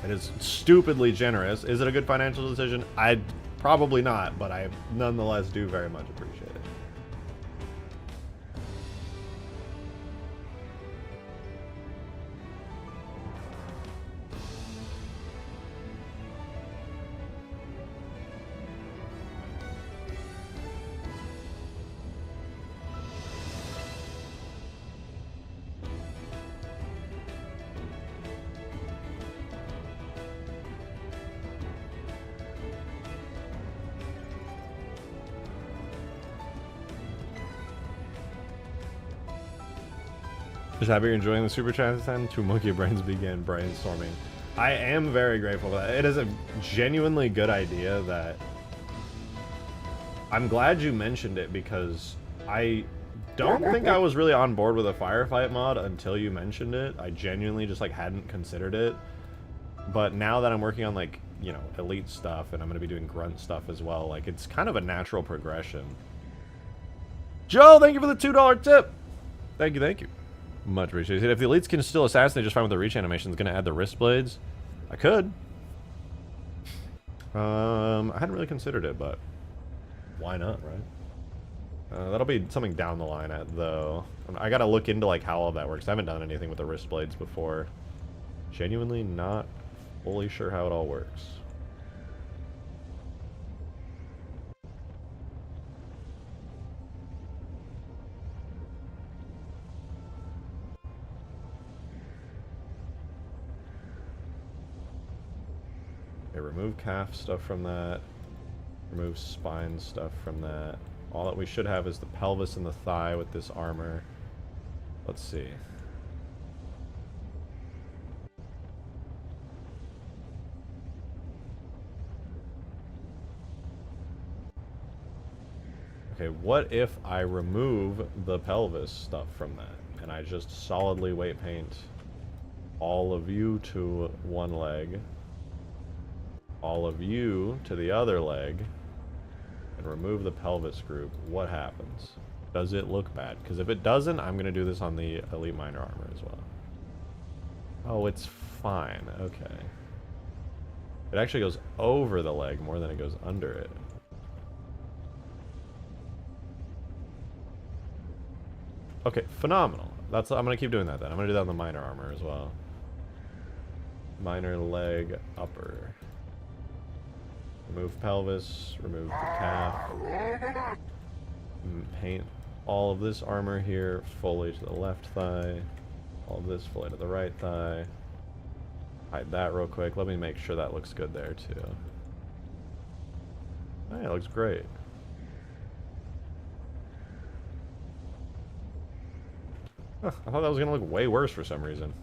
It is stupidly generous. Is it a good financial decision? I'd probably not, but I nonetheless do very much appreciate it. Just happy you're enjoying the super chat and two monkey brains began brainstorming. I am very grateful for that. It is a genuinely good idea that... I'm glad you mentioned it because I don't think I was really on board with a Firefight mod until you mentioned it. I genuinely just like hadn't considered it. But now that I'm working on like, you know, elite stuff and I'm going to be doing grunt stuff as well, like it's kind of a natural progression. Joe, thank you for the $2 tip. Thank you, thank you. Much appreciated. If the elites can still assassinate just fine with the reach animation, it's going to add the wrist blades. I could. I hadn't really considered it, but why not, right? That'll be something down the line, though. I got to look into like how all that works. I haven't done anything with the wrist blades before. Genuinely not fully sure how it all works. Remove calf stuff from that. Remove spine stuff from that. All that we should have is the pelvis and the thigh with this armor. Let's see. Okay, what if I remove the pelvis stuff from that, and I just solidly weight paint all of you to one leg, all of you to the other leg, and remove the pelvis group? What happens? Does it look bad? Because if it doesn't, I'm going to do this on the Elite Minor Armor as well. Oh, it's fine. Okay. It actually goes over the leg more than it goes under it. Okay, phenomenal. I'm going to keep doing that then. I'm going to do that on the Minor Armor as well. Minor leg upper. Remove pelvis, remove the calf. Paint all of this armor here fully to the left thigh. All of this fully to the right thigh. Hide that real quick. Let me make sure that looks good there too. Oh, yeah, it looks great. Huh, I thought that was going to look way worse for some reason.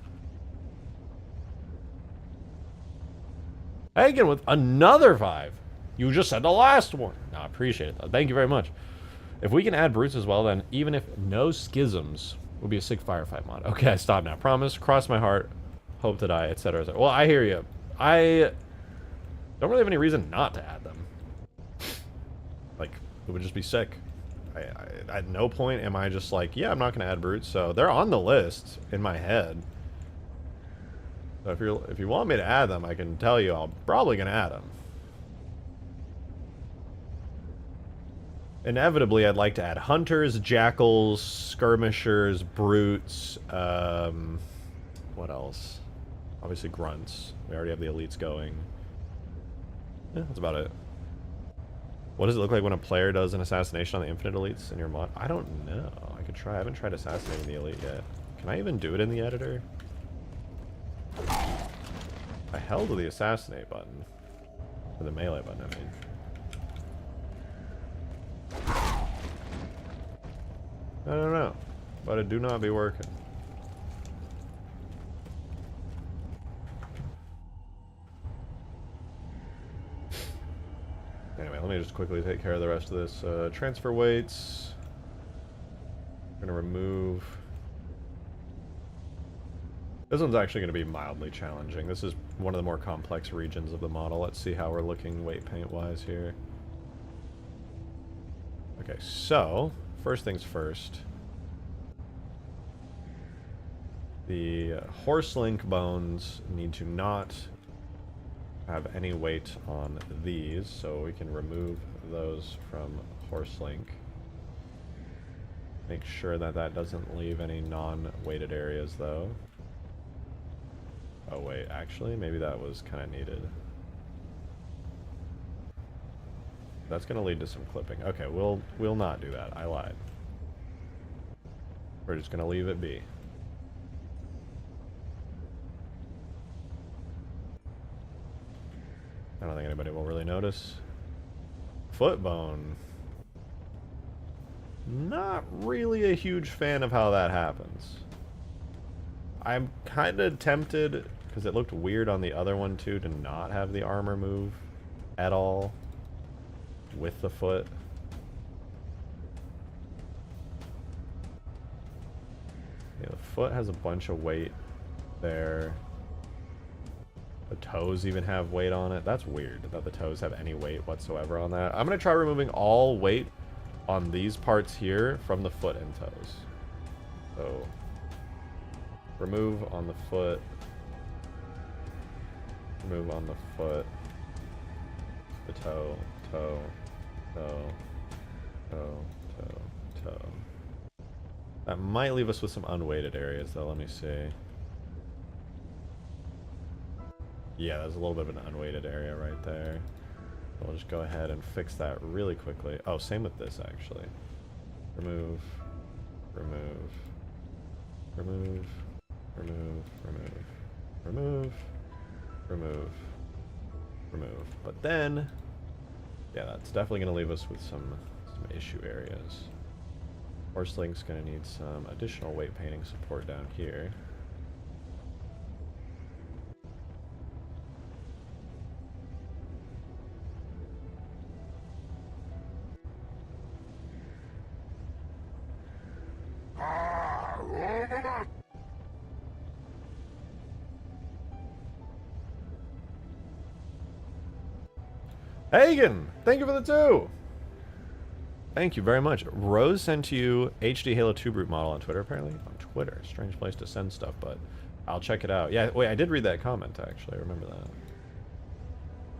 Hagen with another 5. You just said the last one. No, I appreciate it, though. Thank you very much. If we can add brutes as well, then even if no schisms, will be a sick firefight mod. Okay, I stop now. Promise. Cross my heart. Hope to die, etc. Et well, I hear you. I don't really have any reason not to add them. Like, it would just be sick. At no point am I just like, yeah, I'm not going to add brutes. So they're on the list in my head. So if you want me to add them, I can tell you I'm probably going to add them. Inevitably, I'd like to add hunters, jackals, skirmishers, brutes, what else? Obviously grunts. We already have the elites going. Yeah, that's about it. What does it look like when a player does an assassination on the infinite elites in your mod? I don't know. I could try. I haven't tried assassinating the elite yet. Can I even do it in the editor? I held the assassinate button. Or the melee button, I mean. I don't know. But it do not be working. Anyway, let me just quickly take care of the rest of this. Transfer weights. I'm going to remove... This one's actually going to be mildly challenging. This is one of the more complex regions of the model. Let's see how we're looking weight paint-wise here. Okay, so, first things first. The horse link bones need to not have any weight on these, so we can remove those from horse link. Make sure that that doesn't leave any non-weighted areas, though. Oh wait, actually, maybe that was kind of needed. That's going to lead to some clipping. Okay, we'll not do that. I lied. We're just going to leave it be. I don't think anybody will really notice. Foot bone. Not really a huge fan of how that happens. I'm kind of tempted, because it looked weird on the other one too, to not have the armor move at all with the foot. Yeah, the foot has a bunch of weight there. The toes even have weight on it. That's weird that the toes have any weight whatsoever on that. I'm going to try removing all weight on these parts here from the foot and toes. So, remove on the foot. Remove on the foot. The toe, toe, toe, toe, toe, toe. That might leave us with some unweighted areas though. Let me see. Yeah, there's a little bit of an unweighted area right there. We'll just go ahead and fix that really quickly. Oh, same with this actually. Remove, remove, remove, remove, remove, remove, remove, remove. But then, yeah, that's definitely going to leave us with some issue areas. Horse link's going to need some additional weight painting support down here. Hagen, thank you for the 2. Thank you very much. Rose sent you HD Halo 2 brute model on Twitter, apparently. On Twitter. Strange place to send stuff, but I'll check it out. Yeah, wait, I did read that comment, actually. I remember that.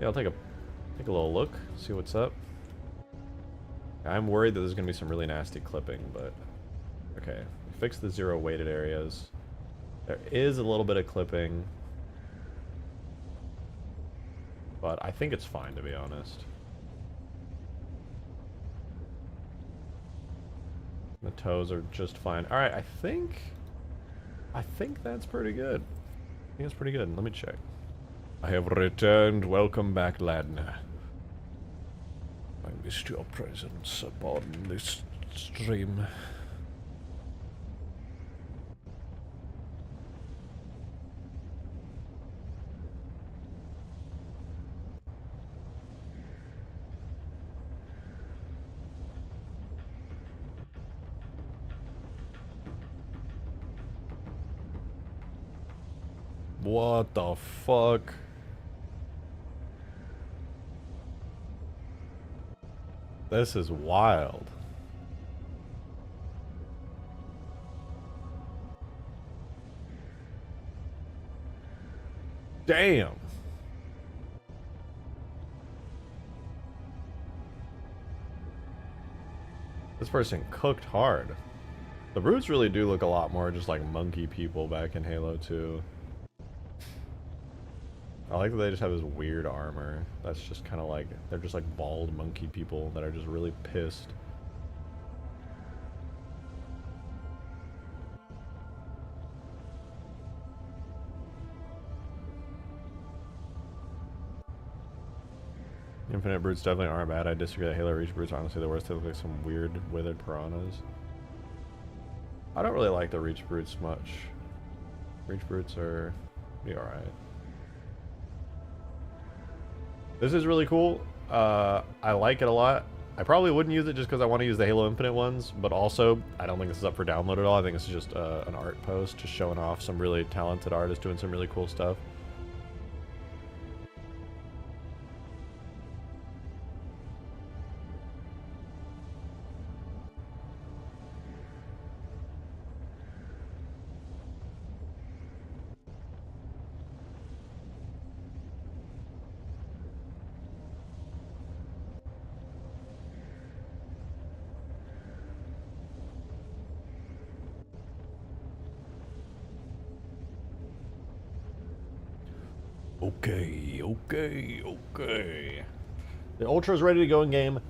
Yeah, I'll take a little look, see what's up. I'm worried that there's going to be some really nasty clipping, but... Okay, fix the 0 weighted areas. There is a little bit of clipping. But I think it's fine, to be honest. The toes are just fine. Alright, I think that's pretty good. I think it's pretty good. Let me check. I have returned. Welcome back, Ladner. I missed your presence upon this stream. What the fuck? This is wild. Damn. This person cooked hard. The brutes really do look a lot more just like monkey people back in Halo 2. I like that they just have this weird armor. That's just kind of like, they're just like bald monkey people that are just really pissed. Infinite brutes definitely aren't bad. I disagree that Halo Reach brutes are honestly the worst. They look like some weird withered piranhas. I don't really like the Reach brutes much. Reach brutes are be alright. This is really cool. I like it a lot. I probably wouldn't use it just because I want to use the Halo Infinite ones, but also, I don't think this is up for download at all. I think it's just an art post, just showing off some really talented artists doing some really cool stuff. Okay. The Ultra is ready to go in game,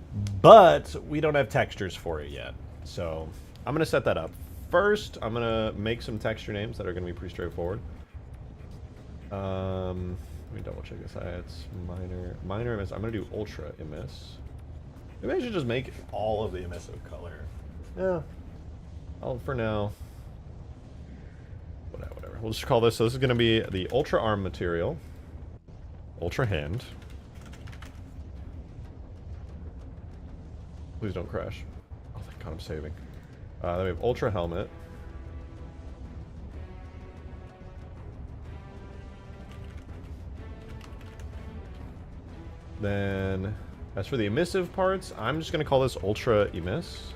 but we don't have textures for it yet. So I'm going to set that up. First, I'm going to make some texture names that are going to be pretty straightforward. Let me double check this. It's minor emiss. I'm going to do ultra emiss. Maybe I should just make all of the emissive color. Yeah. For now. Whatever. We'll just call this. So this is going to be the ultra arm material. Ultra hand. Please don't crash. Oh, thank God I'm saving. Then we have ultra helmet. Then, as for the emissive parts, I'm just going to call this ultra emiss.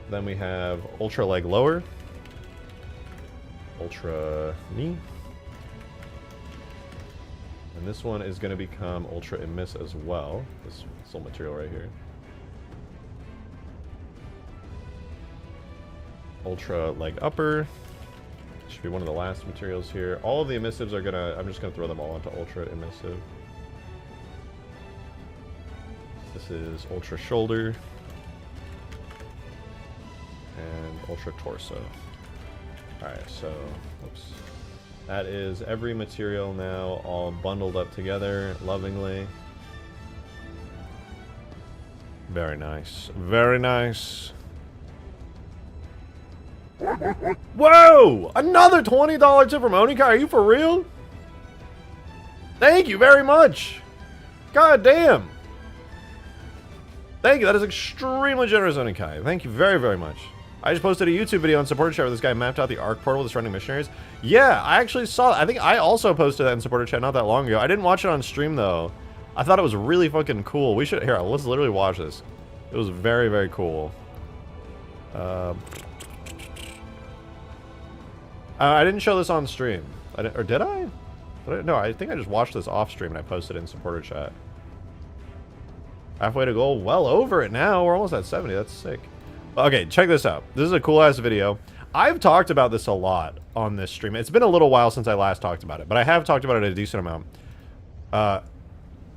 Then we have ultra leg lower. Ultra knee. And this one is going to become ultra emiss as well. This little material right here. Ultra leg upper. Should be one of the last materials here. All of the emissives are gonna, I'm just gonna throw them all into ultra emissive. This is ultra shoulder. And ultra torso. Alright, so, whoops. That is every material now all bundled up together lovingly. Very nice. Very nice. Whoa! Another $20 tip from Onikai. Are you for real? Thank you very much. God damn. Thank you. That is extremely generous, Onikai. Thank you very, very much. I just posted a YouTube video on supporter chat where this guy mapped out the Arc portal with the surrounding missionaries. Yeah, I actually saw that. I think I also posted that in supporter chat not that long ago. I didn't watch it on stream though. I thought it was really fucking cool. We should, here, let's literally watch this. It was very, very cool. I didn't show this on stream. Or did I? No, I think I just watched this off stream and I posted it in supporter chat. Halfway to goal, well over it now. We're almost at 70, that's sick. Okay, check this out. This is a cool ass video. I've talked about this a lot on this stream. It's been a little while since I last talked about it, but I have talked about it a decent amount.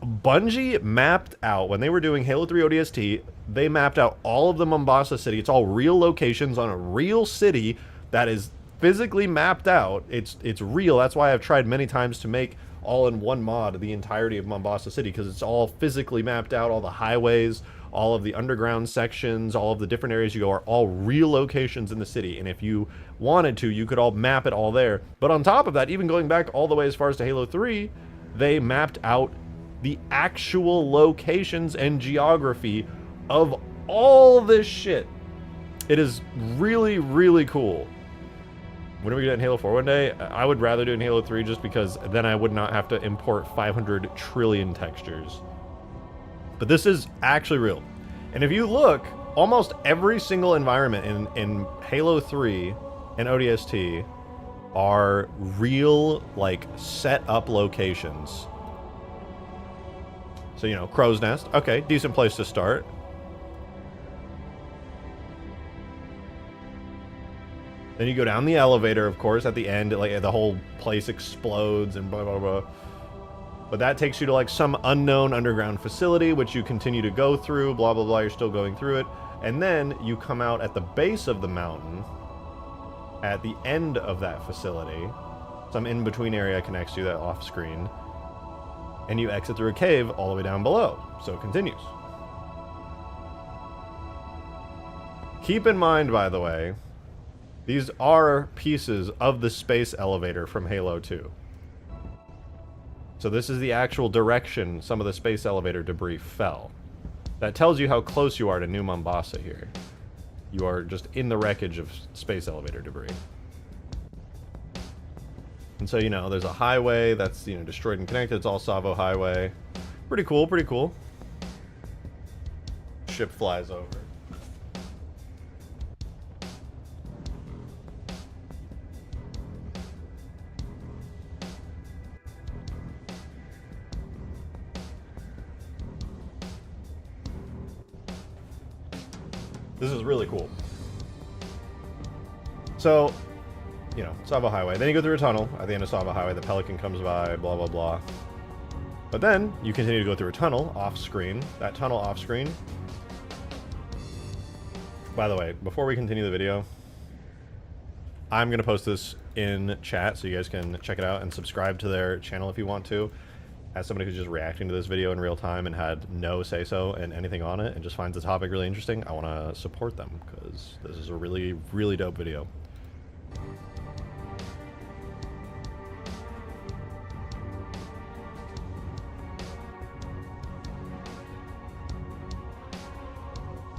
Bungie mapped out, when they were doing Halo 3 ODST, they mapped out all of the Mombasa city. It's all real locations on a real city that is physically mapped out. It's real. That's why I've tried many times to make all in one mod the entirety of Mombasa City, because it's all physically mapped out. All the highways, all of the underground sections, all of the different areas you go are all real locations in the city. And if you wanted to, you could all map it all there. But on top of that, even going back all the way as far as to Halo 3, they mapped out the actual locations and geography of all this shit. It is really, really cool. When are we getting Halo 4 one day? I would rather do it in Halo 3 just because then I would not have to import 500 trillion textures. But this is actually real. And if you look, almost every single environment in Halo 3 and ODST are real, like, set up locations. So, you know, Crow's Nest. Okay, decent place to start. Then you go down the elevator, of course, at the end, like the whole place explodes and blah, blah, blah. But that takes you to like some unknown underground facility, which you continue to go through, blah, blah, blah. You're still going through it. And then you come out at the base of the mountain, at the end of that facility. Some in-between area connects you that off screen. And you exit through a cave all the way down below. So it continues. Keep in mind, by the way, these are pieces of the space elevator from Halo 2. So this is the actual direction some of the space elevator debris fell. That tells you how close you are to New Mombasa here. You are just in the wreckage of space elevator debris. And so, you know, there's a highway that's, you know, destroyed and connected. It's all Savo Highway. Pretty cool, pretty cool. Ship flies over. This is really cool. So, you know, Savo Highway. Then you go through a tunnel at the end of Savo Highway. The Pelican comes by, blah, blah, blah. But then you continue to go through a tunnel off screen. That tunnel off screen. By the way, before we continue the video, I'm going to post this in chat so you guys can check it out and subscribe to their channel if you want to. As somebody who's just reacting to this video in real time and had no say-so and anything on it and just finds the topic really interesting, I want to support them because this is a really, really dope video.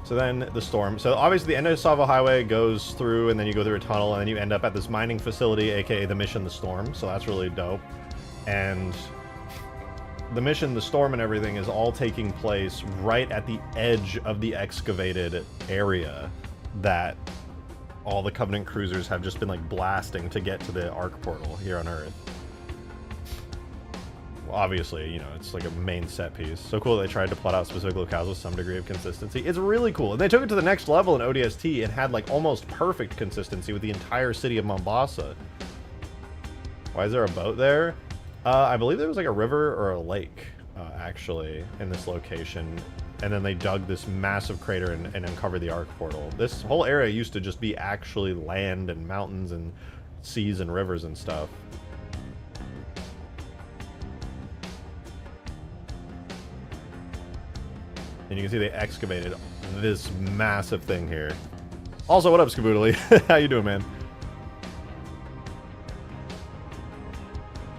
So then the storm. So obviously the end of Savo Highway goes through and then you go through a tunnel and then you end up at this mining facility, aka the mission The Storm. So that's really dope. And the mission, the storm and everything is all taking place right at the edge of the excavated area that all the Covenant cruisers have just been like blasting to get to the Arc portal here on Earth. Well, obviously, you know, it's like a main set piece. So cool they tried to plot out specific locales with some degree of consistency. It's really cool. And they took it to the next level in ODST and had like almost perfect consistency with the entire city of Mombasa. Why is there a boat there? I believe there was like a river or a lake, actually, in this location. And then they dug this massive crater and uncovered the Arc portal. This whole area used to just be actually land and mountains and seas and rivers and stuff. And you can see they excavated this massive thing here. Also, what up, Skaboodly? How you doing, man?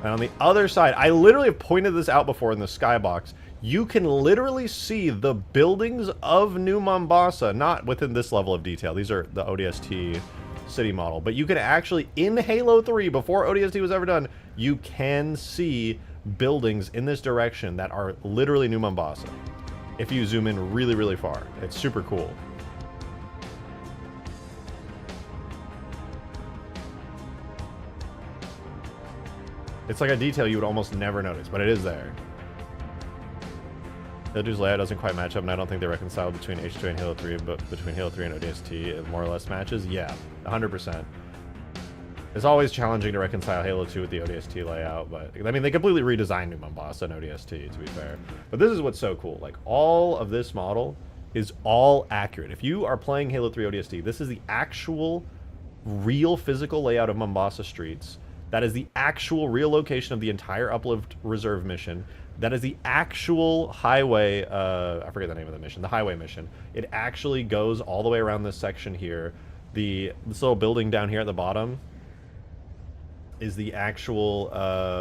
And on the other side, I literally have pointed this out before in the skybox. you can literally see the buildings of New Mombasa, not within this level of detail. These are the ODST city model, but you can actually, in Halo 3, before ODST was ever done, you can see buildings in this direction that are literally New Mombasa. If you zoom in really, really far. It's super cool. It's like a detail you would almost never notice, but it is there. Halo 2's layout doesn't quite match up, and I don't think they reconcile between H2 and Halo 3, but between Halo 3 and ODST, it more or less matches. Yeah, 100%. It's always challenging to reconcile Halo 2 with the ODST layout, but I mean, they completely redesigned New Mombasa and ODST, to be fair. But this is what's so cool. Like, all of this model is all accurate. If you are playing Halo 3 ODST, this is the actual, real physical layout of Mombasa streets. That is the actual real location of the entire Uplift Reserve mission. That is the actual highway, I forget the name of the mission, the highway mission. It actually goes all the way around this section here. This little building down here at the bottom is the actual,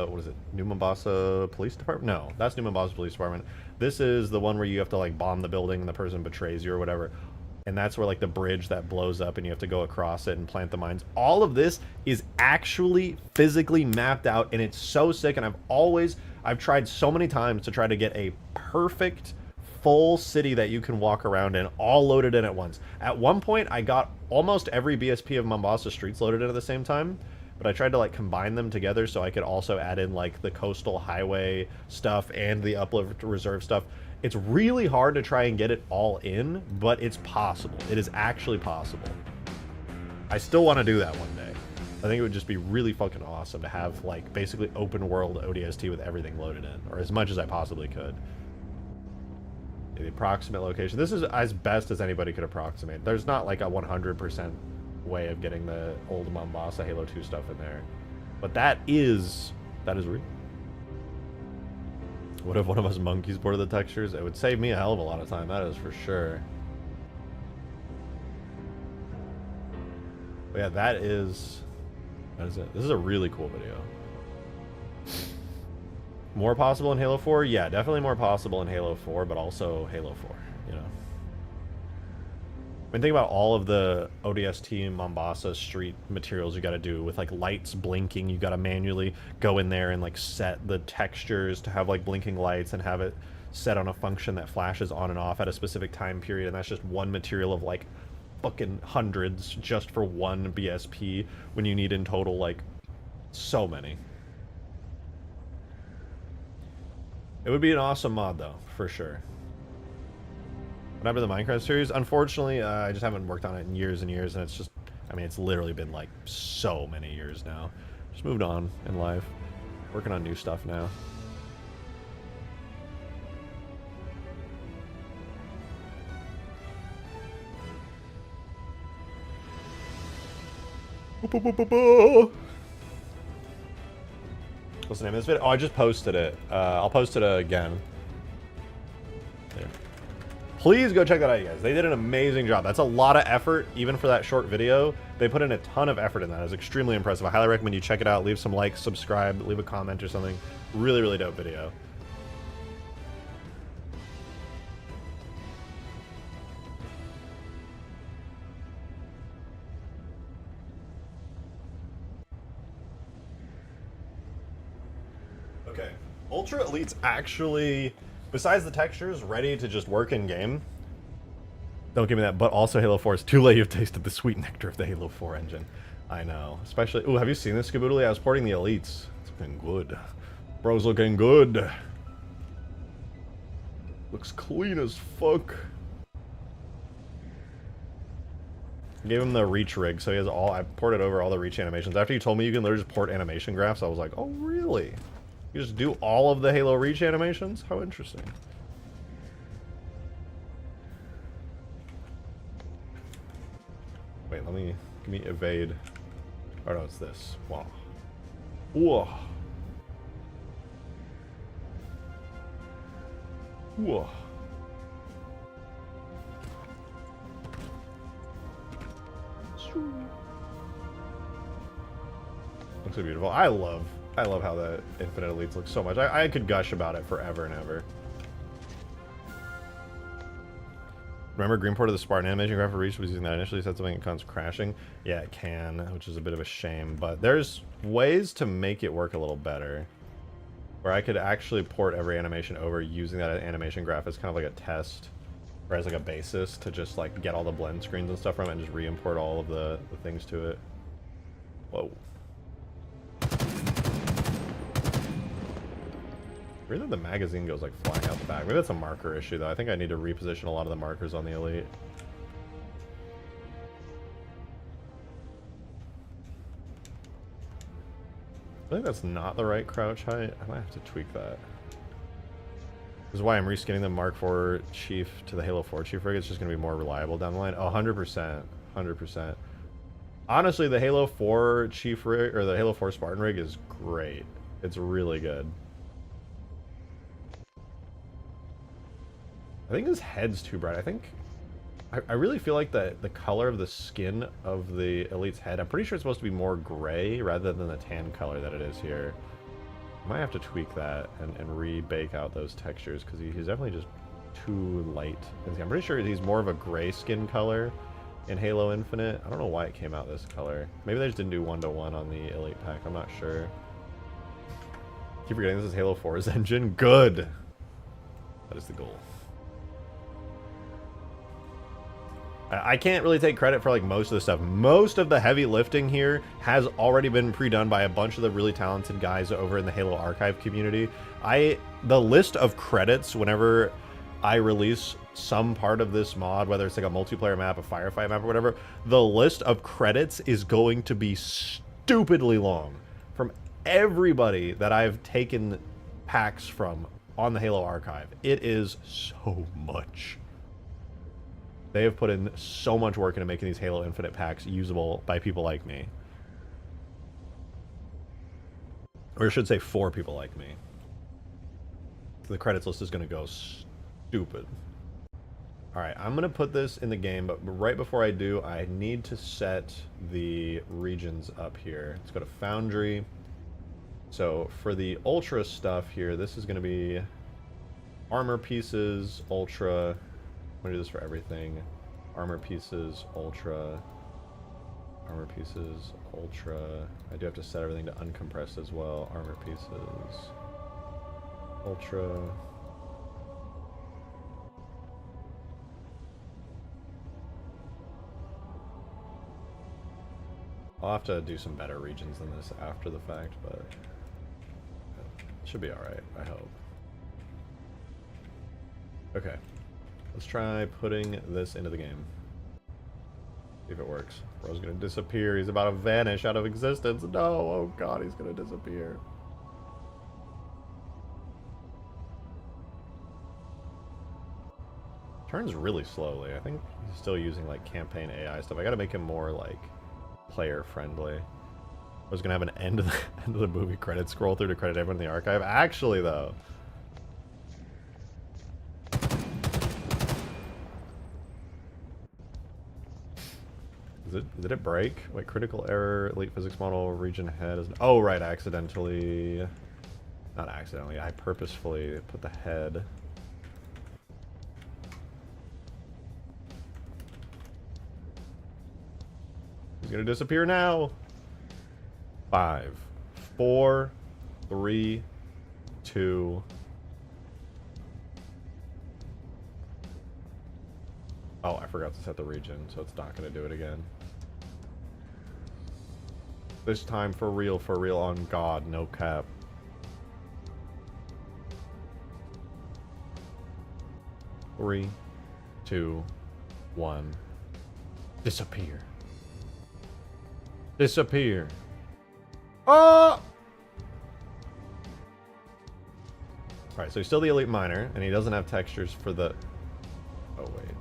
what is it, New Mombasa Police Department? No, that's New Mombasa Police Department. This is the one where you have to, like, bomb the building and the person betrays you or whatever. And that's where, like, the bridge that blows up and you have to go across it and plant the mines. All of this is actually physically mapped out, and it's so sick. And I've tried so many times to try to get a perfect full city that you can walk around in, all loaded in at once. At one point, I got almost every BSP of Mombasa streets loaded in at the same time, but I tried to, like, combine them together so I could also add in, like, the coastal highway stuff and the Uplift Reserve stuff. It's really hard to try and get it all in, but it's possible. It is actually possible. I still want to do that one day. I think it would just be really fucking awesome to have, like, basically open world ODST with everything loaded in, or as much as I possibly could. The approximate location. This is as best as anybody could approximate. There's not like a 100% way of getting the old Mombasa Halo 2 stuff in there. But that is real. What if one of us monkeys boarded the textures? It would save me a hell of a lot of time, that is for sure. But yeah, that is it. This is a really cool video. More possible in Halo 4? Yeah, definitely more possible in Halo 4, but also Halo 4, you know. I mean, think about all of the ODST Mombasa street materials you gotta do with, like, lights blinking. You gotta manually go in there and, like, set the textures to have, like, blinking lights and have it set on a function that flashes on and off at a specific time period, and that's just one material of, like, fucking hundreds just for one BSP when you need in total, like, so many. It would be an awesome mod, though, for sure. Remember the Minecraft series? Unfortunately, I just haven't worked on it in years and years, and it's just, I mean, it's literally been, like, so many years now. Just moved on in life. Working on new stuff now. What's the name of this video? Oh, I just posted it. I'll post it again. There. Please go check that out, you guys. They did an amazing job. That's a lot of effort, even for that short video. They put in a ton of effort in that. It was extremely impressive. I highly recommend you check it out. Leave some likes, subscribe, leave a comment or something. Really, really dope video. Okay. Ultra Elite's actually, besides the textures, ready to just work in game. Don't give me that, but also Halo 4 is too late. You've tasted the sweet nectar of the Halo 4 engine. I know. Especially, ooh, have you seen this, Skaboodly? I was porting the Elites. It's looking good. Bro's looking good. Looks clean as fuck. Gave him the reach rig, so he has all, I ported over all the reach animations. After you told me you can literally just port animation graphs, I was like, oh really? You just do all of the Halo reach animations? How interesting. Wait, give me evade. Oh no, it's this. Wow. Whoa. Whoa. Looks so beautiful. I love how the Infinite Elites look so much. I could gush about it forever and ever. Remember Greenport of the Spartan animation graph for Reach was using that initially, said something and comes crashing. Yeah, it can, which is a bit of a shame, but there's ways to make it work a little better. Where I could actually port every animation over using that animation graph as kind of like a test, or as like a basis to just like get all the blend screens and stuff from it and just re-import all of the things to it. Whoa. Weird that the magazine goes like flying out the back. Maybe that's a marker issue though. I think I need to reposition a lot of the markers on the Elite. I think that's not the right crouch height. I might have to tweak that. This is why I'm reskinning the Mark IV Chief to the Halo 4 Chief rig. It's just going to be more reliable down the line. Oh, 100%. 100%. Honestly, the Halo 4 Chief rig, or the Halo 4 Spartan rig is great. It's really good. I think his head's too bright. I think... I really feel like the color of the skin of the Elite's head, I'm pretty sure it's supposed to be more gray rather than the tan color that it is here. I might have to tweak that and re-bake out those textures because he's definitely just too light. I'm pretty sure he's more of a gray skin color in Halo Infinite. I don't know why it came out this color. Maybe they just didn't do 1-to-1 on the Elite pack. I'm not sure. Keep forgetting this is Halo 4's engine. Good! That is the goal. I can't really take credit for like most of the stuff. Most of the heavy lifting here has already been pre-done by a bunch of the really talented guys over in the Halo Archive community. The list of credits whenever I release some part of this mod, whether it's like a multiplayer map, a firefight map, or whatever, the list of credits is going to be stupidly long from everybody that I've taken packs from on the Halo Archive. It is so much. They have put in so much work into making these Halo Infinite packs usable by people like me. Or I should say for people like me. The credits list is going to go stupid. Alright, I'm going to put this in the game, but right before I do, I need to set the regions up here. Let's go to Foundry. So for the Ultra stuff here, this is going to be armor pieces, Ultra... I'm gonna do this for everything. Armor pieces, Ultra. Armor pieces, Ultra. I do have to set everything to uncompressed as well. Armor pieces, Ultra. I'll have to do some better regions than this after the fact, but it should be alright, I hope. Okay. Let's try putting this into the game. See if it works. Bro's gonna disappear. He's about to vanish out of existence. No! Oh god, he's gonna disappear. Turns really slowly. I think he's still using like campaign AI stuff. I gotta make him more like player friendly. I was gonna have an end of the movie credits scroll through to credit everyone in the archive. Actually though, did it break? Wait, critical error, elite physics model, region head is... Oh, right, accidentally... Not accidentally, I purposefully put the head... He's gonna disappear now! 5, 4, 3, 2... Oh, I forgot to set the region, so it's not gonna do it again. This time for real, on God, no cap. Three, 2, 1. Disappear. Disappear. Oh! Alright, so he's still the elite miner, and he doesn't have textures for the... Oh, wait.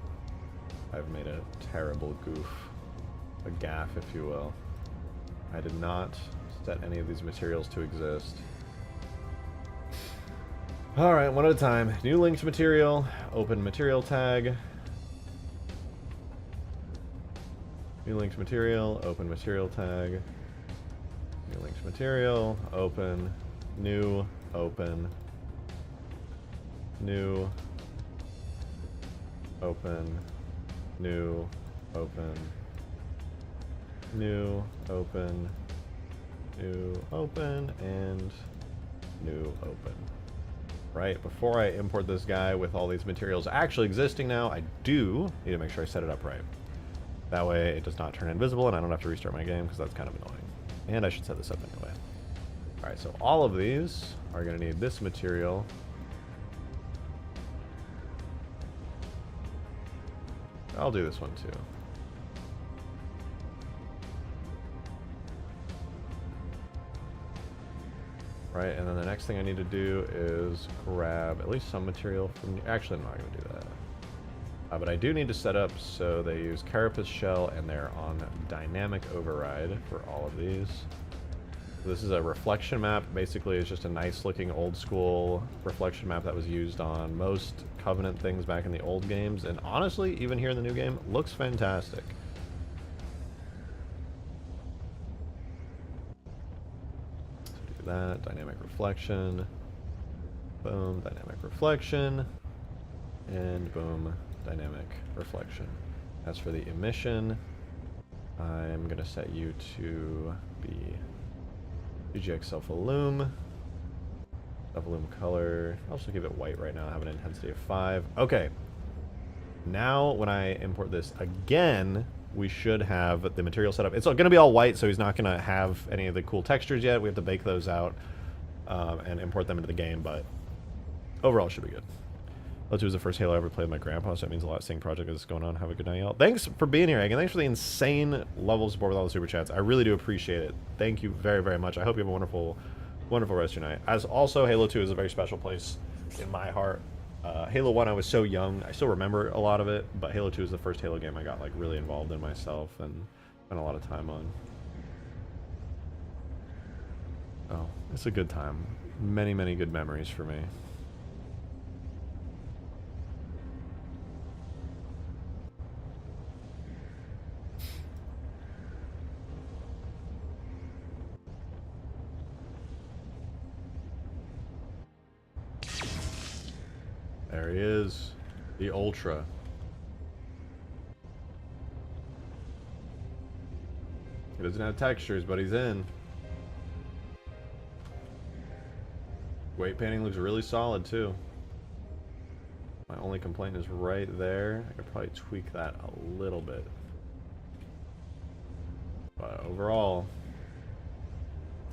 I've made a terrible goof. A gaffe, if you will. I did not set any of these materials to exist. Alright, one at a time. New linked material. Open material tag. New linked material. Open material tag. New linked material. Open. New. Open. New. Open. new, open, new, open, new, open, and new, open. Right, before I import this guy with all these materials actually existing now, I do need to make sure I set it up right. That way it does not turn invisible and I don't have to restart my game because that's kind of annoying. And I should set this up anyway. Alright, so all of these are going to need this material. I'll do this one too. Right, and then the next thing I need to do is grab at least some material from... Actually, I'm not going to do that. But I do need to set up so they use carapace shell and they're on dynamic override for all of these. This is a reflection map. Basically, it's just a nice looking old school reflection map that was used on most Covenant things back in the old games. And honestly, even here in the new game, looks fantastic. That dynamic reflection, boom, dynamic reflection, and boom, dynamic reflection. As for the emission, I'm gonna set you to be PGX self-illum color. I'll also give it white right now. I have an intensity of 5. Okay, now when I import this again, we should have the material set up. It's going to be all white, so he's not going to have any of the cool textures yet. We have to bake those out and import them into the game, but overall it should be good. ELITES was the first Halo I ever played with my grandpa, so that means a lot. Seeing project is going on. Have a good night, y'all. Thanks for being here, Egan. Thanks for the insane level of support with all the super chats. I really do appreciate it. Thank you very, very much. I hope you have a wonderful, wonderful rest of your night. As also, Halo 2 is a very special place in my heart. Halo 1, I was so young, I still remember a lot of it, but Halo 2 is the first Halo game I got like really involved in myself and spent a lot of time on. Oh, it's a good time. Many, many good memories for me. There he is, the Ultra. He doesn't have textures, but he's in. Weight painting looks really solid too. My only complaint is right there. I could probably tweak that a little bit. But overall,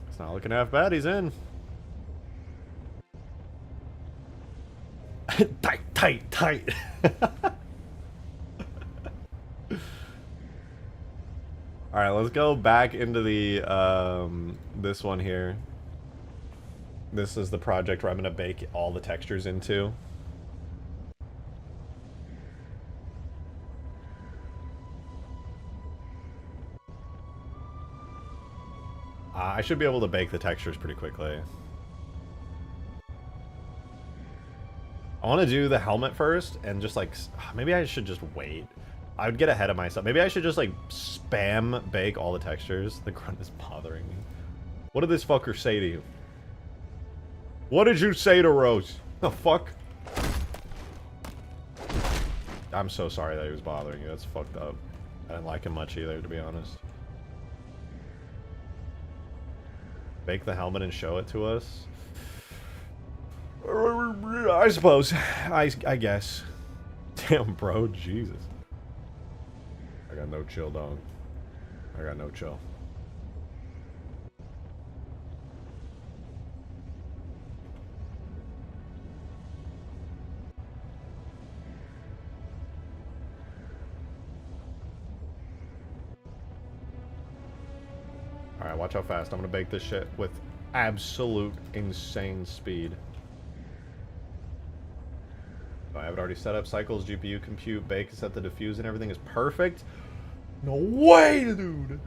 it's not looking half bad. He's in. tight. Alright, let's go back into the, this one here. This is the project where I'm going to bake all the textures into. I should be able to bake the textures pretty quickly. I want to do the helmet first and just like, maybe I should just wait. I would get ahead of myself. Maybe I should just like spam bake all the textures. The grunt is bothering me. What did this fucker say to you? What did you say to Rose? The fuck? I'm so sorry that he was bothering you. That's fucked up. I didn't like him much either, to be honest. Bake the helmet and show it to us? I suppose. I guess. Damn, bro. Jesus. I got no chill, dog. I got no chill. Alright, watch how fast. I'm gonna bake this shit with absolute insane speed. I have it already set up. Cycles, GPU, compute, bake, set the diffuse, and everything is perfect. No way, dude!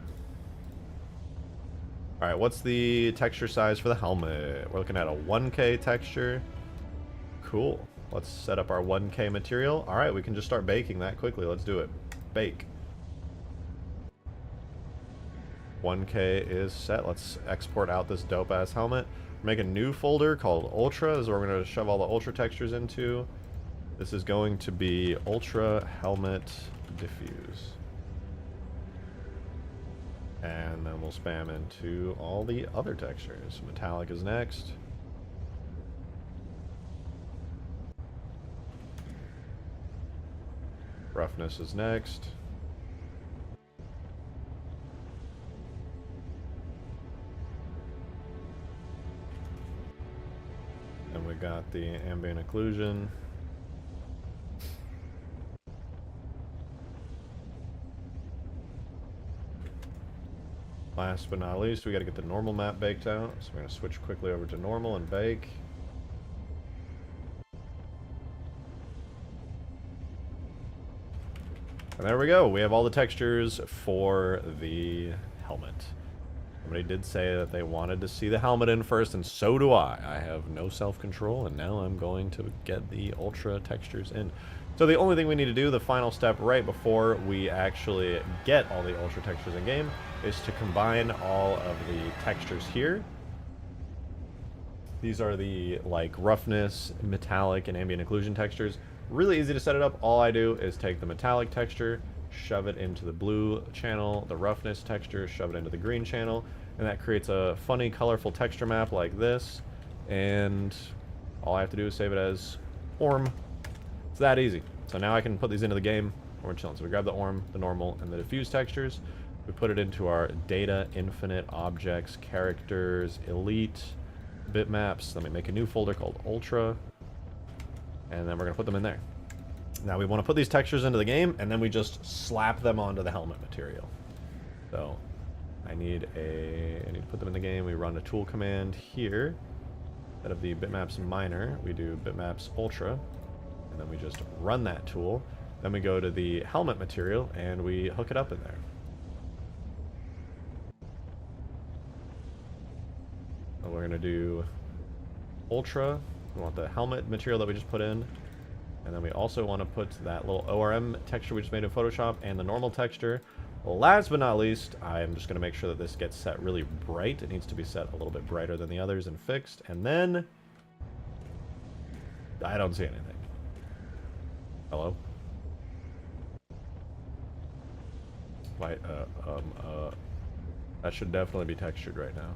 Alright, what's the texture size for the helmet? We're looking at a 1K texture. Cool. Let's set up our 1K material. Alright, we can just start baking that quickly. Let's do it. Bake. 1K is set. Let's export out this dope-ass helmet. Make a new folder called Ultra. This is where we're going to shove all the Ultra textures into. This is going to be Ultra Helmet diffuse. And then we'll spam into all the other textures. Metallic is next. Roughness is next. And we got the ambient occlusion. Last but not least, we got to get the normal map baked out. So we're going to switch quickly over to normal and bake. And there we go. We have all the textures for the helmet. Somebody did say that they wanted to see the helmet in first, and so do I. I have no self-control, and now I'm going to get the ultra textures in. So the only thing we need to do, the final step right before we actually get all the ultra textures in game, is to combine all of the textures here. These are the like roughness, metallic, and ambient occlusion textures. Really easy to set it up. All I do is take the metallic texture, shove it into the blue channel, the roughness texture, shove it into the green channel, and that creates a funny, colorful texture map like this. And all I have to do is save it as ORM. It's that easy. So now I can put these into the game, and we're chilling. So we grab the ORM, the normal, and the diffuse textures. We put it into our data, infinite, objects, characters, elite, bitmaps. Then we make a new folder called ultra, and then we're going to put them in there. Now we want to put these textures into the game, and then we just slap them onto the helmet material. So I need to put them in the game. We run a tool command here. Instead of the bitmaps minor, we do bitmaps ultra, and then we just run that tool. Then we go to the helmet material, and we hook it up in there. So we're going to do ultra. We want the helmet material that we just put in. And then we also want to put that little ORM texture we just made in Photoshop and the normal texture. Last but not least, I'm just going to make sure that this gets set really bright. It needs to be set a little bit brighter than the others and fixed. And then I don't see anything. Hello? Why, that should definitely be textured right now.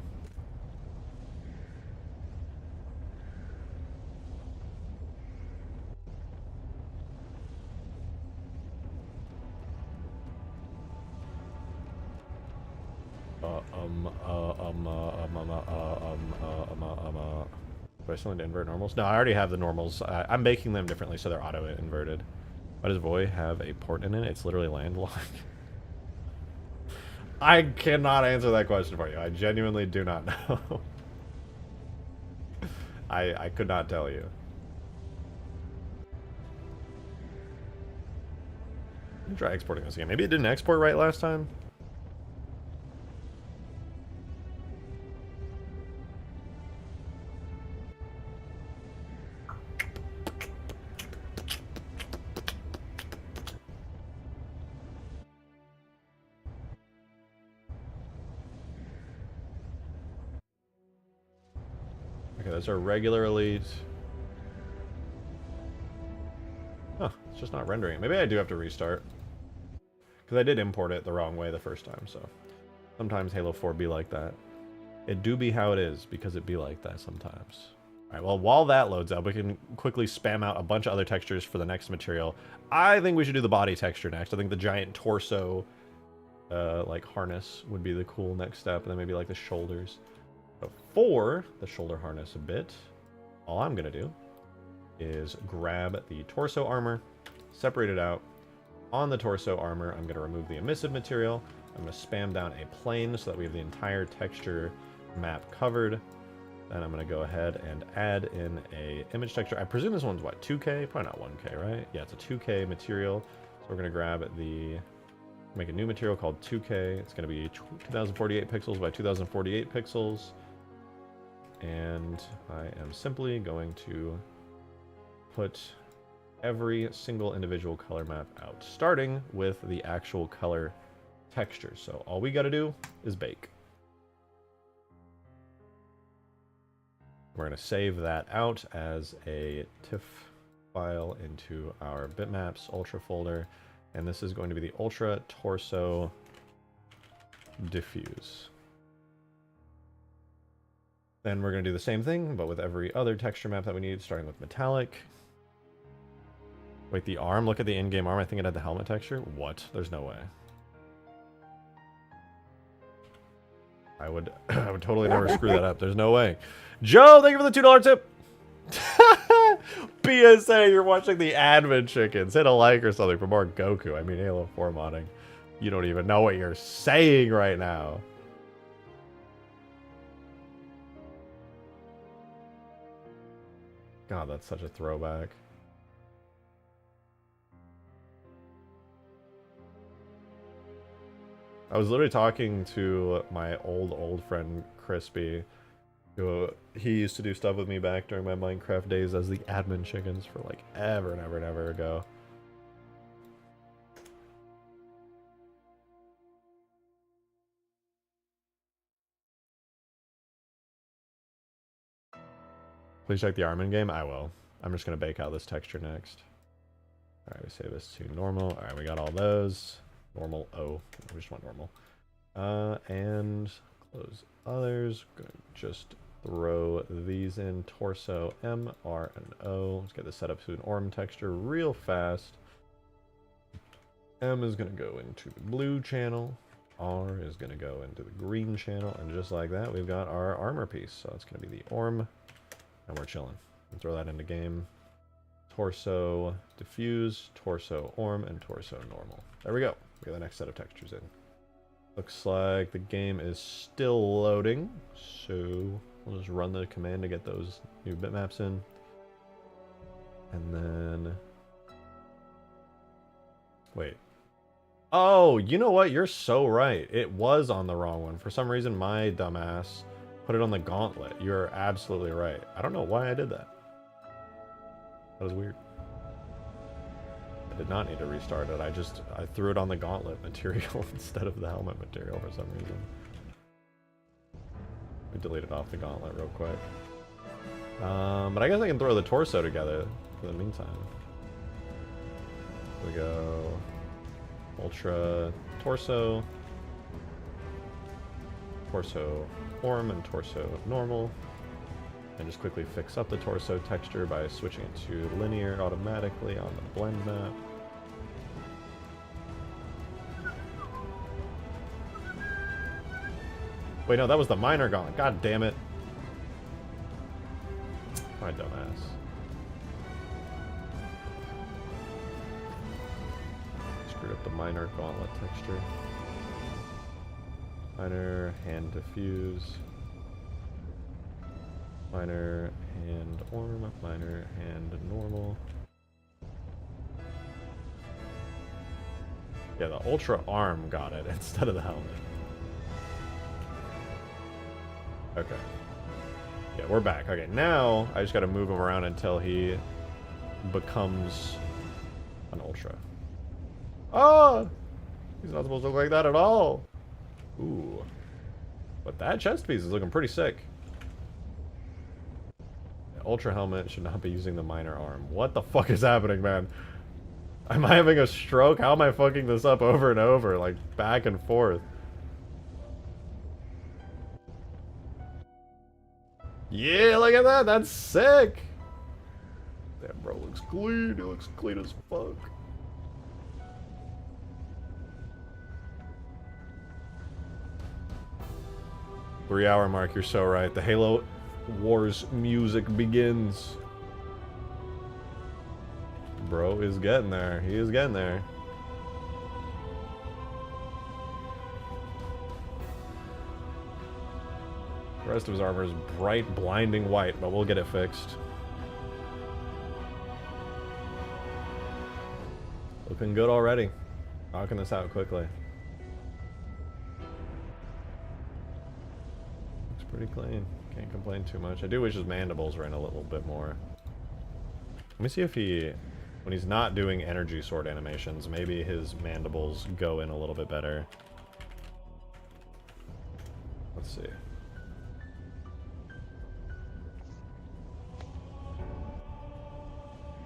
Do I still need to invert normals? No, I already have the normals. I'm making them differently so they're auto-inverted. Why does Voy have a port in it? It's literally landlocked. I cannot answer that question for you. I genuinely do not know. I could not tell you. Let me try exporting this again. Maybe it didn't export right last time. Okay, those are regular elite. Huh, it's just not rendering it. Maybe I do have to restart. Because I did import it the wrong way the first time, so. Sometimes Halo 4 be like that. It do be how it is, because it be like that sometimes. Alright, well, while that loads up, we can quickly spam out a bunch of other textures for the next material. I think we should do the body texture next. I think the giant torso, like, harness would be the cool next step, and then maybe, like, the shoulders. But for the shoulder harness a bit, all I'm going to do is grab the torso armor, separate it out. On the torso armor, I'm going to remove the emissive material. I'm going to spam down a plane so that we have the entire texture map covered. Then I'm going to go ahead and add in a image texture. I presume this one's, what, 2K? Probably not 1K, right? Yeah, it's a 2K material. So we're going to grab make a new material called 2K. It's going to be 2048 pixels by 2048 pixels. And I am simply going to put every single individual color map out, starting with the actual color texture. So all we got to do is bake. We're going to save that out as a TIFF file into our bitmaps ultra folder. And this is going to be the Ultra Torso Diffuse. Then we're going to do the same thing, but with every other texture map that we need, starting with Metallic. Wait, the arm? Look at the in-game arm. I think it had the helmet texture. What? There's no way. I would totally never screw that up. There's no way. Joe, thank you for the $2 tip. PSA, you're watching the admin chickens. Hit a like or something for more Goku. I mean, Halo 4 modding. You don't even know what you're saying right now. God, that's such a throwback. I was literally talking to my old friend Crispy, who he used to do stuff with me back during my Minecraft days as the admin chickens for like ever and ever and ever ago. Please check the Armin game. I will. I'm just gonna bake out this texture next. All right, we save this to normal. All right, we got all those. Normal. Oh, we just want normal. And close others. Going to just throw these in. Torso M, R, and O. Let's get this set up to an orm texture real fast. M is going to go into the blue channel. R is going to go into the green channel. And just like that, we've got our armor piece. So it's going to be the orm. And we're chilling. And throw that into game. Torso diffuse, torso orm, and torso normal. There we go. We got the next set of textures in. Looks like the game is still loading, so we'll just run the command to get those new bitmaps in. And then... Wait. Oh, you know what? You're so right. It was on the wrong one. For some reason, my dumbass put it on the gauntlet. You're absolutely right. I don't know why I did that. That was weird. I did not need to restart it. I threw it on the gauntlet material instead of the helmet material for some reason. We deleted off the gauntlet real quick. But I guess I can throw the torso together for the meantime. We go Ultra Torso, Torso Orm, and Torso Normal. And just quickly fix up the torso texture by switching it to linear automatically on the blend map. Wait, no, that was the minor gauntlet. God damn it. My dumbass. Screwed up the minor gauntlet texture. Minor hand diffuse. Minor hand orm, minor hand normal. Yeah, the ultra arm got it instead of the helmet. Okay. Yeah, we're back. Okay, now I just gotta move him around until he becomes an ultra. Oh! He's not supposed to look like that at all! Ooh. But that chest piece is looking pretty sick. Ultra helmet should not be using the minor arm. What the fuck is happening, man? Am I having a stroke? How am I fucking this up over and over? Like, back and forth. Yeah, look at that! That's sick! Damn, bro, looks clean. It looks clean as fuck. Three-hour mark, you're so right. The Halo Wars music begins. Bro is getting there. He is getting there. The rest of his armor is bright, blinding white, but we'll get it fixed. Looking good already. Knocking this out quickly. Looks pretty clean. Can't complain too much. I do wish his mandibles were in a little bit more. Let me see if he... When he's not doing energy sword animations, maybe his mandibles go in a little bit better. Let's see.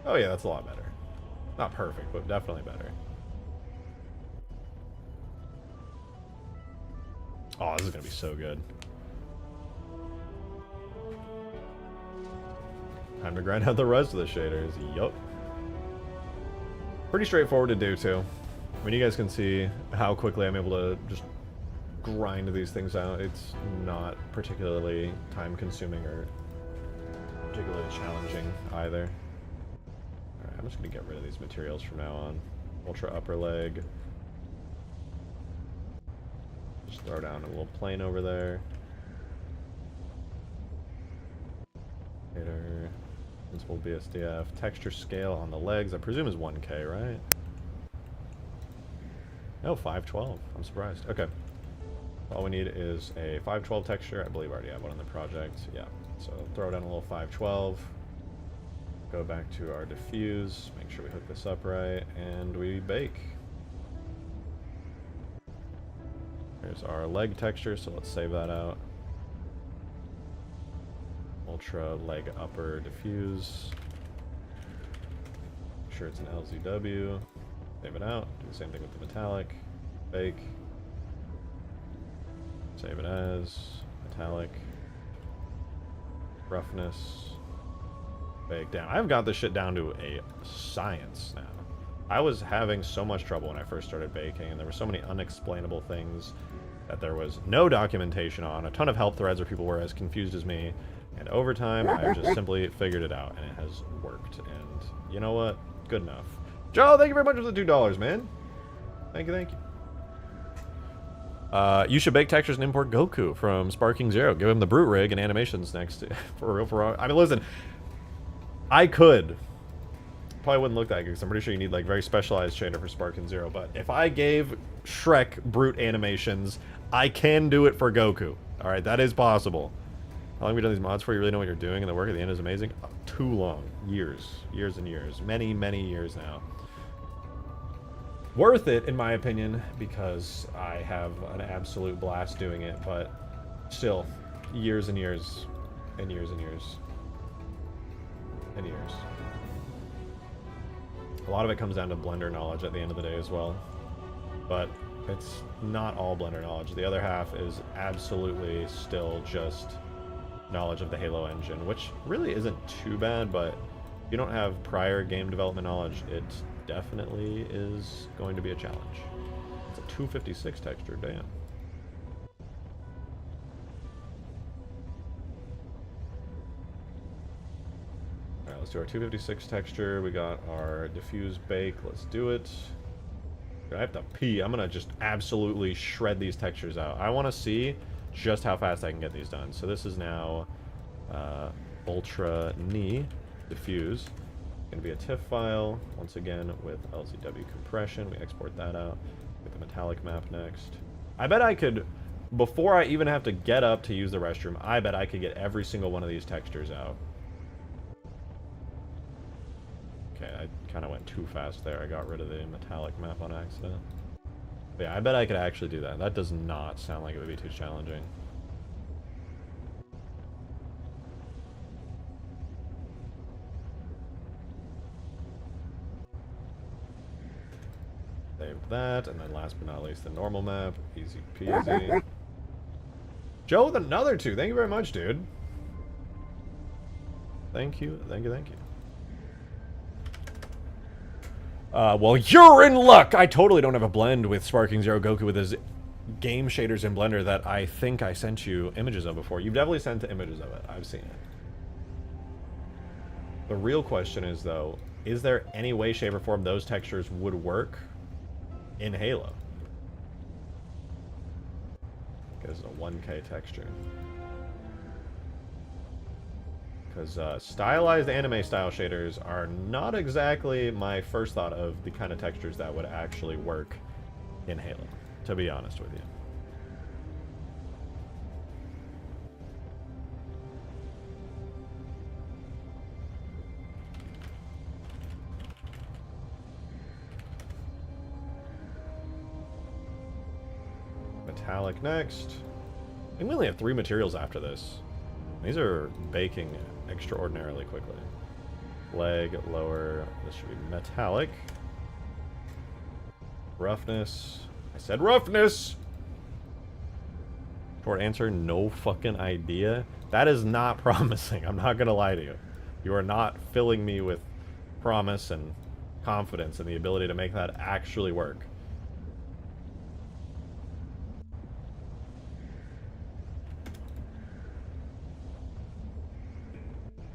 Oh yeah, that's a lot better. Not perfect, but definitely better. Oh, this is gonna be so good. Time to grind out the rest of the shaders. Yup. Pretty straightforward to do, too. I mean, you guys can see how quickly I'm able to just grind these things out. It's not particularly time-consuming or particularly challenging either. Alright, I'm just going to get rid of these materials from now on. Ultra upper leg. Just throw down a little plane over there. Shader. Principal BSDF. Texture scale on the legs, I presume is 1K, right? No, 512. I'm surprised. Okay. All we need is a 512 texture. I believe I already have one on the project. Yeah. So throw down a little 512. Go back to our diffuse. Make sure we hook this up right. And we bake. Here's our leg texture, so let's save that out. Ultra leg upper diffuse. Make sure it's an LZW. Save it out. Do the same thing with the metallic. Bake. Save it as metallic. Roughness. Bake down. I've got this shit down to a science now. I was having so much trouble when I first started baking, and there were so many unexplainable things that there was no documentation on. A ton of help threads where people were as confused as me. And over time, I've just simply figured it out, and it has worked. And you know what? Good enough. Joe, thank you very much for the $2, man. Thank you, thank you. You should bake textures and import Goku from Sparking Zero. Give him the brute rig and animations next. For real, for real. I mean, listen. I could. Probably wouldn't look that good, because I'm pretty sure you need, like, very specialized shader for Sparking Zero. But if I gave Shrek brute animations, I can do it for Goku. Alright, that is possible. How long have you done these mods for? You really know what you're doing, and the work at the end is amazing? Oh, too long. Years. Years and years. Many, many years now. Worth it, in my opinion, because I have an absolute blast doing it, but still, years and years, and years and years, and years. A lot of it comes down to Blender knowledge at the end of the day as well, but it's not all Blender knowledge. The other half is absolutely still just knowledge of the Halo engine, which really isn't too bad, but if you don't have prior game development knowledge, it definitely is going to be a challenge. It's a 256 texture, damn. Alright, let's do our 256 texture. We got our diffuse bake. Let's do it. I have to pee. I'm gonna just absolutely shred these textures out. I want to see just how fast I can get these done. So this is now ultra knee diffuse. Going to be a TIFF file once again with LZW compression. We export that out with the metallic map next. I bet I could, before I even have to get up to use the restroom, I bet I could get every single one of these textures out. Okay, I kind of went too fast there. I got rid of the metallic map on accident. But yeah, I bet I could actually do that. That does not sound like it would be too challenging. Save that, and then last but not least, the normal map. Easy peasy. Joe with another 2. Thank you very much, dude. Thank you, thank you, thank you. Well, you're in luck! I totally don't have a blend with Sparking Zero Goku with his game shaders in Blender that I think I sent you images of before. You've definitely sent images of it. I've seen it. The real question is, though, is there any way, shape, or form those textures would work in Halo? Because it's a 1K texture. Because stylized anime style shaders are not exactly my first thought of the kind of textures that would actually work in Halo, to be honest with you. Metallic next. And we only have 3 materials after this. These are baking extraordinarily quickly. Leg, lower, this should be metallic. Roughness. I said roughness! Short answer, no fucking idea. That is not promising. I'm not gonna lie to you. You are not filling me with promise and confidence and the ability to make that actually work.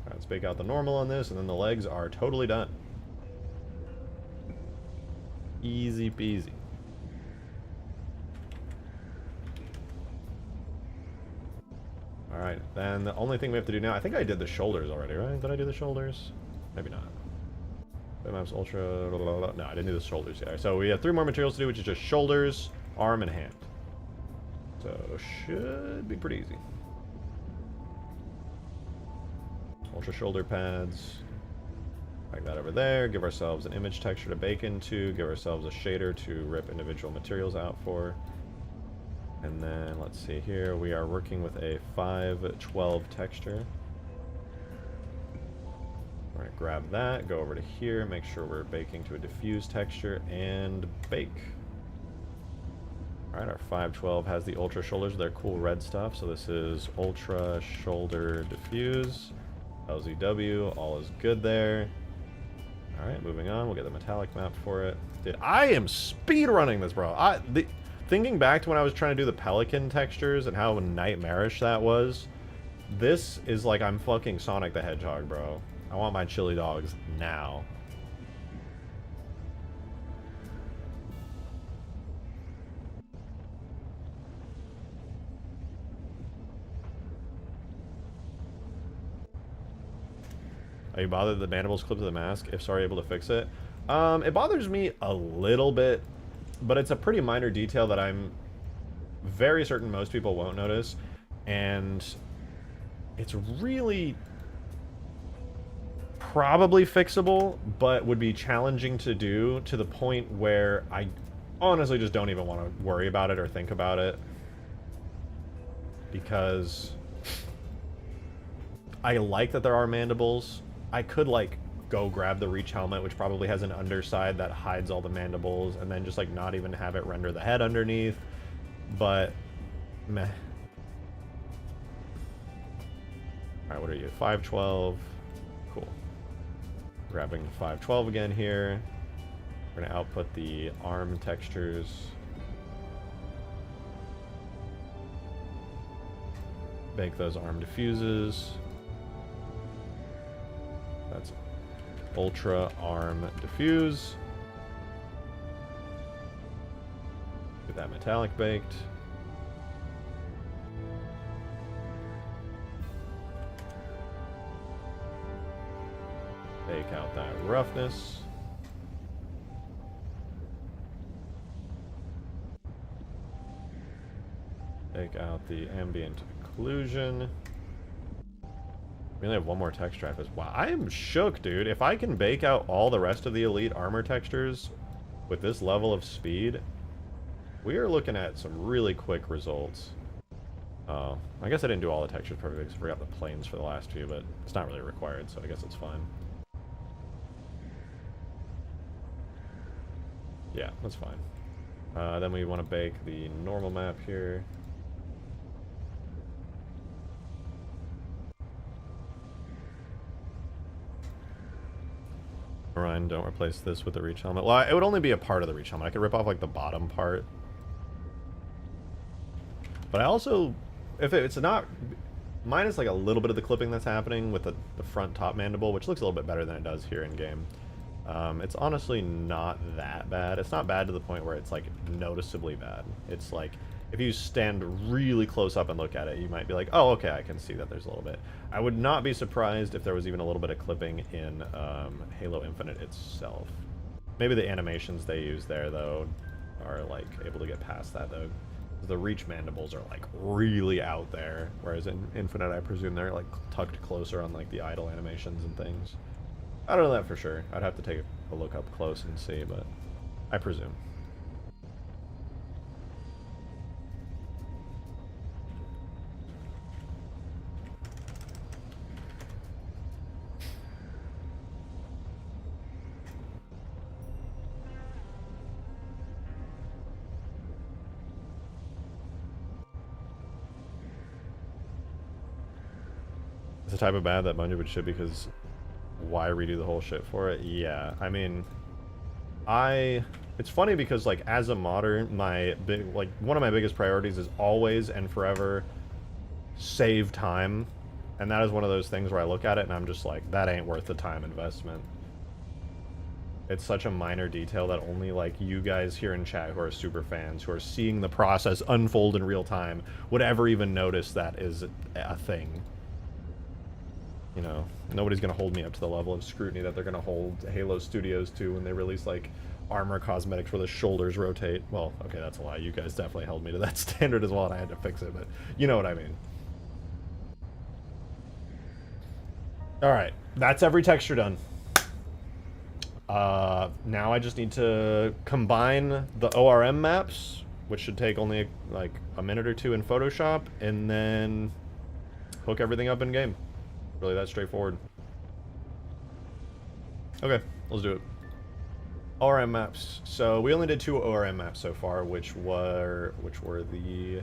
Alright, let's bake out the normal on this, and then the legs are totally done. Easy peasy. Alright, then the only thing we have to do now, I think I did the shoulders already, right? Did I do the shoulders? Maybe not. Maps Ultra, blah, blah, blah. No, I didn't do the shoulders yet. So we have 3 more materials to do, which is just shoulders, arm, and hand. So should be pretty easy. Ultra shoulder pads. Like that over there. Give ourselves an image texture to bake into. Give ourselves a shader to rip individual materials out for. And then, let's see here, we are working with a 512 texture. We're going to grab that, go over to here, make sure we're baking to a diffuse texture, and bake. Alright, our 512 has the ultra shoulders, their cool red stuff, so this is ultra shoulder diffuse, LZW, all is good there. Alright, moving on, we'll get the metallic map for it. Dude, I am speedrunning this, bro. Thinking back to when I was trying to do the pelican textures and how nightmarish that was, this is like I'm fucking Sonic the Hedgehog, bro. I want my chili dogs now. Are you bothered that the mandibles clip to the mask? If so, are you able to fix it? It bothers me a little bit, but it's a pretty minor detail that I'm very certain most people won't notice, and it's really probably fixable, but would be challenging to do to the point where I honestly just don't even want to worry about it or think about it, because I like that there are mandibles. I could like go grab the Reach helmet, which probably has an underside that hides all the mandibles, and then just like not even have it render the head underneath, but meh. Alright, what are you? 512. Cool. Grabbing 512 again here. We're gonna output the arm textures. Bake those arm diffuses. That's ultra arm diffuse. Get that metallic baked. Bake out that roughness. Bake out the ambient occlusion. We only have one more texture after this. Wow, I am shook, dude. If I can bake out all the rest of the elite armor textures with this level of speed, we are looking at some really quick results. Oh, I guess I didn't do all the textures perfectly because I forgot the planes for the last few, but it's not really required, so I guess it's fine. Yeah, that's fine. Then we want to bake the normal map here. Ryan, don't replace this with the Reach helmet. Well, it would only be a part of the Reach helmet. I could rip off like the bottom part. But I also, if it's not, minus like a little bit of the clipping that's happening with the front top mandible, which looks a little bit better than it does here in game. It's honestly not that bad. It's not bad to the point where it's like noticeably bad. It's like, if you stand really close up and look at it, you might be like, oh, okay, I can see that there's a little bit. I would not be surprised if there was even a little bit of clipping in Halo Infinite itself. Maybe the animations they use there, though, are like able to get past that, though. The Reach mandibles are like really out there, whereas in Infinite, I presume they're like tucked closer on like the idle animations and things. I don't know that for sure. I'd have to take a look up close and see, but I presume. It's the type of bad that Bungie would ship because why redo the whole shit for it? Yeah, I mean, it's funny because like as a modder, one of my biggest priorities is always and forever save time, and that is one of those things where I look at it and I'm just like, that ain't worth the time investment. It's such a minor detail that only like you guys here in chat who are super fans, who are seeing the process unfold in real time, would ever even notice that is a thing. You know, nobody's gonna hold me up to the level of scrutiny that they're gonna hold Halo Studios to when they release like armor cosmetics where the shoulders rotate. Well, okay, that's a lie. You guys definitely held me to that standard as well, and I had to fix it, but you know what I mean. Alright, that's every texture done. Now I just need to combine the ORM maps, which should take only like a minute or two in Photoshop, and then hook everything up in game. Really that straightforward. Okay, let's do it. ORM maps. So we only did 2 ORM maps so far, which were the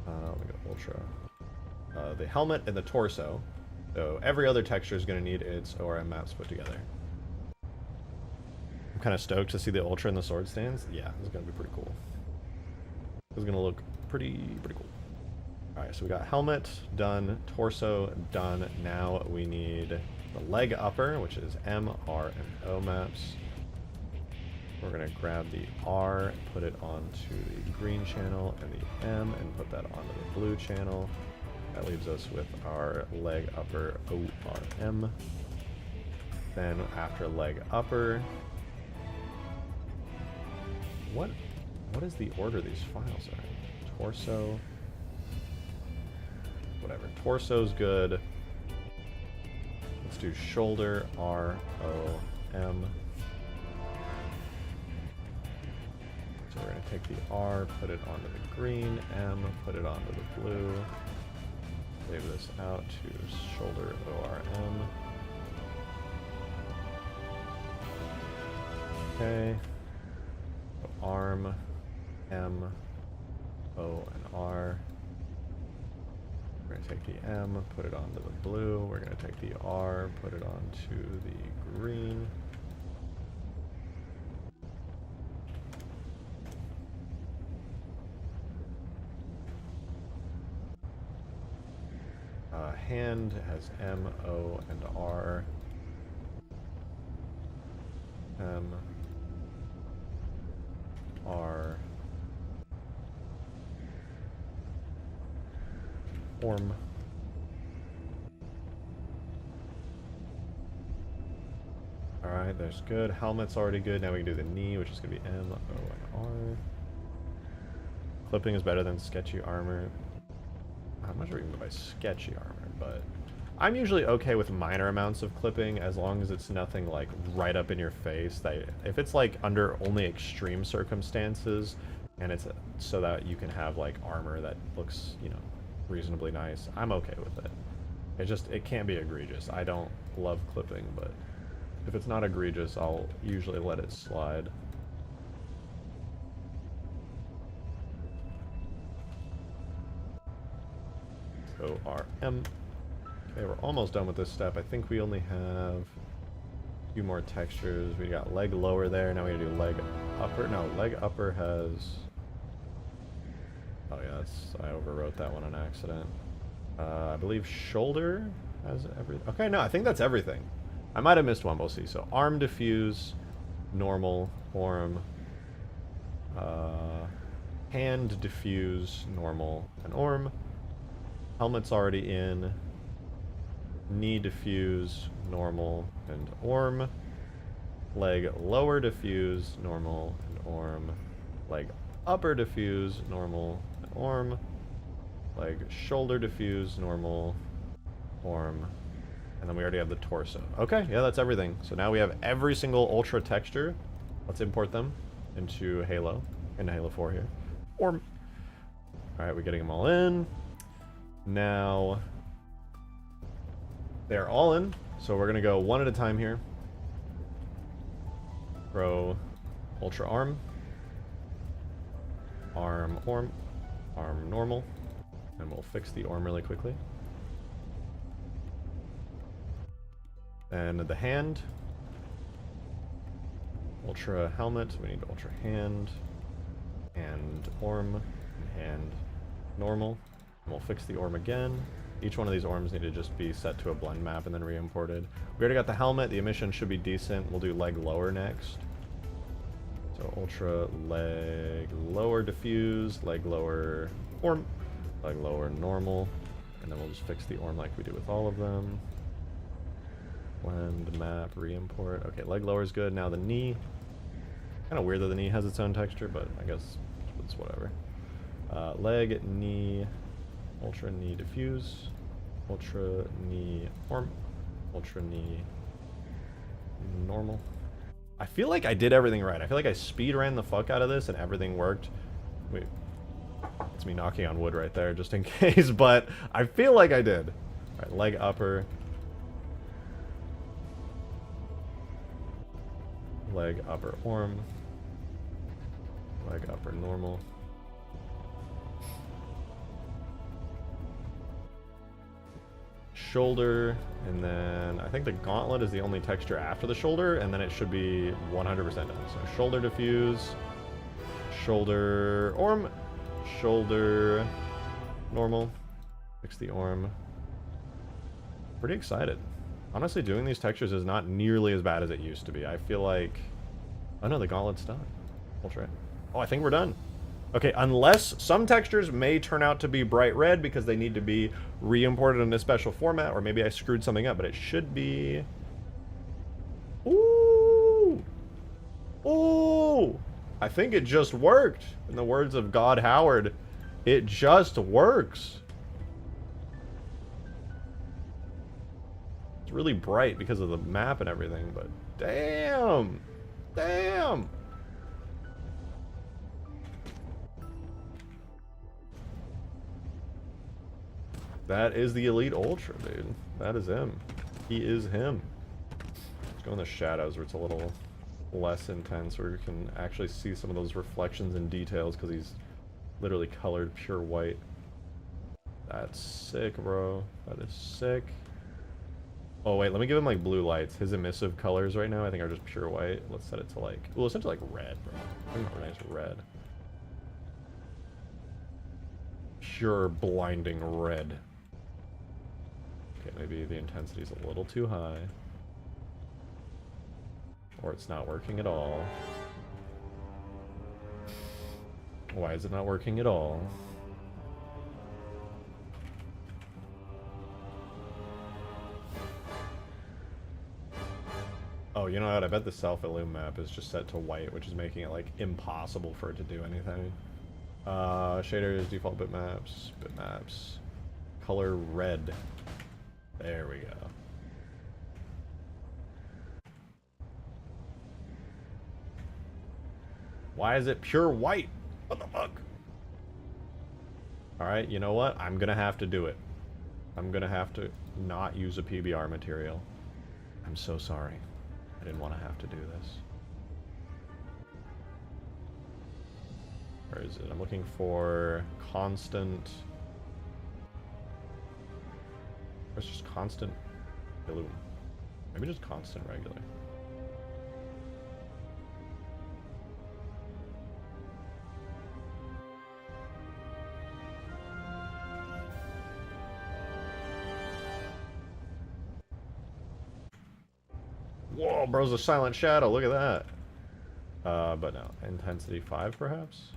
let me go ultra. The helmet and the torso. So every other texture is going to need its ORM maps put together. I'm kind of stoked to see the ultra and the sword stands. Yeah, this is going to be pretty cool. This is going to look pretty cool. Alright, so we got helmet done, torso done. Now we need the leg upper, which is M, R, and O maps. We're going to grab the R, put it onto the green channel, and the M, and put that onto the blue channel. That leaves us with our leg upper ORM. Then after leg upper, what is the order these files are? Torso. Whatever. Torso's good. Let's do shoulder, R, O, M. So we're going to take the R, put it onto the green, M, put it onto the blue. Save this out to shoulder, ORM. Okay. So arm, M, O, and R. We're going to take the M, put it onto the blue. We're going to take the R, put it onto the green. Hand has M, O, and R. M, R, orm. Alright, there's good. Helmet's already good. Now we can do the knee, which is going to be M, O, and R. Clipping is better than sketchy armor. I'm not sure we can go by sketchy armor, but I'm usually okay with minor amounts of clipping as long as it's nothing like right up in your face. That if it's like under only extreme circumstances and it's so that you can have like armor that looks, you know, reasonably nice, I'm okay with it. It can't be egregious. I don't love clipping, but if it's not egregious, I'll usually let it slide. ORM. Okay, we're almost done with this step. I think we only have a few more textures. We got leg lower there. Now we gotta do leg upper. No, leg upper has... Oh yeah, I overwrote that one on accident. I believe shoulder has everything. Okay, no, I think that's everything. I might have missed one, we'll see. So arm diffuse, normal, orm, hand diffuse, normal, and orm. Helmet's already in. Knee diffuse, normal, and orm. Leg lower diffuse, normal, and orm. Leg upper diffuse, normal, and orm. Leg shoulder diffuse, normal, orm. And then we already have the torso. Okay, yeah, that's everything. So now we have every single ultra texture. Let's import them into Halo 4 here. Orm. Alright, we're getting them all in. Now, they're all in, so we're going to go one at a time here. Throw ultra arm, arm orm, arm normal, and we'll fix the orm really quickly. And the hand. Ultra helmet. We need ultra hand. And orm. And hand normal. And we'll fix the orm again. Each one of these orms need to just be set to a blend map and then re-imported. We already got the helmet. The emission should be decent. We'll do leg lower next. So ultra, leg lower diffuse, leg lower orm, leg lower normal. And then we'll just fix the orm like we do with all of them. Blend, map, re-import. Okay, leg lower is good. Now the knee. Kind of weird that the knee has its own texture, but I guess it's whatever. Leg, knee, ultra knee diffuse, ultra knee orm, ultra knee normal. I feel like I did everything right. I feel like I speed ran the fuck out of this and everything worked. Wait, it's me knocking on wood right there just in case, but I feel like I did. Alright, leg upper. Leg upper orm. Leg upper normal. Shoulder, and then I think the gauntlet is the only texture after the shoulder, and then it should be 100% done. So shoulder diffuse, shoulder orm, shoulder normal, fix the orm. Pretty excited. Honestly, doing these textures is not nearly as bad as it used to be. I feel like... Oh no, the gauntlet's done. Ultra. Oh, I think we're done. Okay, unless some textures may turn out to be bright red because they need to be re-imported in a special format, or maybe I screwed something up, but it should be... Ooh! Ooh! I think it just worked. In the words of God Howard, it just works. It's really bright because of the map and everything, but damn! Damn! That is the Elite Ultra, dude. That is him. He is him. Let's go in the shadows where it's a little less intense, where you can actually see some of those reflections and details, because he's literally colored pure white. That's sick, bro. That is sick. Oh, wait, let me give him, like, blue lights. His emissive colors right now, I think, are just pure white. Let's set it to, like... Well, let's set it to, like, red, bro. I'm not nice red. Pure blinding red. Okay, maybe the intensity's a little too high. Or it's not working at all. Why is it not working at all? Oh, you know what? I bet the self-illum map is just set to white, which is making it, like, impossible for it to do anything. Shaders, default bitmaps, color red. There we go. Why is it pure white? What the fuck? Alright, you know what? I'm gonna have to do it. I'm gonna have to not use a PBR material. I'm so sorry. I didn't want to have to do this. Where is it? I'm looking for constant... Or it's just constant illum. Maybe just constant regular. Whoa, bro's a silent shadow. Look at that. But no. Intensity 5, perhaps?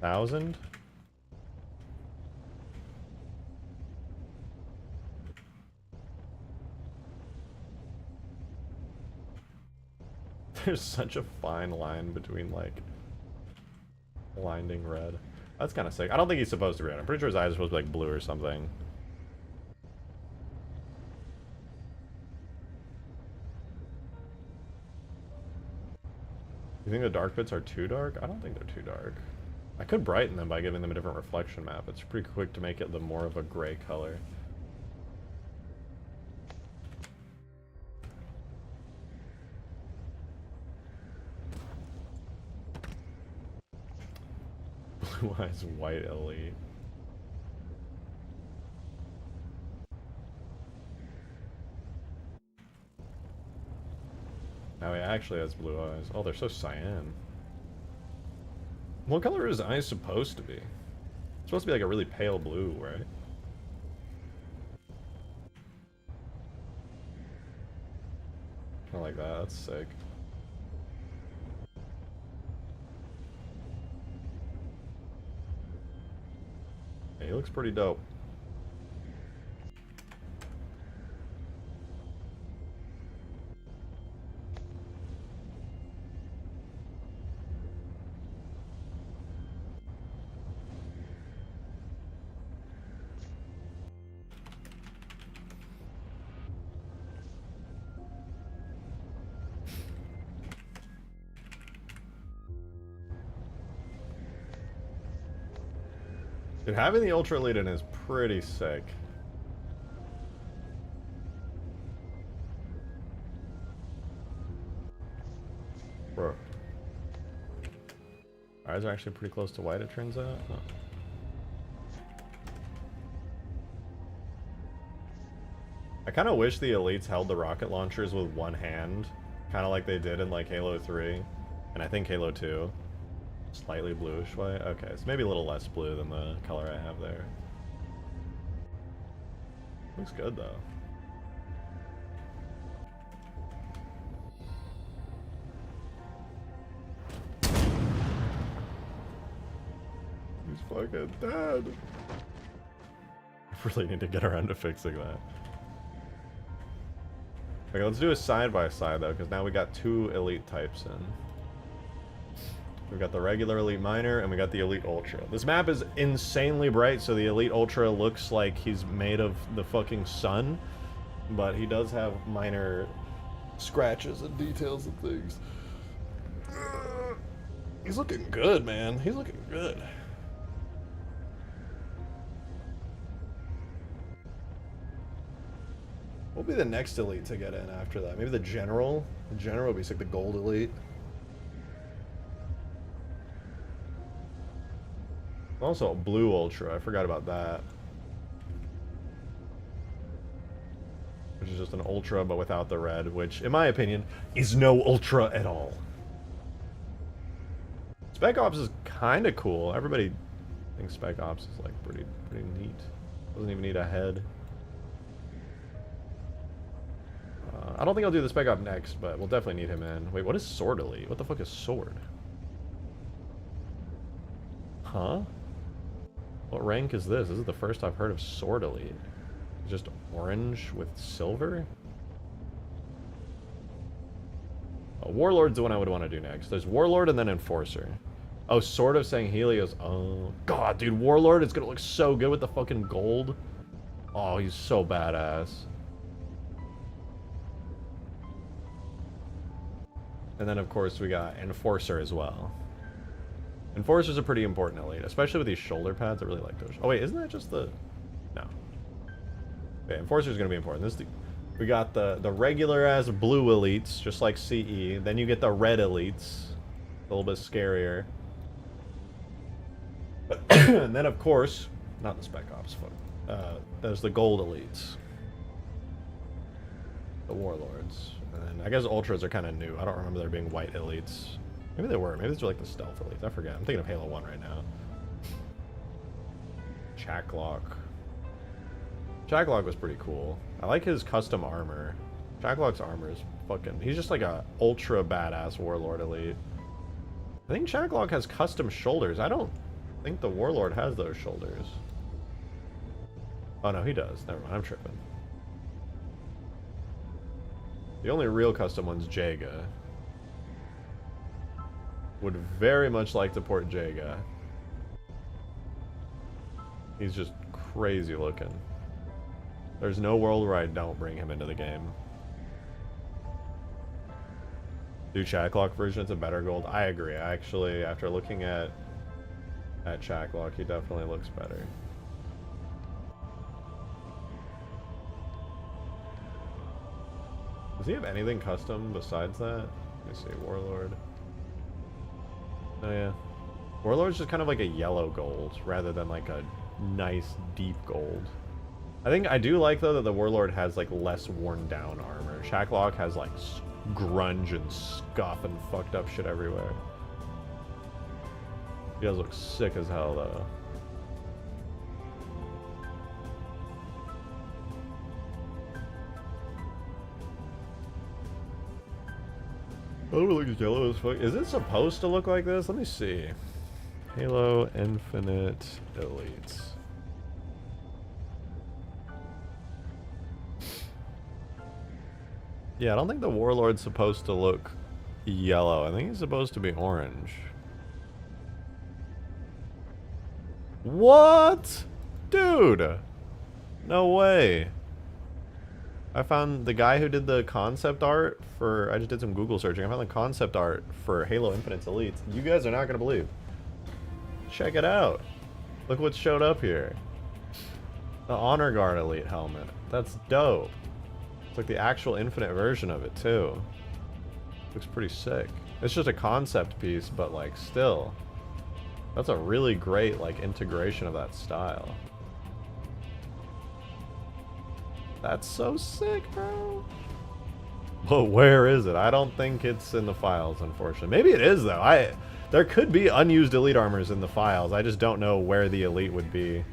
1000? There's such a fine line between, like, blinding red. That's kind of sick. I don't think he's supposed to be red. I'm pretty sure his eyes are supposed to be, like, blue or something. You think the dark bits are too dark? I don't think they're too dark. I could brighten them by giving them a different reflection map. It's pretty quick to make it the more of a gray color. Blue eyes, white elite. Oh, he actually has blue eyes. Oh, they're so cyan. What color is his eyes supposed to be? It's supposed to be like a really pale blue, right? Kinda like that, that's sick. Yeah, he looks pretty dope. Dude, having the Ultra Elite in is pretty sick. Bro. Our eyes are actually pretty close to white, it turns out. Oh. I kind of wish the Elites held the rocket launchers with one hand. Kind of like they did in like Halo 3. And I think Halo 2. Slightly bluish white. Okay, it's maybe a little less blue than the color I have there. Looks good though. He's fucking dead. I really need to get around to fixing that. Okay, let's do a side by side though, because now we got two elite types in. We've got the regular Elite Minor, and we got the Elite Ultra. This map is insanely bright, so the Elite Ultra looks like he's made of the fucking sun. But he does have minor scratches and details and things. He's looking good, man. He's looking good. What'll be the next Elite to get in after that? Maybe the General? The General would be like the Gold Elite. Also a blue Ultra, I forgot about that. Which is just an Ultra but without the red, which in my opinion is no Ultra at all. Spec Ops is kinda cool. Everybody thinks Spec Ops is like pretty neat. Doesn't even need a head. I don't think I'll do the Spec Op next, but we'll definitely need him in. Wait, what is Sword Elite? What the fuck is Sword? Huh? What rank is this? This is the first I've heard of Sword Elite. Just orange with silver? Oh, Warlord's the one I would want to do next. There's Warlord and then Enforcer. Oh, Sword of saying Helios. Oh, God, dude, Warlord is gonna look so good with the fucking gold. Oh, he's so badass. And then, of course, we got Enforcer as well. Enforcer's a pretty important elite, especially with these shoulder pads. I really like those. Oh, wait, isn't that just the... No. Okay, Enforcer's going to be important. We got the regular-as blue elites, just like CE. Then you get the red elites. A little bit scarier. And then, of course... Not the Spec Ops, there's the gold elites. The Warlords. And I guess Ultras are kind of new. I don't remember there being white elites. Maybe they were. Maybe these are like the stealth elites. I forget. I'm thinking of Halo 1 right now. Chaklock. Chaklock was pretty cool. I like his custom armor. Chaklock's armor is fucking... He's just like a ultra badass Warlord elite. I think Chaklock has custom shoulders. I don't think the Warlord has those shoulders. Oh no, he does. Never mind. I'm tripping. The only real custom one's Jaga. Would very much like to port Jaga. He's just crazy looking. There's no world where I don't bring him into the game. Do Chaklock versions of better gold? I agree. Actually, after looking at Chaklock, he definitely looks better. Does he have anything custom besides that? Let me see, Warlord. Oh yeah. Warlord's just kind of like a yellow gold, rather than like a nice deep gold. I do like though that the Warlord has like less worn down armor. Chaklock has like grunge and scuff and fucked up shit everywhere. He does look sick as hell though. Oh, it looks yellow as fuck. Is it supposed to look like this? Let me see. Halo Infinite Elites. Yeah, I don't think the Warlord's supposed to look yellow. I think he's supposed to be orange. What? Dude! No way. I found the guy who did the concept art for... I just did some Google searching. I found the concept art for Halo Infinite's Elites. You guys are not going to believe. Check it out. Look what showed up here. The Honor Guard Elite helmet. That's dope. It's like the actual Infinite version of it, too. Looks pretty sick. It's just a concept piece, but, like, still. That's a really great, like, integration of that style. That's so sick, bro. But where is it? I don't think it's in the files, unfortunately. Maybe it is, though. There could be unused Elite armors in the files. I just don't know where the Elite would be.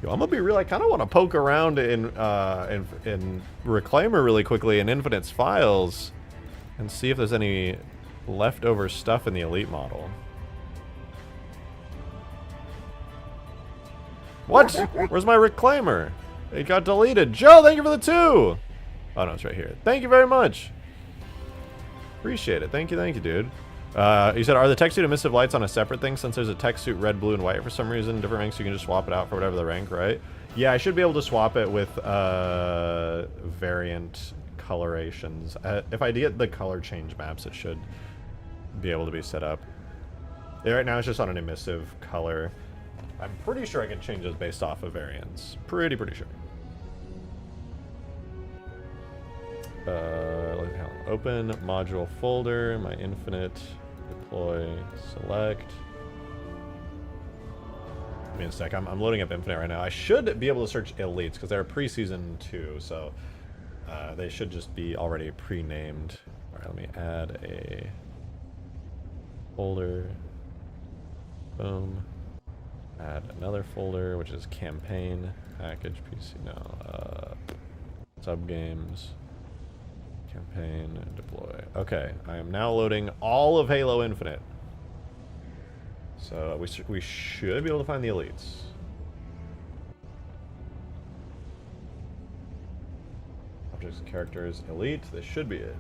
Yo, I'm gonna be real. I kind of want to poke around in Reclaimer really quickly in Infinite's files and see if there's any leftover stuff in the Elite model. What? Where's my Reclaimer? It got deleted. Joe, thank you for the 2! Oh, no, it's right here. Thank you very much. Appreciate it. Thank you, dude. You said, are the tech suit and emissive lights on a separate thing since there's a tech suit red, blue, and white for some reason? Different ranks, you can just swap it out for whatever the rank, right? Yeah, I should be able to swap it with variant colorations. If I get the color change maps, it should be able to be set up. Yeah, right now it's just on an emissive color. I'm pretty sure I can change those based off of variants. Pretty sure. Open module folder, my Infinite, deploy, select. Give me a sec, I'm loading up Infinite right now. I should be able to search Elites because they're pre-season 2, so they should just be already pre-named. Alright, let me add a folder. Boom. Add another folder, which is campaign, package, PC, no, subgames, campaign, and deploy. Okay, I am now loading all of Halo Infinite. So we should be able to find the Elites. Objects and characters, Elite, this should be it.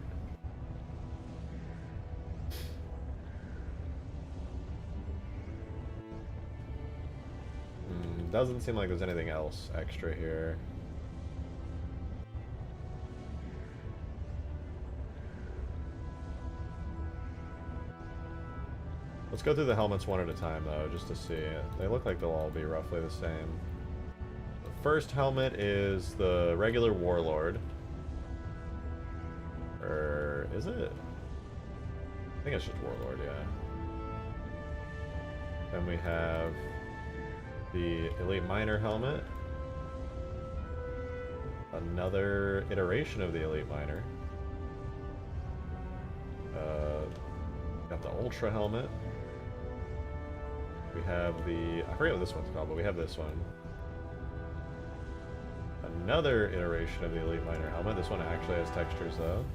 Doesn't seem like there's anything else extra here. Let's go through the helmets one at a time, though, just to see. They look like they'll all be roughly the same. The first helmet is the regular Warlord. Or is it? I think it's just Warlord, yeah. Then we have the Elite Miner helmet. Another iteration of the Elite Miner. Got the Ultra helmet. We have the... I forget what this one's called, but we have this one. Another iteration of the Elite Miner helmet. This one actually has textures, though.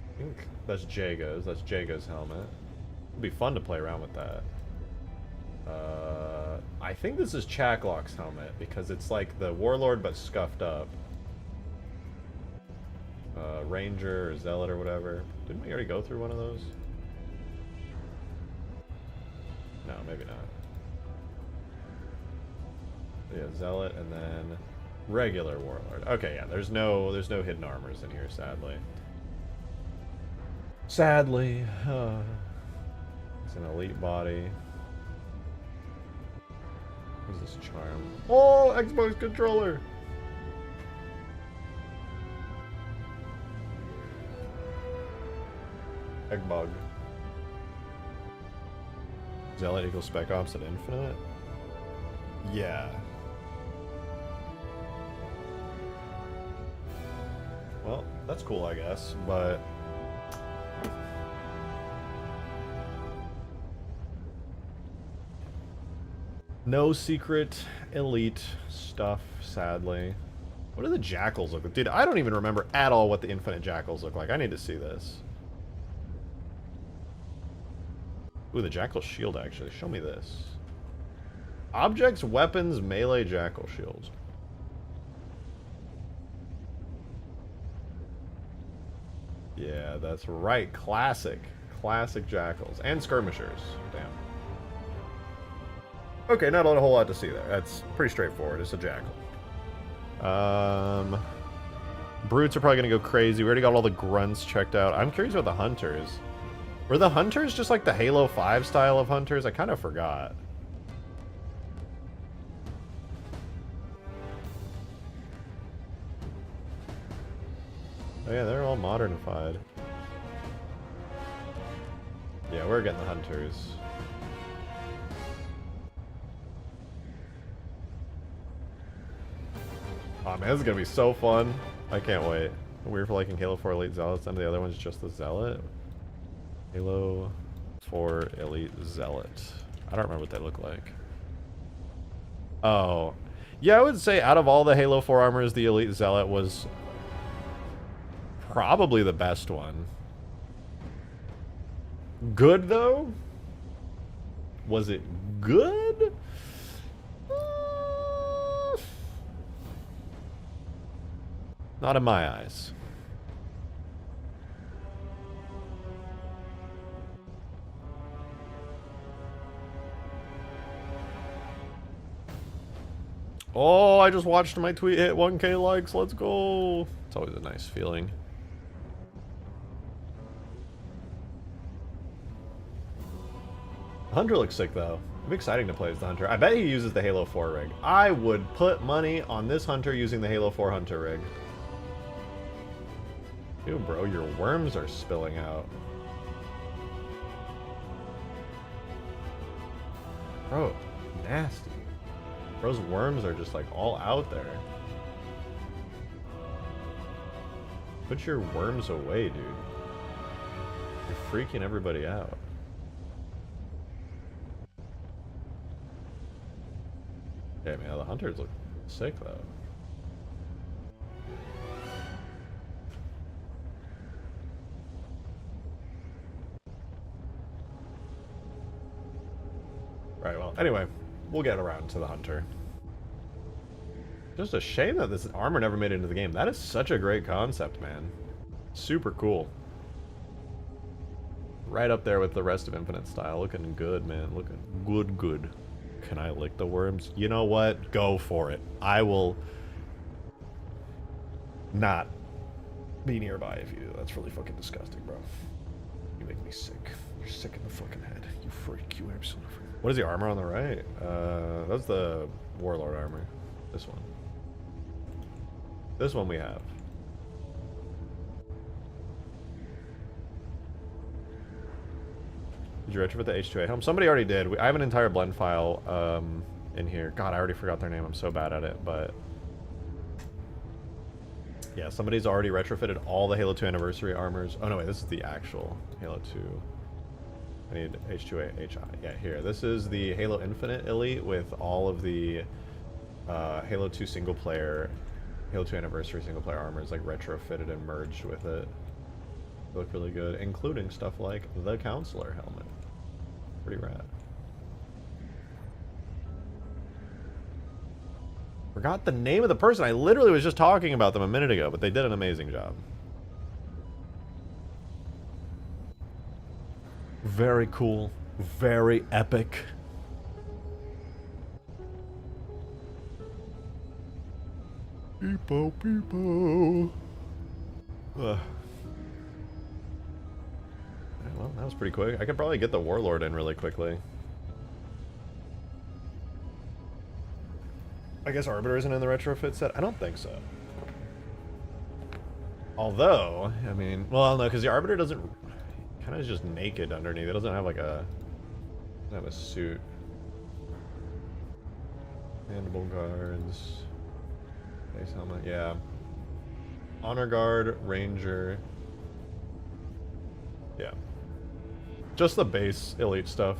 I think that's Jago's. That's Jago's helmet. It'd be fun to play around with that. I think this is Chaklock's helmet because it's like the Warlord but scuffed up. Ranger or Zealot or whatever. Didn't we already go through one of those? No, maybe not. Yeah, Zealot and then regular Warlord. Okay, yeah, there's no hidden armors in here, sadly. Sadly. It's an Elite body. What is this charm? Oh, Xbox controller! Eggbug. Zealot equals Spec Ops at Infinite? Yeah. Well, that's cool, I guess, but... no secret elite stuff, sadly. What do the jackals look like? Dude, I don't even remember at all what the infinite jackals look like. I need to see this. Ooh, the jackal shield, actually. Show me this. Objects, weapons, melee jackal shields. Yeah, that's right. Classic. Classic jackals. And skirmishers. Damn. Okay, not a whole lot to see there. That's pretty straightforward. It's a jackal. Brutes are probably going to go crazy. We already got all the grunts checked out. I'm curious about the hunters. Were the hunters just like the Halo 5 style of hunters? I kind of forgot. Oh yeah, they're all modernified. Yeah, we're getting the hunters. Oh man, this is gonna be so fun. I can't wait. We're for liking Halo 4 Elite Zealots, and the other one's just the Zealot. Halo 4 Elite Zealot. I don't remember what they look like. Oh. Yeah, I would say out of all the Halo 4 armors, the Elite Zealot was probably the best one. Good, though? Was it good? Not in my eyes. Oh, I just watched my tweet hit 1K likes. Let's go. It's always a nice feeling. Hunter looks sick, though. It'd be exciting to play as the Hunter. I bet he uses the Halo 4 rig. I would put money on this Hunter using the Halo 4 Hunter rig. Ew, bro, your worms are spilling out. Bro, nasty. Bro's worms are just like all out there. Put your worms away, dude. You're freaking everybody out. Yeah, man, the hunters look sick, though. Right, well, anyway, we'll get around to the hunter. Just a shame that this armor never made it into the game. That is such a great concept, man. Super cool. Right up there with the rest of Infinite style. Looking good, man. Looking good, good. Can I lick the worms? You know what? Go for it. I will not be nearby if you do. That's really fucking disgusting, bro. You make me sick. You're sick in the fucking head. You freak. You absolute freak. What is the armor on the right? That's the Warlord armor. This one. This one we have. Did you retrofit the H2A helm? Somebody already did. I have an entire blend file in here. God, I already forgot their name. I'm so bad at it, but... yeah, somebody's already retrofitted all the Halo 2 Anniversary armors. Oh, no, wait. This is the actual Halo 2. I need H2A, HI. Yeah, here. This is the Halo Infinite Elite with all of the Halo 2 single-player, Halo 2 Anniversary single-player armors, like, retrofitted and merged with it. They look really good, including stuff like the Counselor helmet. Pretty rad. Forgot the name of the person. I literally was just talking about them a minute ago, but they did an amazing job. Very cool. Very epic. Peepo, peepo. Ugh. Well, that was pretty quick. I could probably get the Warlord in really quickly. I guess Arbiter isn't in the retrofit set? I don't think so. Although, I mean, well, no, because the Arbiter doesn't... kind of just naked underneath. It doesn't have like a... doesn't have a suit. Mandible guards. Face helmet, yeah. Honor Guard, Ranger. Yeah. Just the base elite stuff.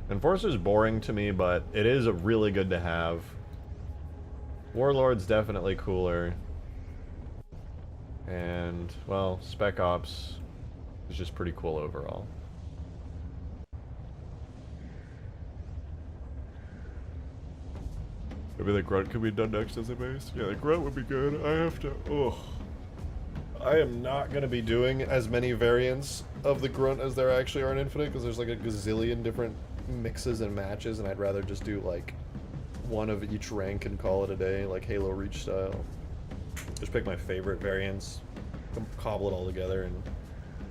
Enforcer's boring to me, but it is really good to have. Warlord's definitely cooler. And, well, Spec Ops is just pretty cool overall. Maybe the Grunt could be done next as a base? Yeah, the Grunt would be good. I have to... Ugh. I am not going to be doing as many variants of the Grunt as there actually are in Infinite, because there's like a gazillion different mixes and matches, and I'd rather just do like one of each rank and call it a day, like Halo Reach style. Just pick my favorite variants, cobble it all together, and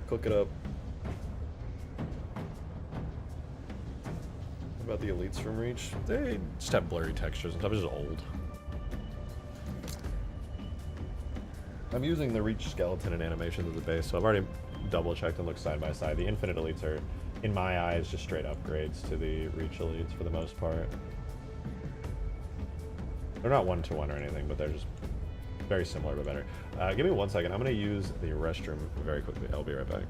cook it up. What about the elites from Reach? They just have blurry textures and stuff. It's just old. I'm using the Reach skeleton and animations as a base, so I've already double-checked and looked side by side. The Infinite elites are, in my eyes, just straight upgrades to the Reach elites for the most part. They're not one-to-one or anything, but they're just very similar but better. Give me 1 second. I'm going to use the restroom very quickly. I'll be right back.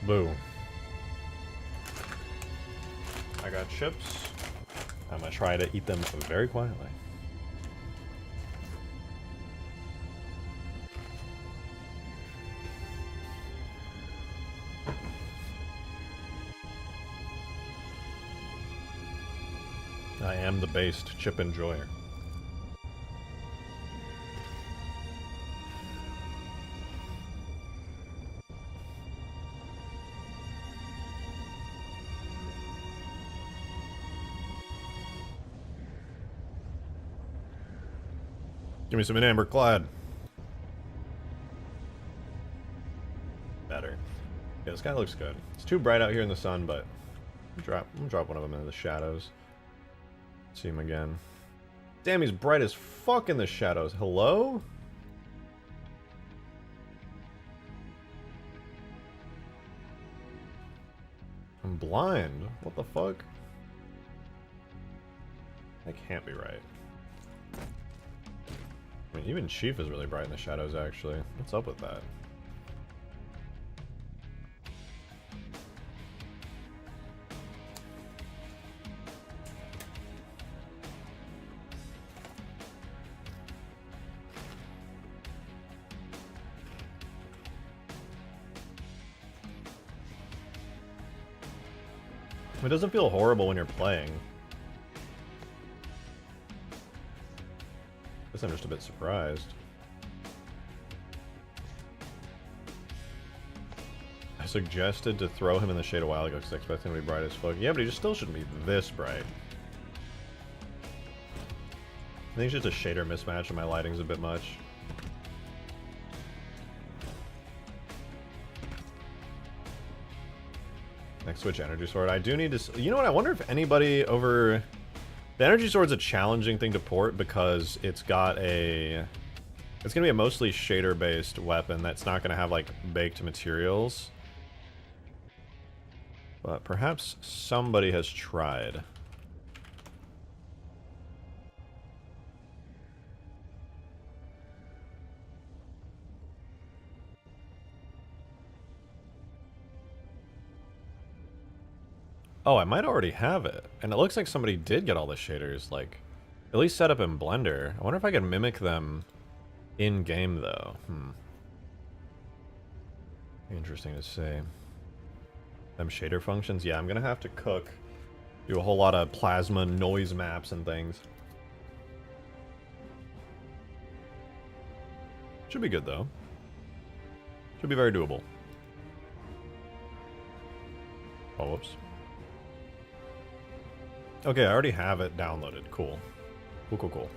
Boo. I got chips. I'm gonna try to eat them very quietly. I am the based chip enjoyer. Give me some amber clad. Better. Yeah, this guy looks good. It's too bright out here in the sun, but I'm gonna drop one of them into the shadows. See him again. Damn, he's bright as fuck in the shadows. Hello? I'm blind. What the fuck? That can't be right. I mean, even Chief is really bright in the shadows, actually. What's up with that? It doesn't feel horrible when you're playing. Guess I'm just a bit surprised. I suggested to throw him in the shade a while ago because I expect him to be bright as fuck. Yeah, but he just still shouldn't be this bright. I think it's just a shader mismatch and my lighting's a bit much. Next switch energy sword. I do need to... You know what? I wonder if anybody over... The energy sword's a challenging thing to port because it's got a... It's going to be a mostly shader-based weapon that's not going to have, like, baked materials. But perhaps somebody has tried. Oh, I might already have it. And it looks like somebody did get all the shaders, like, at least set up in Blender. I wonder if I can mimic them in-game, though. Interesting to see. Them shader functions? Yeah, I'm gonna have to cook. Do a whole lot of plasma noise maps and things. Should be good, though. Should be very doable. Oh, whoops. Okay, I already have it downloaded. Cool. Cool.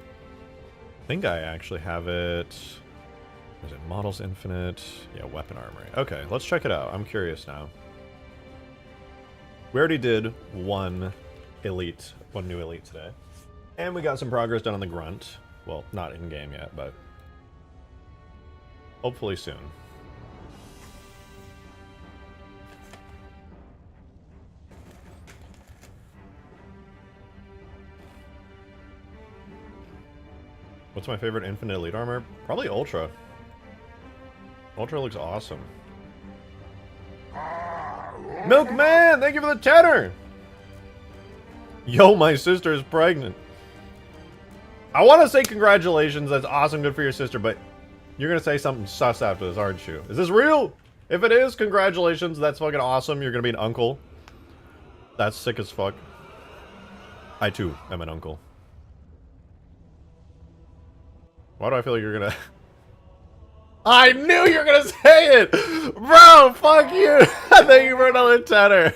I think I actually have it... Is it Models Infinite? Yeah, Weapon Armory. Okay, let's check it out. I'm curious now. We already did one new elite today. And we got some progress done on the Grunt. Well, not in-game yet, but... hopefully soon. What's my favorite Infinite Elite armor? Probably Ultra. Ultra looks awesome. Milkman! Thank you for the tenner! Yo, my sister is pregnant. I want to say congratulations, that's awesome, good for your sister, but you're going to say something sus after this, aren't you? Is this real? If it is, congratulations, that's fucking awesome. You're going to be an uncle. That's sick as fuck. I, too, am an uncle. Why do I feel like you're gonna... I knew you were gonna say it! Bro, fuck you! Thank you for another tenner.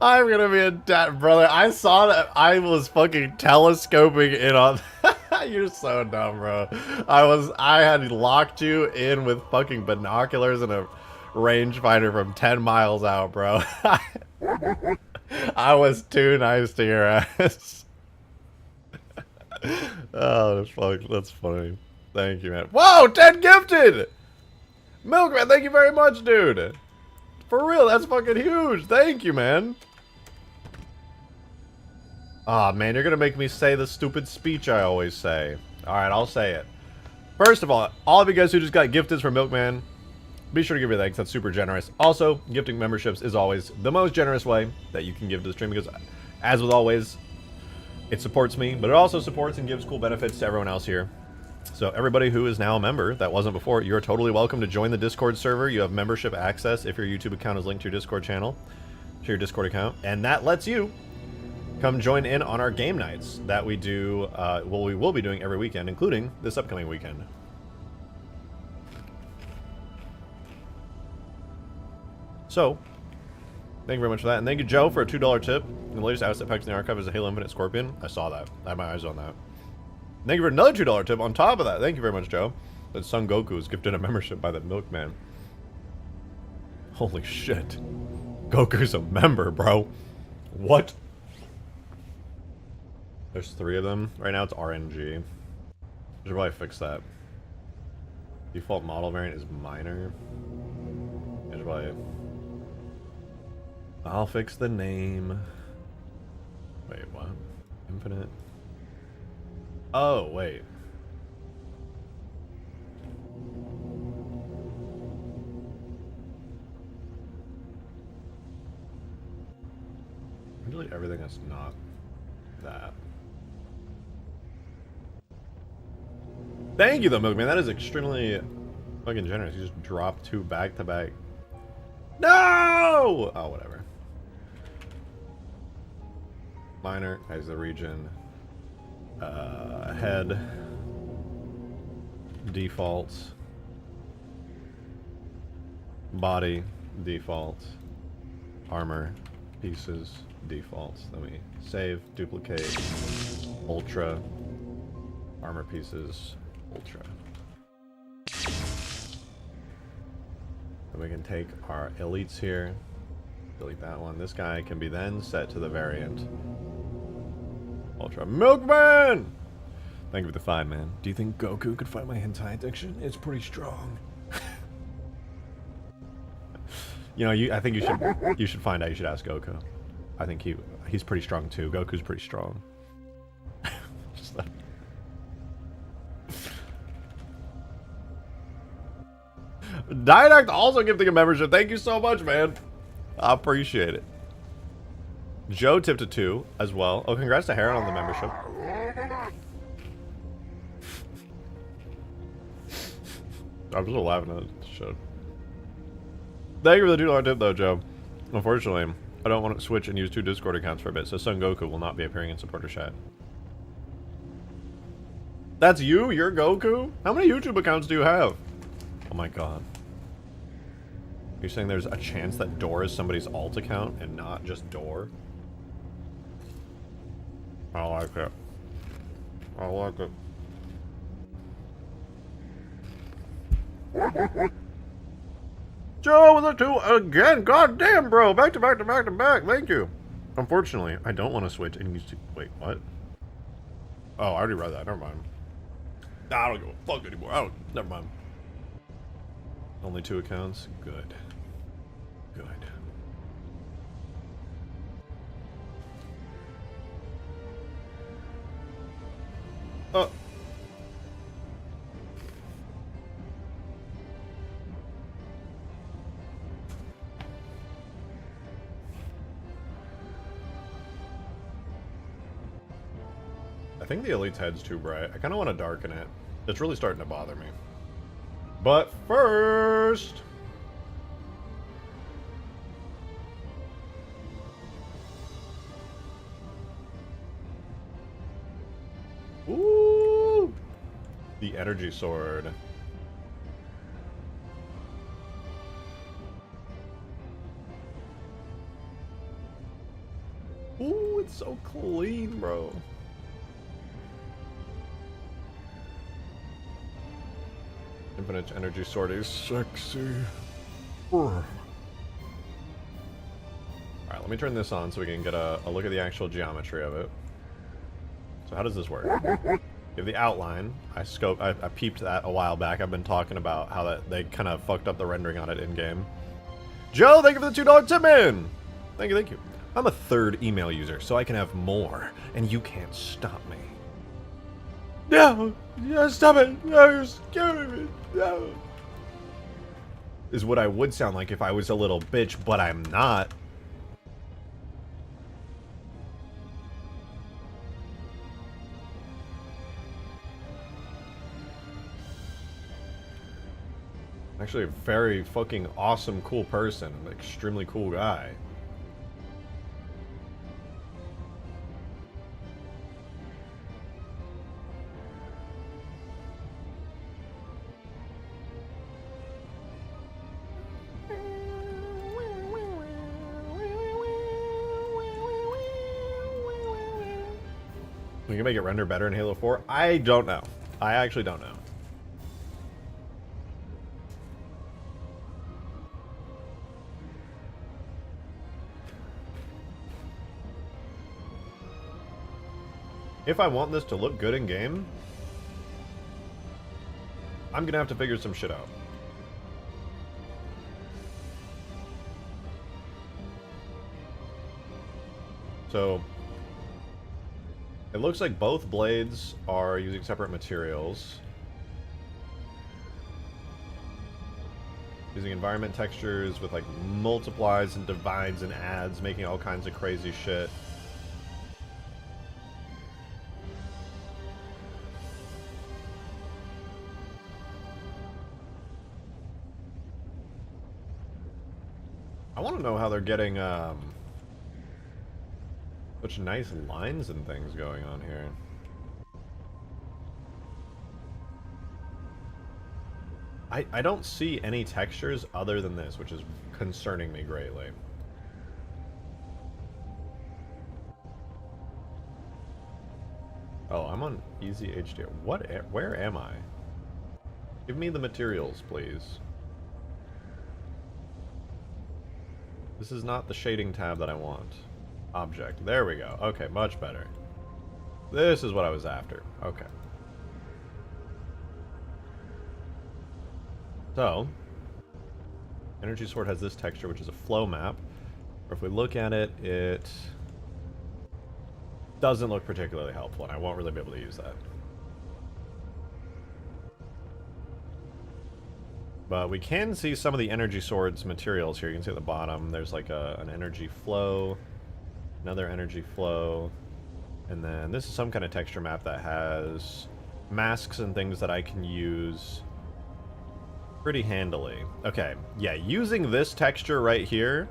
I'm gonna be a dad, brother. I saw that. I was fucking telescoping in on... You're so dumb, bro. I had locked you in with fucking binoculars and a rangefinder from 10 miles out, bro. I was too nice to your ass. Oh, fuck, that's funny. Thank you, man. Whoa, 10 gifted! Milkman, thank you very much, dude. For real, that's fucking huge. Thank you, man. Aw, man, you're gonna make me say the stupid speech I always say. Alright, I'll say it. First of all of you guys who just got gifted from Milkman, be sure to give your thanks. That's super generous. Also, gifting memberships is always the most generous way that you can give to the stream because, as with always, it supports me, but it also supports and gives cool benefits to everyone else here. So everybody who is now a member that wasn't before, you're totally welcome to join the Discord server. You have membership access if your YouTube account is linked to your Discord channel, to your Discord account, and that lets you come join in on our game nights that we do, well, we will be doing every weekend, including this upcoming weekend. So, thank you very much for that. And thank you, Joe, for a $2 tip. And the latest asset packs in the archive is a Halo Infinite Scorpion. I saw that. I had my eyes on that. Thank you for another $2 tip on top of that. Thank you very much, Joe. That Son Goku was gifted a membership by the Milkman. Holy shit. Goku's a member, bro. What? There's 3 of them. Right now it's RNG. I should probably fix that. Default model variant is minor. I should probably... I'll fix the name. Wait, what? Infinite? Oh, wait. I'm delete everything that's not that. Thank you, though, Milkman. That is extremely fucking generous. You just dropped 2 back to back. No! Oh, whatever. Minor as the region. Head. Defaults. Body. Default. Armor. Pieces. Defaults. Then we save. Duplicate. Ultra. Armor pieces. Ultra. And we can take our elites here. Delete that one. This guy can be then set to the variant. Ultra. Milkman! Thank you for the 5, man. Do you think Goku could fight my hentai addiction? It's pretty strong. You know, I think you should find out. You should ask Goku. I think he's pretty strong too. Goku's pretty strong. Just like... Didact also gifting a membership. Thank you so much, man. I appreciate it. Joe tipped a 2 as well. Oh, congrats to Heron on the membership. I'm just laughing at the show. Thank you for the $2 tip, though, Joe. Unfortunately, I don't want to switch and use 2 Discord accounts for a bit, so Son Goku will not be appearing in supporter chat. That's you? You're Goku? How many YouTube accounts do you have? Oh my god. You're saying there's a chance that Door is somebody's alt account and not just Door? I like it. I like it. Joe with a 2 again! God damn, bro! Back to back to back to back! Thank you! Unfortunately, I don't want to switch and use... Wait, what? Oh, I already read that. Never mind. Nah, I don't give a fuck anymore. Never mind. Only 2 accounts? Good. Good. Oh. I think the Elite's head's too bright. I kind of want to darken it. It's really starting to bother me. But first... Ooh! The energy sword. Ooh, it's so clean, bro. Infinite energy sword is sexy. Alright, let me turn this on so we can get a look at the actual geometry of it. So how does this work? You have the outline. I peeped that a while back. I've been talking about how they kind of fucked up the rendering on it in-game. Joe, thank you for the $2 tip in! Thank you, thank you. I'm a 3rd email user, so I can have more, and you can't stop me. No! No, stop it! No, you're scaring me! No! Is what I would sound like if I was a little bitch, but I'm not. Actually a very fucking awesome, cool person. Extremely cool guy. We can make it render better in Halo 4? I don't know. I actually don't know. If I want this to look good in game, I'm gonna have to figure some shit out. So, it looks like both blades are using separate materials. Using environment textures with like multiplies and divides and adds, making all kinds of crazy shit. I want to know how they're getting such nice lines and things going on here. I don't see any textures other than this, which is concerning me greatly. Oh, I'm on easy HDR. Where am I? Give me the materials, please. This is not the shading tab that I want. Object. There we go. Okay, much better. This is what I was after. Okay. So, Energy Sword has this texture, which is a flow map. Or if we look at it, it doesn't look particularly helpful, and I won't really be able to use that. But we can see some of the Energy Sword's materials here. You can see at the bottom, there's like an energy flow, another energy flow, and then this is some kind of texture map that has masks and things that I can use pretty handily. Okay, yeah, using this texture right here,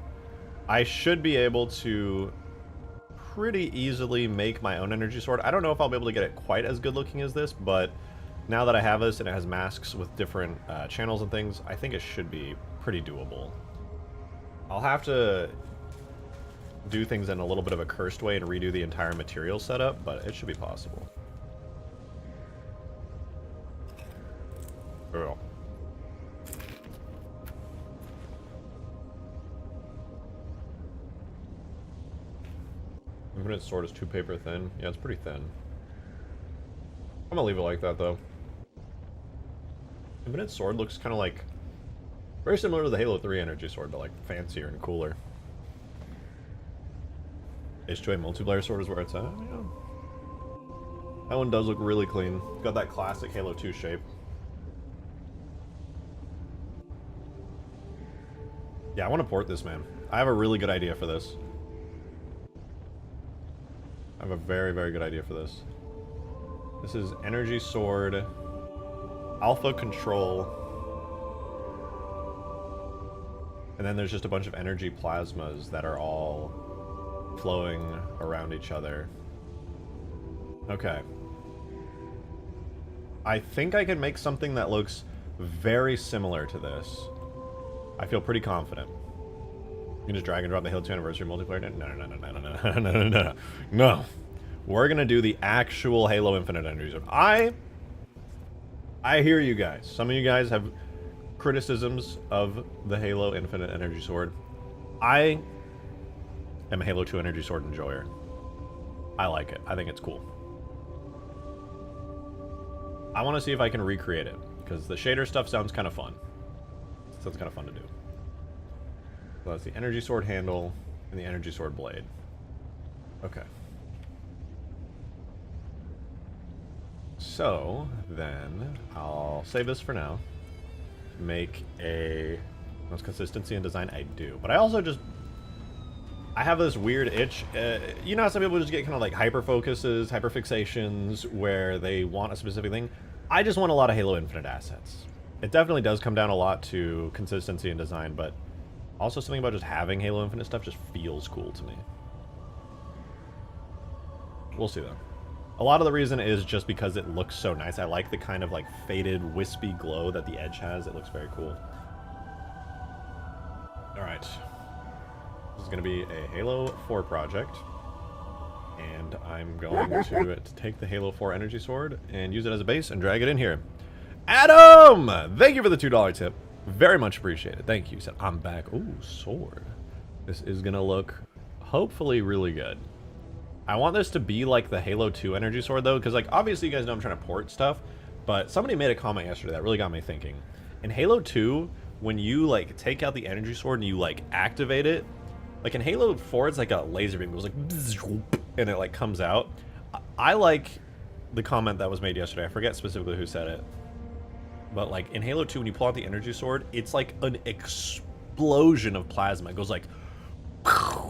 I should be able to pretty easily make my own Energy Sword. I don't know if I'll be able to get it quite as good looking as this, but now that I have this and it has masks with different channels and things, I think it should be pretty doable. I'll have to do things in a little bit of a cursed way and redo the entire material setup, but it should be possible. Cool. Infinite Sword is 2 paper thin. Yeah, it's pretty thin. I'm gonna leave it like that, though. Infinite Sword looks kind of like... very similar to the Halo 3 Energy Sword, but like fancier and cooler. H2A multiplayer sword is where it's at. Yeah. That one does look really clean. Got that classic Halo 2 shape. Yeah, I want to port this, man. I have a really good idea for this. I have a very, very good idea for this. This is Energy Sword, Alpha Control, and then there's just a bunch of energy plasmas that are all flowing around each other. Okay. I think I can make something that looks very similar to this. I feel pretty confident. You can just drag and drop the Halo 2 Anniversary multiplayer. No. No. We're gonna do the actual Halo Infinite Energy Sword. I hear you guys. Some of you guys have criticisms of the Halo Infinite Energy Sword. I am a Halo 2 Energy Sword enjoyer. I like it. I think it's cool. I want to see if I can recreate it, because the shader stuff sounds kind of fun. Sounds kind of fun to do. So that's the Energy Sword handle and the Energy Sword blade. Okay. So, then, I'll save this for now. Make a... Most consistency in design, I do. But I also just... I have this weird itch. You know how some people just get kind of like hyper-focuses, hyper-fixations, where they want a specific thing? I just want a lot of Halo Infinite assets. It definitely does come down a lot to consistency in design, but also something about just having Halo Infinite stuff just feels cool to me. We'll see, though. A lot of the reason is just because it looks so nice. I like the kind of like faded, wispy glow that the edge has. It looks very cool. Alright. This is going to be a Halo 4 project. And I'm going to take the Halo 4 energy sword and use it as a base and drag it in here. Adam! Thank you for the $2 tip. Very much appreciated. Thank you. He said, I'm back. Ooh, sword. This is going to look hopefully really good. I want this to be like the Halo 2 energy sword, though, because, like, obviously you guys know I'm trying to port stuff, but somebody made a comment yesterday that really got me thinking. In Halo 2, when you, like, take out the energy sword and you, like, activate it, like, in Halo 4, it's like a laser beam. It goes, like, and it, like, comes out. I like the comment that was made yesterday. I forget specifically who said it. But, like, in Halo 2, when you pull out the energy sword, it's like an explosion of plasma. It goes, like...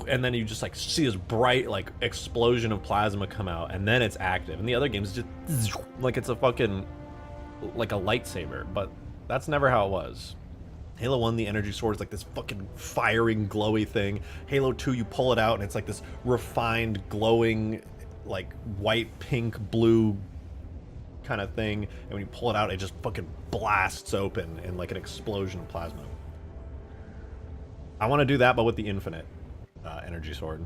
and then you just like see this bright like explosion of plasma come out, and then it's active. And the other games just like it's a fucking like a lightsaber, but that's never how it was. Halo 1, the energy sword is like this fucking firing glowy thing. Halo 2, you pull it out and it's like this refined glowing like white, pink, blue kind of thing, and when you pull it out it just fucking blasts open in like an explosion of plasma. I want to do that, but with the infinite energy sword.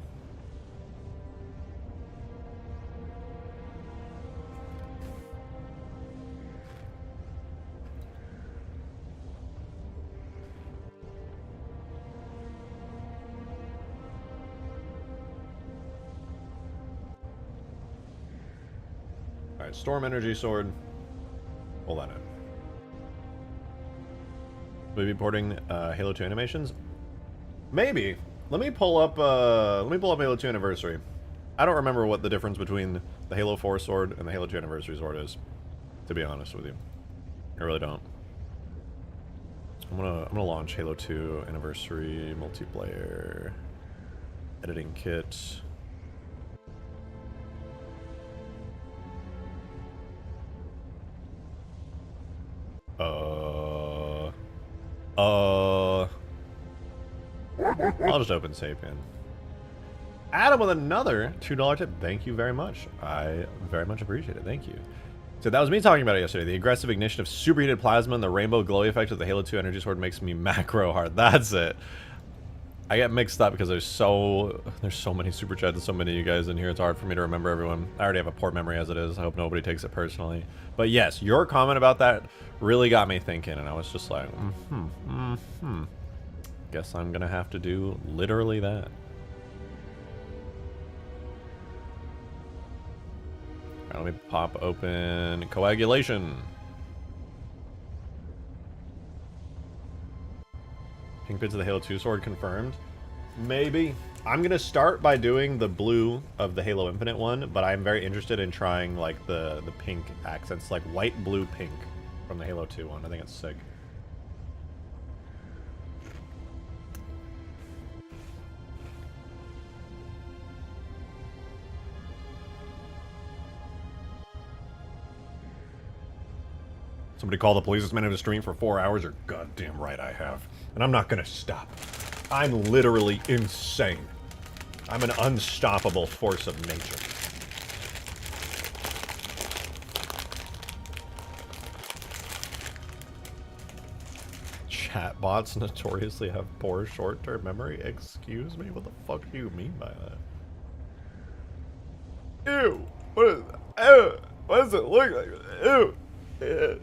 Alright, storm energy sword. Pull that in. Will we be porting Halo 2 animations? Maybe. Let me pull up Halo 2 Anniversary. I don't remember what the difference between the Halo 4 sword and the Halo 2 Anniversary sword is, to be honest with you. I really don't. I'm gonna launch Halo 2 Anniversary multiplayer editing kit. I'll just open Sapien. Adam with another $2 tip. Thank you very much. I very much appreciate it. Thank you. So that was me talking about it yesterday. The aggressive ignition of superheated plasma and the rainbow glowy effect of the Halo 2 energy sword makes me macro hard. That's it. I get mixed up because there's so many super chats and so many of you guys in here. It's hard for me to remember everyone. I already have a poor memory as it is. I hope nobody takes it personally. But yes, your comment about that really got me thinking, and I was just like, guess I'm gonna have to do literally that. Alright, let me pop open coagulation. Pink bits of the Halo 2 sword confirmed. Maybe. I'm gonna start by doing the blue of the Halo Infinite one, but I'm very interested in trying like the pink accents, like white, blue, pink from the Halo 2 one. I think it's sick. Somebody call the police. It's been in a stream for 4 hours. You're goddamn right I have. And I'm not gonna stop. I'm literally insane. I'm an unstoppable force of nature. Chatbots notoriously have poor short-term memory. Excuse me? What the fuck do you mean by that? Ew! What is that? Ew! What does it look like? Ew! Ew.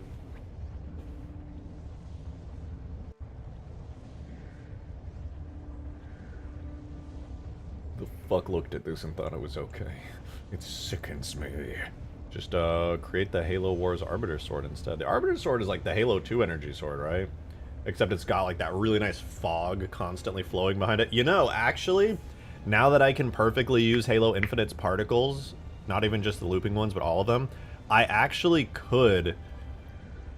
The fuck looked at this and thought it was okay. It sickens me. Just create the Halo Wars Arbiter Sword instead. The Arbiter Sword is like the Halo 2 energy sword, right? Except it's got like that really nice fog constantly flowing behind it. You know, actually, now that I can perfectly use Halo Infinite's particles, not even just the looping ones, but all of them, I actually could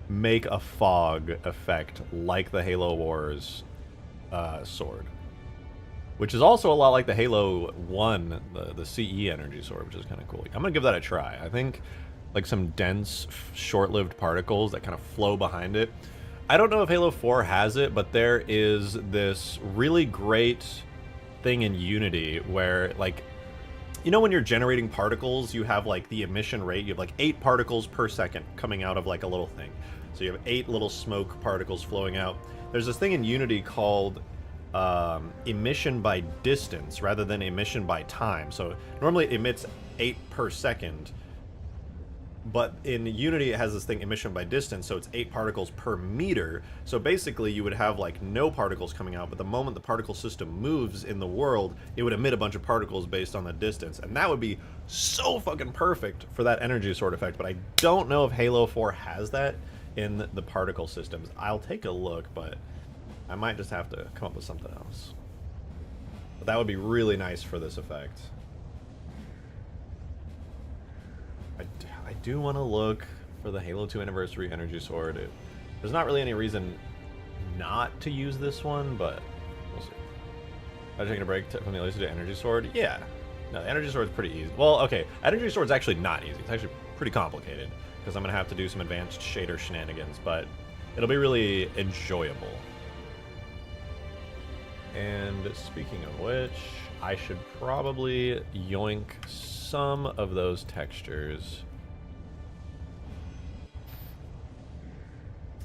make a fog effect like the Halo Wars sword. Which is also a lot like the Halo 1, the CE energy sword, which is kind of cool. I'm going to give that a try. I think like some dense, short-lived particles that kind of flow behind it. I don't know if Halo 4 has it, but there is this really great thing in Unity where, like, you know when you're generating particles, you have like the emission rate, you have like 8 particles per second coming out of like a little thing. So you have 8 little smoke particles flowing out. There's this thing in Unity called emission by distance rather than emission by time. So normally it emits 8 per second, but in Unity it has this thing emission by distance, so it's 8 particles per meter. So basically you would have like no particles coming out, but the moment the particle system moves in the world, it would emit a bunch of particles based on the distance, and that would be so fucking perfect for that energy sword effect. But I don't know if Halo 4 has that in the particle systems. I'll take a look, but I might just have to come up with something else. But that would be really nice for this effect. I do want to look for the Halo 2 Anniversary Energy Sword. There's not really any reason not to use this one, but we'll see. Am I taking a break from the ELITES to Energy Sword? Yeah. No, the Energy Sword's pretty easy. Well, okay, Energy Sword's actually not easy. It's actually pretty complicated, because I'm going to have to do some advanced shader shenanigans, but it'll be really enjoyable. And speaking of which, I should probably yoink some of those textures.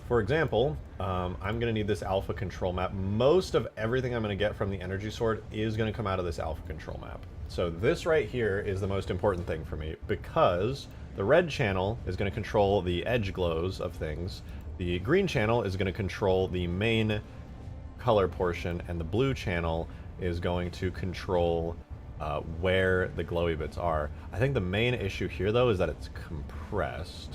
For example, I'm going to need this alpha control map. Most of everything I'm going to get from the energy sword is going to come out of this alpha control map. So this right here is the most important thing for me, because the red channel is going to control the edge glows of things. The green channel is going to control the main color portion, and the blue channel is going to control where the glowy bits are. I think the main issue here though is that it's compressed,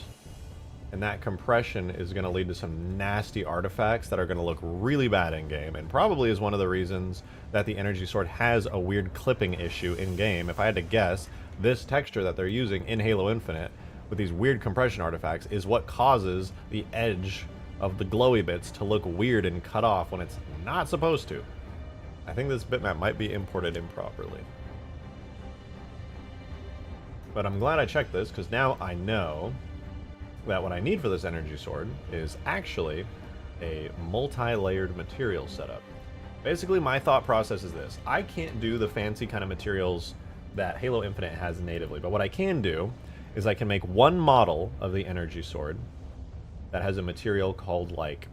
and that compression is going to lead to some nasty artifacts that are going to look really bad in game, and probably is one of the reasons that the energy sword has a weird clipping issue in game. If I had to guess, this texture that they're using in Halo Infinite with these weird compression artifacts is what causes the edge of the glowy bits to look weird and cut off when it's not supposed to. I think this bitmap might be imported improperly. But I'm glad I checked this, because now I know that what I need for this energy sword is actually a multi-layered material setup. Basically, my thought process is this. I can't do the fancy kind of materials that Halo Infinite has natively, but what I can do is I can make one model of the energy sword that has a material called like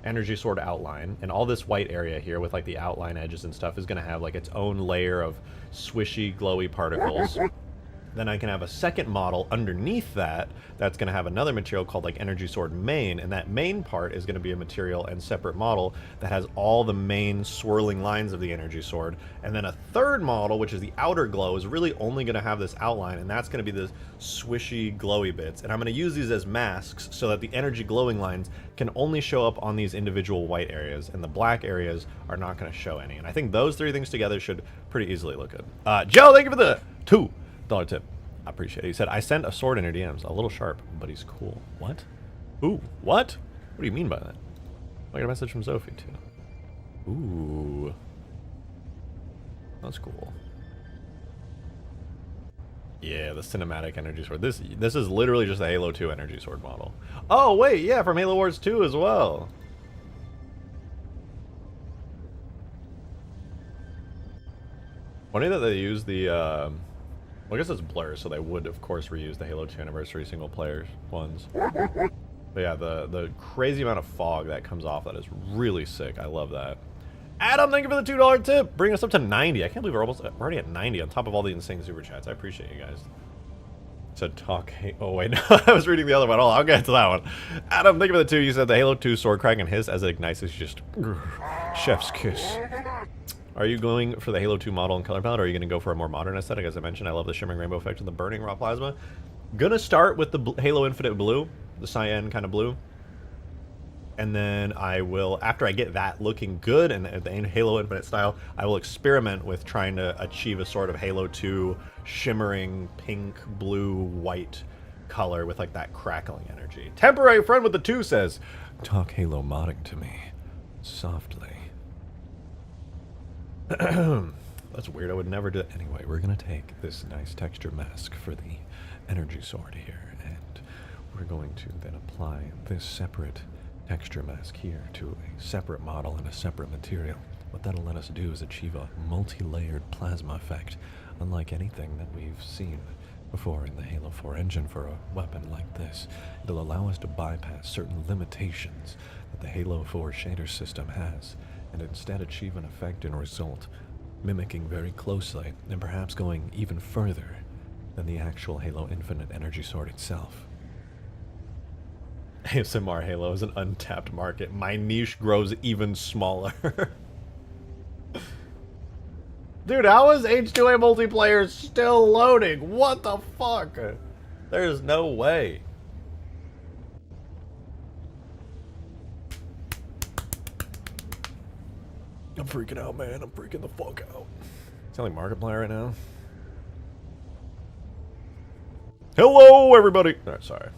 energy sword outline, and all this white area here with like the outline edges and stuff is going to have like its own layer of swishy glowy particles. Then I can have a second model underneath that that's going to have another material called like energy sword main, and that main part is going to be a material and separate model that has all the main swirling lines of the energy sword. And then a third model, which is the outer glow, is really only going to have this outline, and that's going to be the swishy glowy bits. And I'm going to use these as masks so that the energy glowing lines can only show up on these individual white areas, and the black areas are not going to show any. And I think those three things together should pretty easily look good. Joe, thank you for the $2 tip. I appreciate it. He said, I sent a sword in her DMs. A little sharp, but he's cool. What? Ooh, what? What do you mean by that? I got a message from Sophie, too. Ooh. That's cool. Yeah, the cinematic energy sword. This is literally just a Halo 2 energy sword model. Oh, wait, yeah, from Halo Wars 2 as well. Funny that they use the, well, I guess it's blur, so they would, of course, reuse the Halo 2 Anniversary single-player ones. But yeah, the crazy amount of fog that comes off that is really sick. I love that. Adam, thank you for the $2 tip. Bring us up to 90. I can't believe we're already at 90 on top of all the insane super chats. I appreciate you guys. Said talk. Oh, wait, no, I was reading the other one. Oh, I'll get to that one. Adam, thank you for the 2. You said the Halo 2 sword crack and hiss as it ignites is just chef's kiss. Are you going for the Halo 2 model and color palette, or are you going to go for a more modern aesthetic? As I mentioned, I love the shimmering rainbow effect and the burning raw plasma. Gonna start with the Halo Infinite blue, the cyan kind of blue. And then I will, after I get that looking good and the Halo Infinite style, I will experiment with trying to achieve a sort of Halo 2 shimmering pink, blue, white color with like that crackling energy. Temporary friend with the 2 says, "Talk Halo modding to me softly." That's weird. I would never do that. Anyway, we're gonna take this nice texture mask for the energy sword here, and we're going to then apply this separate texture mask here to a separate model and a separate material. What that'll let us do is achieve a multi-layered plasma effect, unlike anything that we've seen before in the Halo 4 engine for a weapon like this. It'll allow us to bypass certain limitations that the Halo 4 shader system has, and instead achieve an effect and result mimicking very closely, and perhaps going even further than the actual Halo Infinite energy sword itself. ASMR Halo is an untapped market. My niche grows even smaller. Dude, how is H2A multiplayer still loading? What the fuck? There's no way. I'm freaking out, man. I'm freaking the fuck out. Selling Markiplier right now. Hello, everybody. All right, sorry.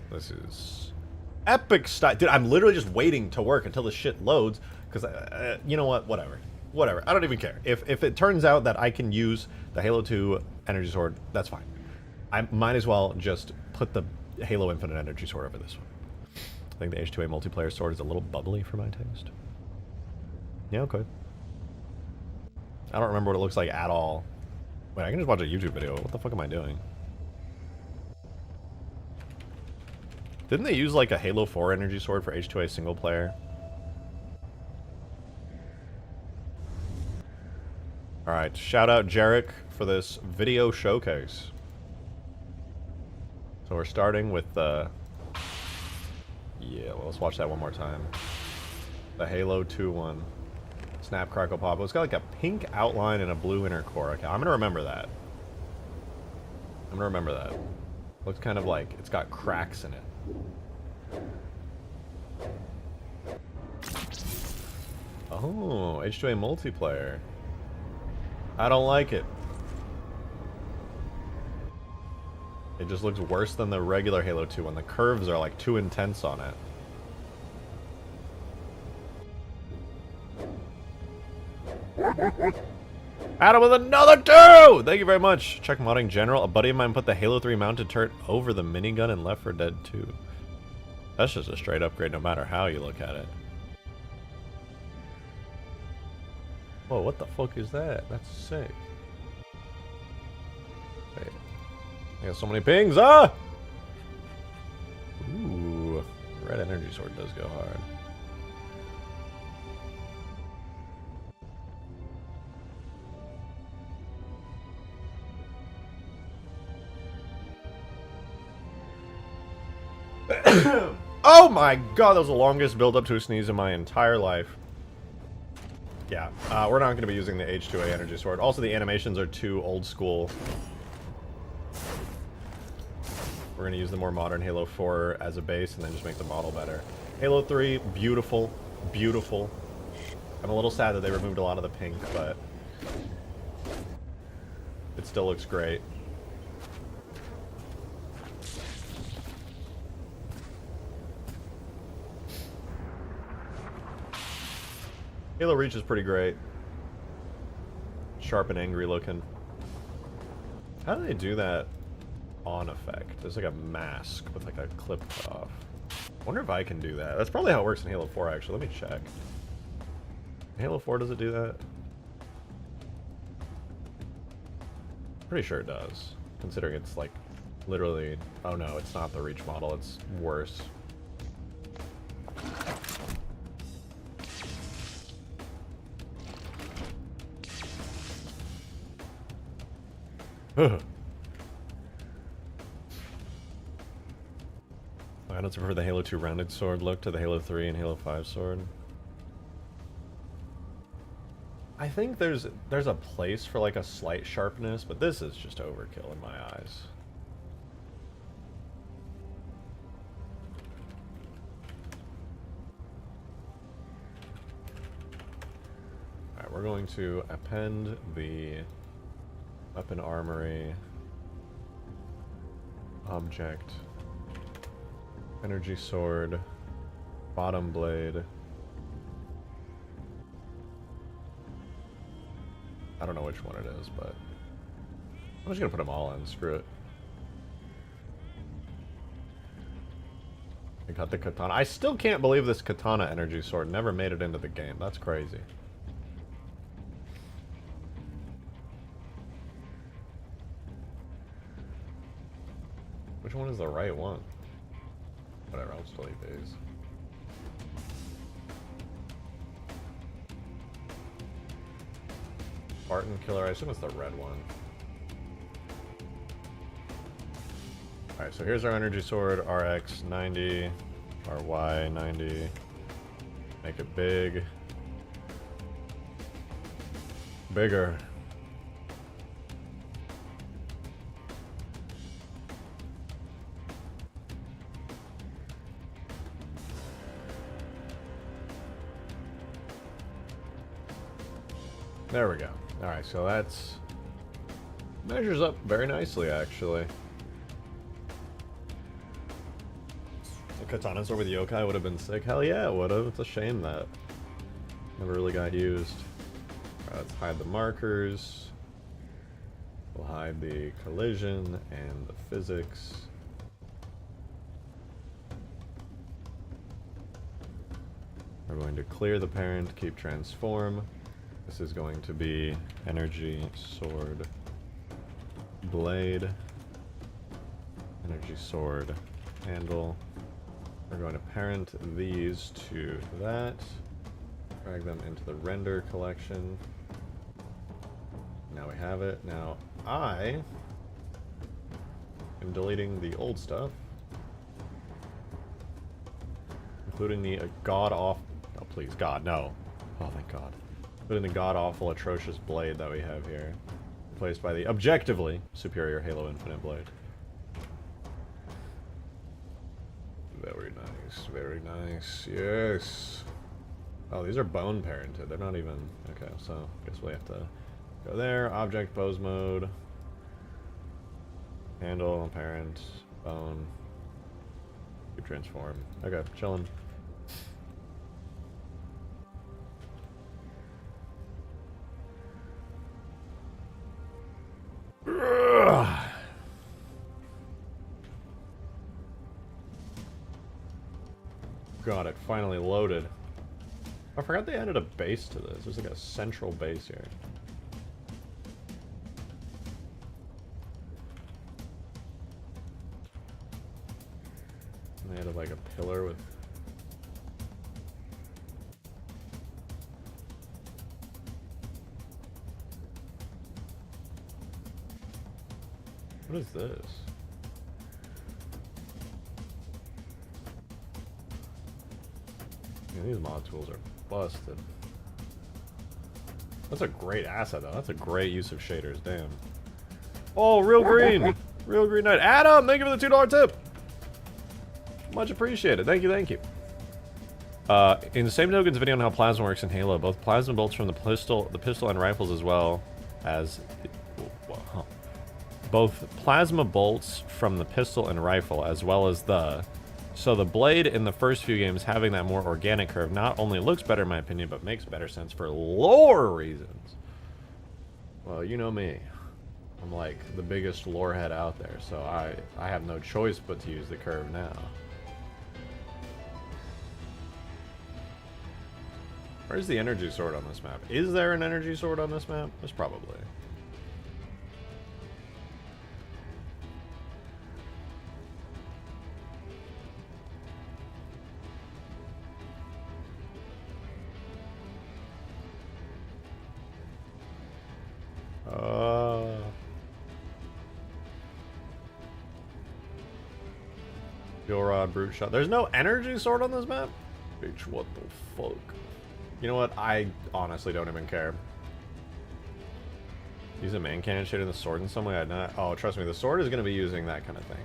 This is epic style. Dude, I'm literally just waiting to work until this shit loads. Because, you know what? Whatever. Whatever. I don't even care. If it turns out that I can use the Halo 2 energy sword, that's fine. I might as well just put the Halo Infinite energy sword over this one. I think the H2A multiplayer sword is a little bubbly for my taste. Yeah, okay. I don't remember what it looks like at all. Wait, I can just watch a YouTube video. What the fuck am I doing? Didn't they use like a Halo 4 energy sword for H2A single player? Alright, shout out Jarek for this video showcase. So we're starting with the... Yeah, well, let's watch that one more time. The Halo 2 one. Snap, crackle, pop. It's got like a pink outline and a blue inner core. Okay, I'm gonna remember that. I'm gonna remember that. Looks kind of like it's got cracks in it. Oh, H2A multiplayer. I don't like it. It just looks worse than the regular Halo 2 one. The curves are like too intense on it. Adam with another 2! Thank you very much. Check modding general. A buddy of mine put the Halo 3 mounted turret over the minigun in Left 4 Dead 2. That's just a straight upgrade no matter how you look at it. Whoa, what the fuck is that? That's sick. Wait. I got so many pings, ah! Ooh, red energy sword does go hard. Oh my god, that was the longest build up to a sneeze in my entire life. Yeah, we're not going to be using the H2A energy sword. Also, the animations are too old school. We're going to use the more modern Halo 4 as a base and then just make the model better. Halo 3, beautiful, beautiful. I'm a little sad that they removed a lot of the pink, but it still looks great. Halo Reach is pretty great. Sharp and angry looking. How do they do that on effect? There's like a mask with like a clip off. I wonder if I can do that. That's probably how it works in Halo 4 actually. Let me check. Halo 4, does it do that? Pretty sure it does. Considering it's like literally... Oh no, it's not the Reach model. It's worse. I don't prefer the Halo 2 rounded sword look to the Halo 3 and Halo 5 sword. I think there's a place for like a slight sharpness, but this is just overkill in my eyes. Alright, we're going going to append the weapon armory object, energy sword, bottom blade. I don't know which one it is, but I'm just gonna put them all in. Screw it. I got the katana. I still can't believe this katana energy sword never made it into the game. That's crazy. Which one is the right one? Whatever, I'll just delete these. Spartan Killer, I assume it's the red one. Alright, so here's our energy sword, RX 90, RY 90. Make it big. Bigger. There we go. Alright, so that's... measures up very nicely, actually. The katana sword with yokai would have been sick. Hell yeah, it would have. It's a shame that never really got used. Alright, let's hide the markers. We'll hide the collision and the physics. We're going to clear the parent, keep transform. This is going to be energy sword blade, energy sword handle. We're going to parent these to that, drag them into the render collection. Now we have it. Now I am deleting the old stuff, including the god-awful, oh please, God, no. Oh, thank God. Including the god-awful, atrocious blade that we have here, replaced by the objectively superior Halo Infinite blade. Very nice, very nice, yes. Oh, these are bone parented, they're not even, okay, so I guess we have to go there, object pose mode, handle, parent, bone, keep transform. Okay, chillin'. God, it finally loaded. I forgot they added a base to this. There's like a central base here. And they added like a pillar with... What is this? Yeah, these mod tools are busted. That's a great asset though. That's a great use of shaders, damn. Oh, real green! Real green knight. Adam, thank you for the $2 tip! Much appreciated. Thank you, thank you. In the same token's video on how plasma works in Halo, both plasma bolts from the pistol and rifles as well as... both plasma bolts from the pistol and rifle as well as the... So the blade in the first few games having that more organic curve not only looks better in my opinion, but makes better sense for lore reasons. Well, you know me. I'm like the biggest lore head out there, so I have no choice but to use the curve now. Where's the energy sword on this map? Is there an energy sword on this map? There's probably. Fuel rod, brute shot. There's no energy sword on this map? Bitch, what the fuck? You know what? I honestly don't even care. Use a main cannon shooting the sword in some way? I'd not. Oh, trust me, the sword is going to be using that kind of thing.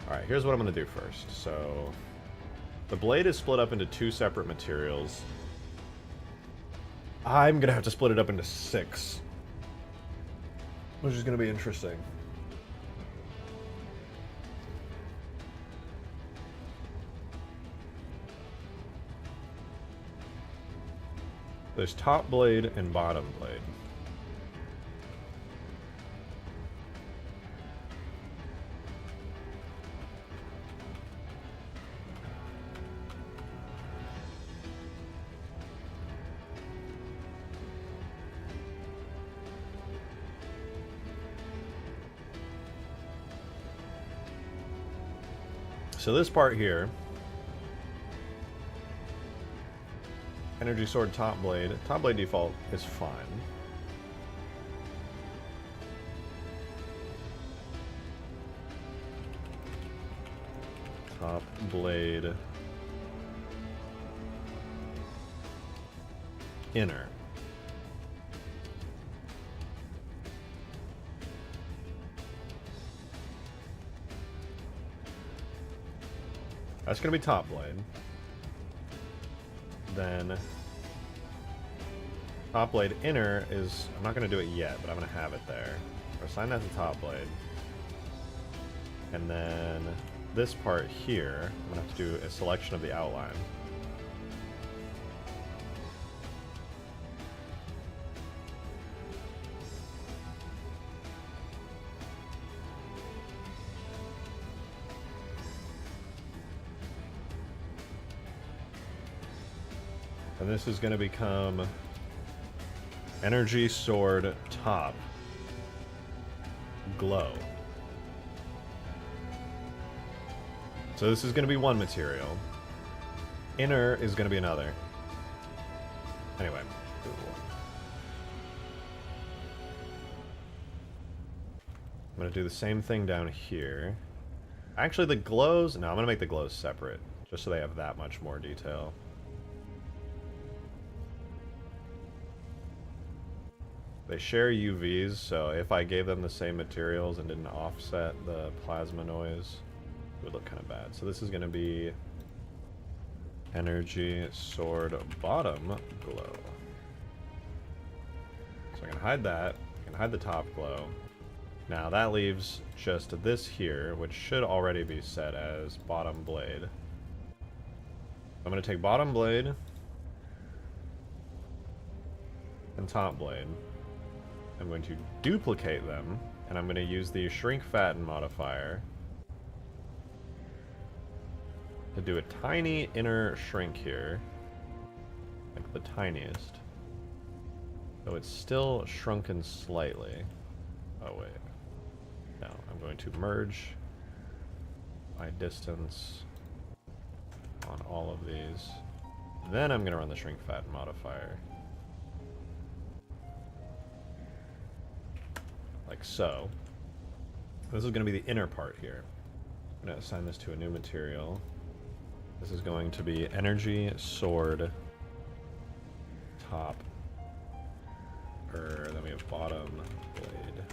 Alright, here's what I'm going to do first. So, the blade is split up into two separate materials. I'm gonna have to split it up into 6, which is gonna be interesting. There's top blade and bottom blade. So this part here, energy sword top blade default is fine. Top blade inner. That's going to be top blade. Then top blade inner is, I'm not going to do it yet, but I'm going to have it there. Or assign that to top blade. And then this part here, I'm going to have to do a selection of the outline. And this is going to become energy sword top glow. So this is going to be one material. Inner is going to be another. Anyway. I'm going to do the same thing down here. Actually, the glows... No, I'm going to make the glows separate, just so they have that much more detail. They share UVs, so if I gave them the same materials and didn't offset the plasma noise, it would look kind of bad. So this is going to be energy sword bottom glow. So I can hide that. I can hide the top glow. Now that leaves just this here, which should already be set as bottom blade. I'm going to take bottom blade and top blade. I'm going to duplicate them, and I'm going to use the shrink fatten modifier to do a tiny inner shrink here, like the tiniest. So it's still shrunken slightly. Oh wait, no, I'm going to merge my distance on all of these. Then I'm going to run the shrink fatten modifier. Like so. This is going to be the inner part here. I'm going to assign this to a new material. This is going to be energy sword top. Then we have bottom blade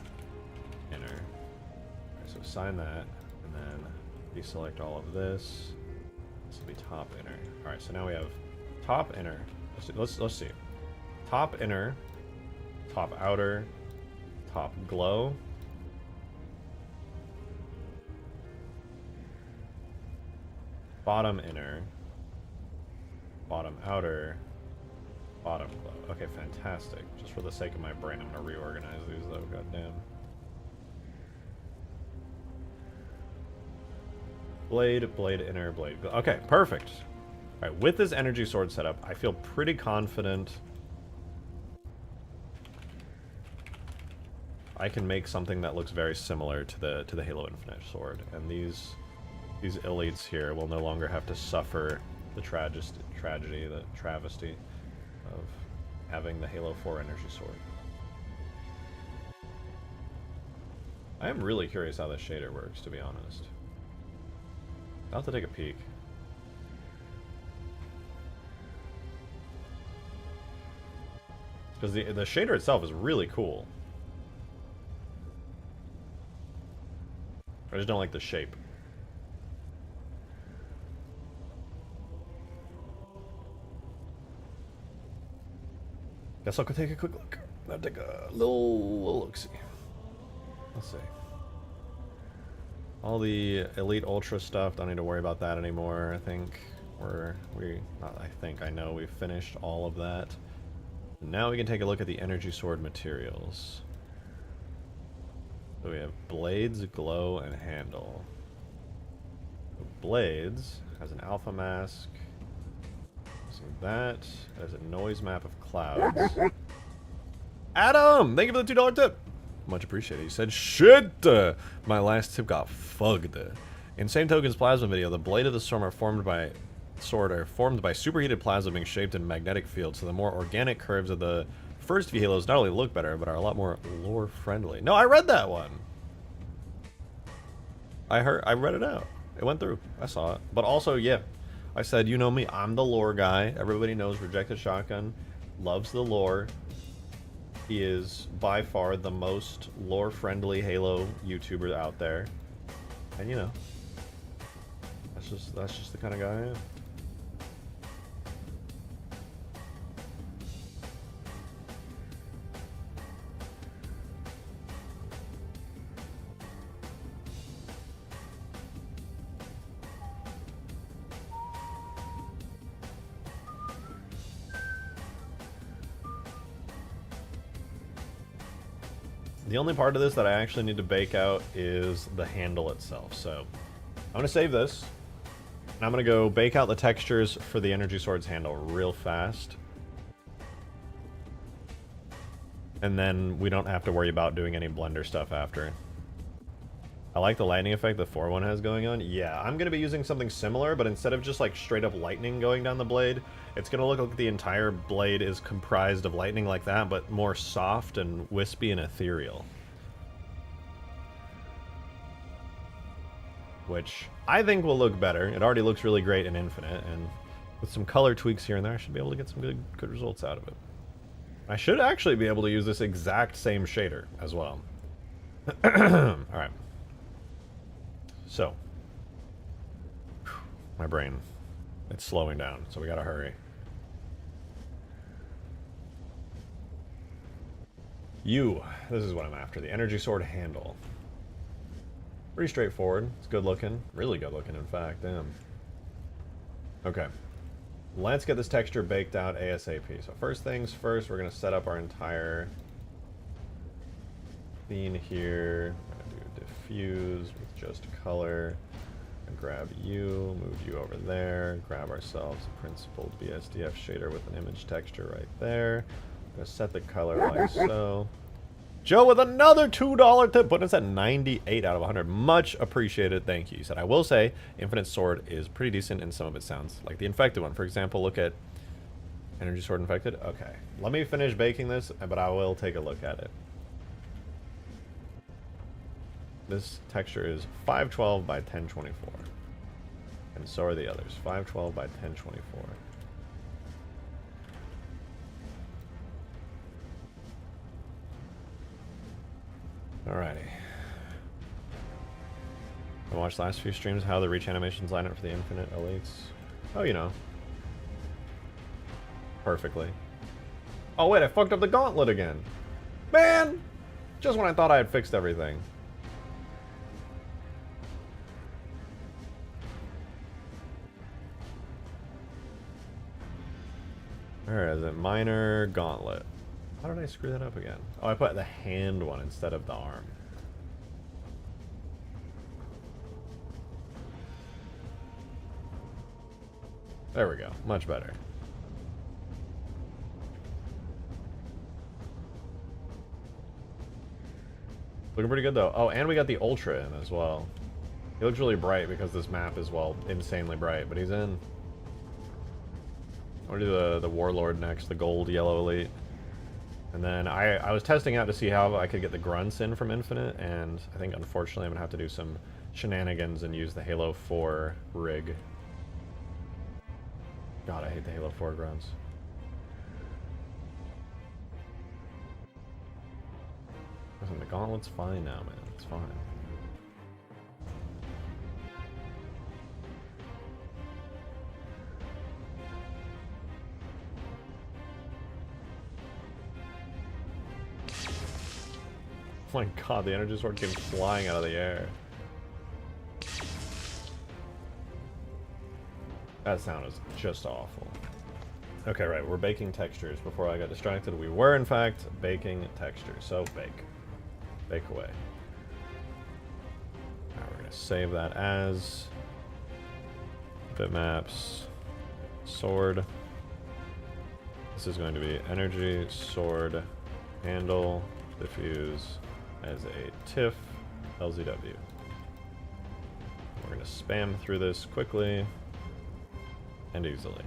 inner. Alright, so assign that, and then deselect all of this. This will be top inner. Alright, so now we have top inner. Let's see. Top inner, top outer, top glow, bottom inner, bottom outer, bottom glow. Okay, fantastic. Just for the sake of my brain, I'm gonna reorganize these though, goddamn. Blade, blade inner, blade glow. Okay, perfect. Alright, with this energy sword setup, I feel pretty confident I can make something that looks very similar to the Halo Infinite sword, and these elites here will no longer have to suffer the tragedy, the travesty of having the Halo 4 energy sword. I am really curious how this shader works, to be honest. I'll have to take a peek. Because the shader itself is really cool. I just don't like the shape. Guess I'll go take a quick look. I'll take a little look-see. Let's see. All the Elite Ultra stuff, don't need to worry about that anymore. I think I know we've finished all of that. Now we can take a look at the energy sword materials. So we have blades, glow, and handle. So blades has an alpha mask. So that has a noise map of clouds. Adam, thank you for the $2 tip. Much appreciated. He said, shit! My last tip got fugged. In Same Token's plasma video, the blade of the sword are formed by superheated plasma being shaped in magnetic fields, so the more organic curves of the first few halos not only look better, but are a lot more lore-friendly. No, I read that one! I read it out. It went through. I saw it. But also, yeah, I said, you know me, I'm the lore guy. Everybody knows Rejected Shotgun loves the lore. He is by far the most lore-friendly Halo YouTuber out there. And you know, that's just the kind of guy I am. The only part of this that I actually need to bake out is the handle itself. So I'm going to save this. And I'm going to go bake out the textures for the Energy Sword's handle real fast. And then we don't have to worry about doing any Blender stuff after. I like the lightning effect the 4-1 has going on. Yeah, I'm going to be using something similar, but instead of just like straight up lightning going down the blade, it's going to look like the entire blade is comprised of lightning like that, but more soft and wispy and ethereal. Which I think will look better. It already looks really great in Infinite, and with some color tweaks here and there, I should be able to get some good results out of it. I should actually be able to use this exact same shader as well. Alright. So, my brain, it's slowing down, so we gotta hurry. This is what I'm after, the Energy Sword handle. Pretty straightforward, it's good looking, really good looking in fact, damn. Okay, let's get this texture baked out ASAP. So first things first, we're gonna set up our entire scene here. Diffuse with just color. Grab you, move you over there, grab ourselves a principled BSDF shader with an image texture right there. I'm gonna set the color like so. Joe with another $2 tip, putting us at 98 out of 100. Much appreciated, thank you. He said, I will say, Infinite Sword is pretty decent in some of its sounds, like the Infected one. For example, look at Energy Sword Infected. Okay, let me finish baking this, but I will take a look at it. This texture is 512 by 1024. And so are the others. 512 by 1024. Alrighty. I watched the last few streams how the reach animations line up for the Infinite Elites. Oh, you know. Perfectly. Oh wait, I fucked up the gauntlet again. Man! Just when I thought I had fixed everything. Where is it? Minor gauntlet. How did I screw that up again? Oh, I put the hand one instead of the arm. There we go. Much better. Looking pretty good though. Oh, and we got the Ultra in as well. He looks really bright because this map is, well, insanely bright, but he's in. I'll do the Warlord next, the gold yellow elite. And then I was testing out to see how I could get the grunts in from Infinite, and I think unfortunately I'm gonna have to do some shenanigans and use the Halo 4 rig. God, I hate the Halo 4 grunts. Listen, the gauntlet's fine now, man. It's fine. my god, the energy sword came flying out of the air. That sound is just awful. Okay, right, we're baking textures. Before I got distracted, we were in fact baking textures. So bake. Bake away. Now we're gonna save that as bitmaps, sword. This is going to be energy, sword, handle, diffuse as a TIFF, LZW. We're gonna spam through this quickly and easily.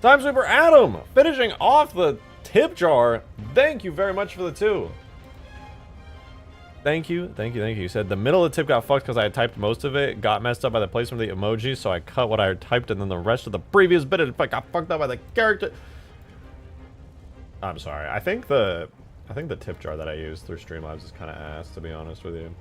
Time Sweeper Adam, finishing off the tip jar. Thank you very much for the 2. Thank you, thank you, thank you. You said the middle of the tip got fucked because I had typed most of it, got messed up by the placement of the emojis, so I cut what I had typed, and then the rest of the previous bit got fucked up by the character. I'm sorry. I think the tip jar that I used through Streamlabs is kind of ass, to be honest with you.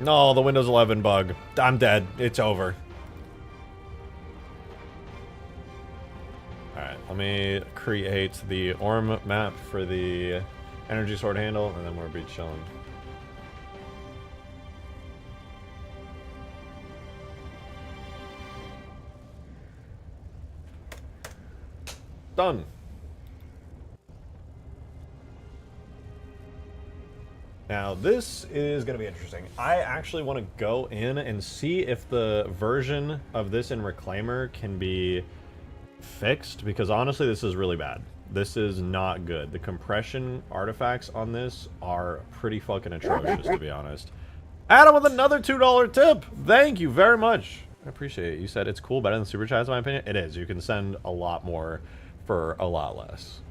No, the Windows 11 bug. I'm dead. It's over. Alright, let me create the ORM map for the energy sword handle, and then we'll be chilling. Done. Now, this is going to be interesting. I actually want to go in and see if the version of this in Reclaimer can be fixed, because honestly, this is really bad. This is not good. The compression artifacts on this are pretty fucking atrocious, to be honest. Adam with another $2 tip! Thank you very much. I appreciate it. You said it's cool, better than Super Chats, in my opinion. It is. You can send a lot more for a lot less.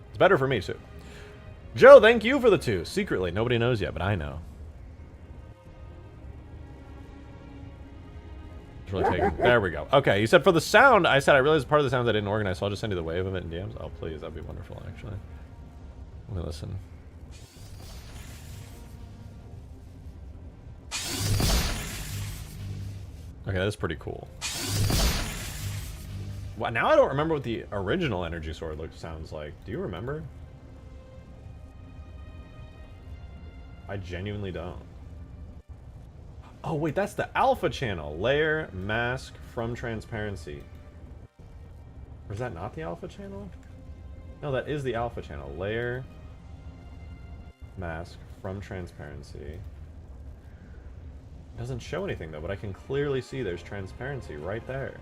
It's better for me, too. Joe, thank you for the 2. Secretly, nobody knows yet, but I know. It's really taking... There we go. Okay, you said for the sound, I said I realized part of the sounds I didn't organize, so I'll just send you the wave of it in DMs. Oh, please, that'd be wonderful, actually. Let me listen. Okay, that's pretty cool. Well, now I don't remember what the original energy sword sounds like. Do you remember? I genuinely don't. Oh, wait, that's the alpha channel. Layer, mask, from transparency. Or is that not the alpha channel? No, that is the alpha channel. Layer, mask, from transparency. Doesn't show anything, though, but I can clearly see there's transparency right there.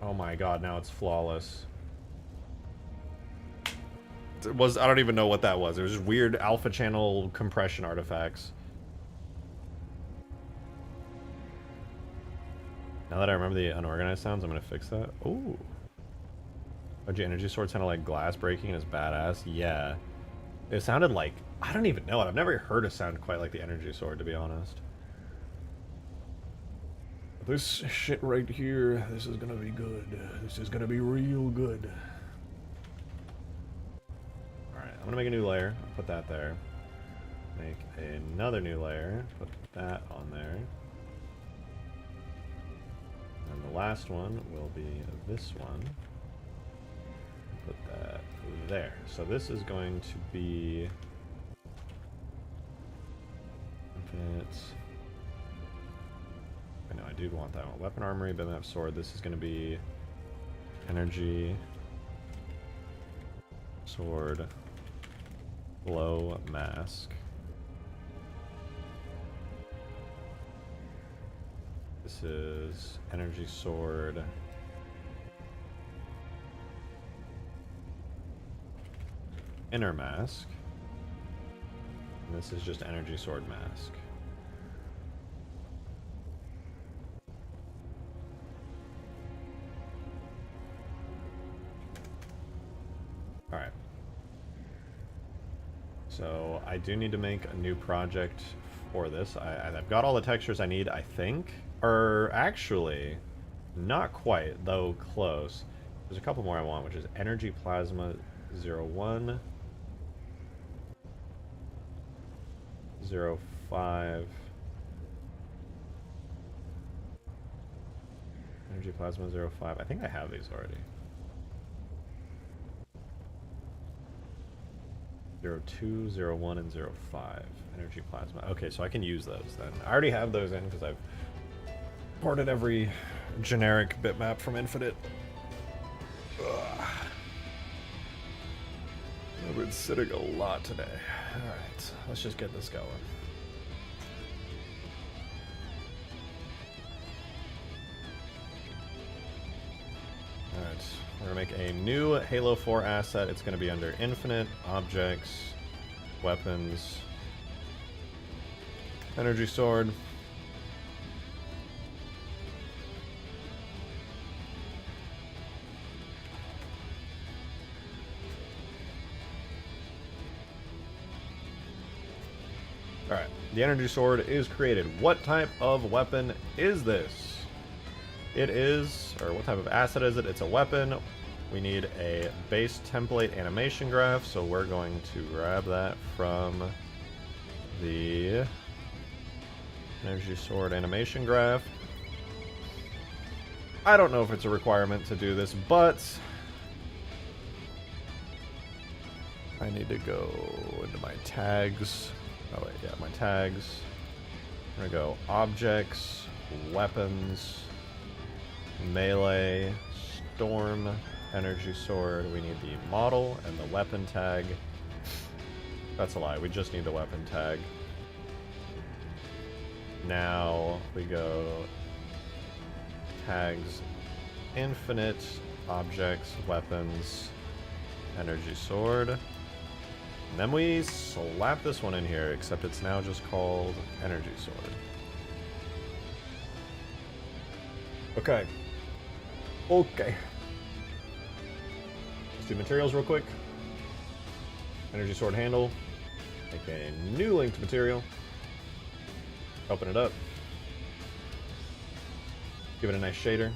Oh my god, now it's flawless. It was, I don't even know what that was. It was just weird alpha channel compression artifacts. Now that I remember the unorganized sounds, I'm gonna fix that. Ooh. OG energy sword sounded like glass breaking and it's badass. Yeah. It sounded like, I don't even know it. I've never heard a sound quite like the energy sword, to be honest. This shit right here, this is gonna be good. This is gonna be real good. I'm gonna make a new layer, put that there. Make another new layer, put that on there. And the last one will be this one. Put that there. So this is going to be... I know, I do want that one. Weapon armory, bitmap sword. This is gonna be energy, sword, glow mask. This is energy sword. Inner mask. And this is just energy sword mask. Alright. So I do need to make a new project for this. I've got all the textures I need, I think. Or actually, not quite, though close. There's a couple more I want, which is Energy Plasma 01, 05. Energy Plasma 05. I think I have these already. 02, 01, and 05. Energy Plasma. Okay, so I can use those then. I already have those in because I've ported every generic bitmap from Infinite. Ugh. I've been sitting a lot today. Alright, let's just get this going. Alright, we're going to make a new Halo 4 asset. It's going to be under Infinite, Objects, Weapons, Energy Sword. Alright, the energy sword is created. What type of weapon is this? It is, or what type of asset is it? It's a weapon. We need a base template animation graph, so we're going to grab that from the energy sword animation graph. I don't know if it's a requirement to do this, but I need to go into my tags. Oh wait, yeah, my tags. I'm gonna go objects, weapons, melee, storm, energy sword. We need the model and the weapon tag. That's a lie, we just need the weapon tag. Now we go tags, infinite, objects, weapons, energy sword. And then we slap this one in here, except it's now just called Energy Sword. Okay. Okay. Let's do materials real quick. Energy Sword handle. Make a new linked material. Open it up. Give it a nice shader.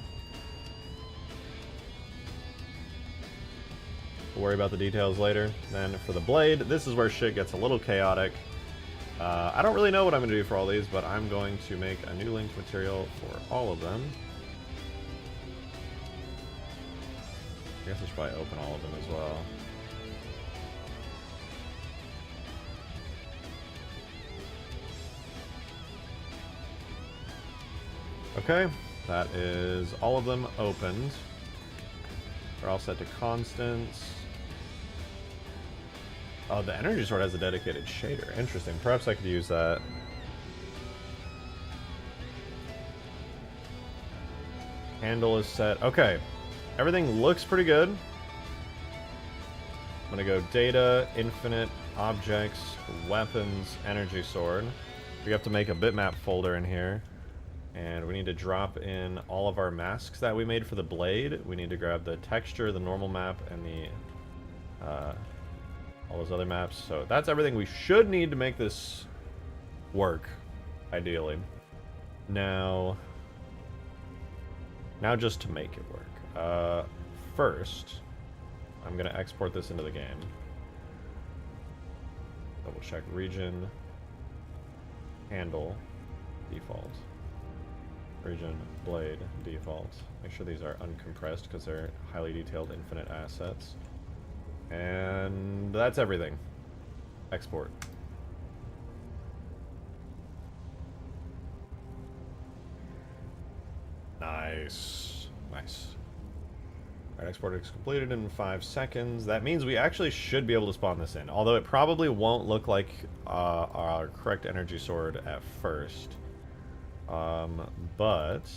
We'll worry about the details later. Then for the blade, this is where shit gets a little chaotic. I don't really know what I'm going to do for all these, but I'm going to make a new linked material for all of them. I guess I should probably open all of them as well. Okay, that is all of them opened. They're all set to constants. Oh, the energy sword has a dedicated shader. Interesting. Perhaps I could use that. Handle is set. Okay. Everything looks pretty good. I'm gonna go data, infinite, objects, weapons, energy sword. We have to make a bitmap folder in here. And we need to drop in all of our masks that we made for the blade. We need to grab the texture, the normal map, and the all those other maps. So that's everything we should need to make this work, ideally. Now just to make it work. First, I'm gonna export this into the game. Double check region, handle, default. Region, blade, default. Make sure these are uncompressed because they're highly detailed infinite assets. And that's everything. Export. Nice. Nice. Alright, export is completed in 5 seconds. That means we actually should be able to spawn this in. Although it probably won't look like our correct energy sword at first. But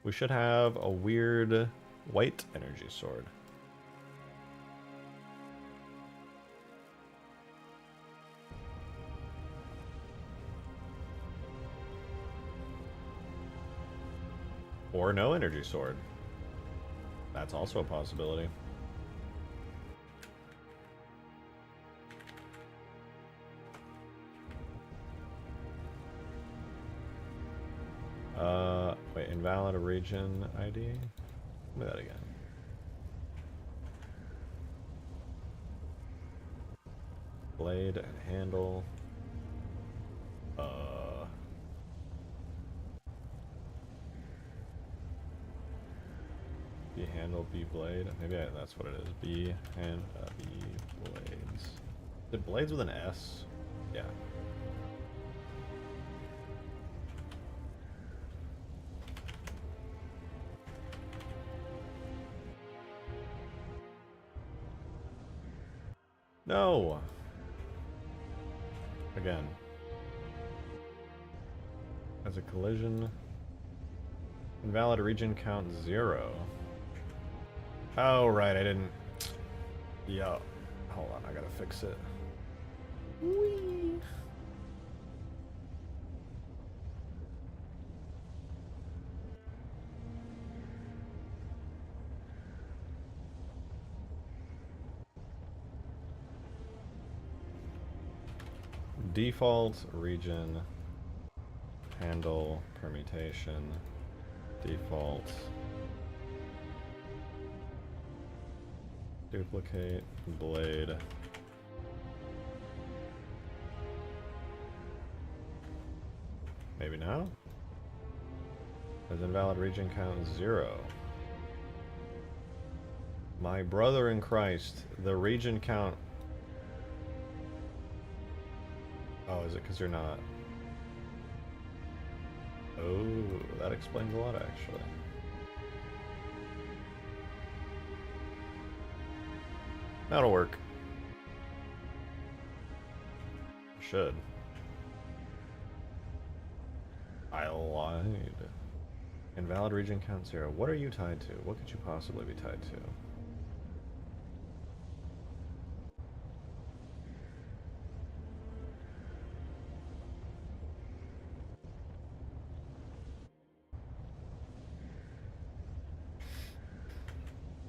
we should have a weird white energy sword. Or no energy sword. That's also a possibility. Wait, invalid region ID? Give me that again. Blade and handle. B handle, B blade. Maybe that's what it is. B blades. Is it blades with an S? Yeah. No! Again. As a collision. Invalid region count 0. Oh, right, I didn't... Yo. Hold on, I gotta fix it. Whee! Default region handle permutation default duplicate blade maybe now as invalid region count 0. My brother in Christ, the region count. Oh, is it because you're not? Oh, that explains a lot, actually. That'll work. Should. I lied. Invalid region count 0. What are you tied to? What could you possibly be tied to?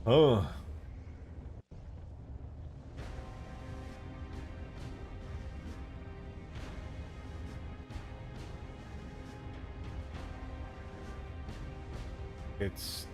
Oh. It's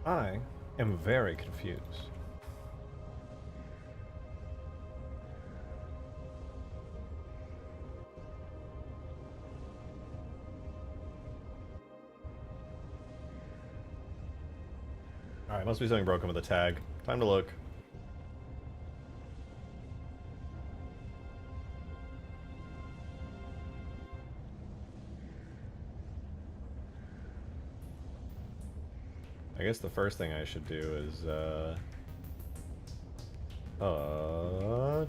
I am very confused. Alright, must be something broken with the tag. Time to look. I guess the first thing I should do is,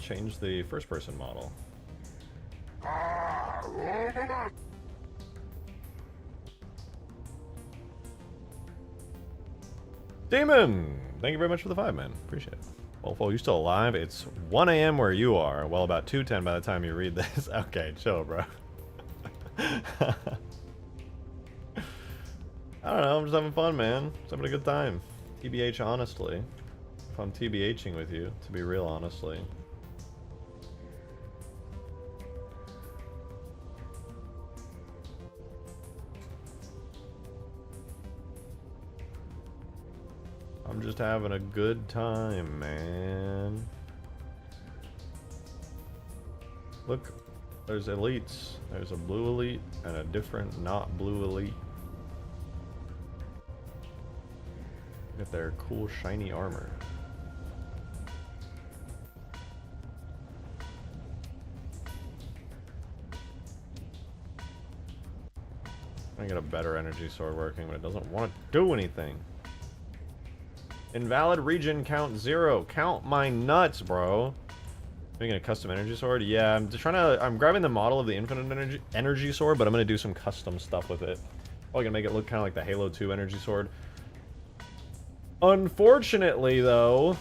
change the first person model. Demon! Thank you very much for the 5, man. Appreciate it. Wolfo, you still alive? It's 1 a.m. where you are. Well, about 2:10 by the time you read this. Okay, chill, bro. I don't know, I'm just having fun, man. Just having a good time. TBH, honestly. If I'm TBHing with you, to be real, honestly. I'm just having a good time, man. Look, there's elites. There's a blue elite and a different not blue elite. Look at their cool shiny armor. I get a better energy sword working, but it doesn't want to do anything. Invalid region count 0. Count my nuts, bro. Making a custom energy sword? Yeah, I'm just I'm grabbing the model of the infinite energy sword, but I'm gonna do some custom stuff with it. Probably gonna make it look kind of like the Halo 2 energy sword. Unfortunately, though,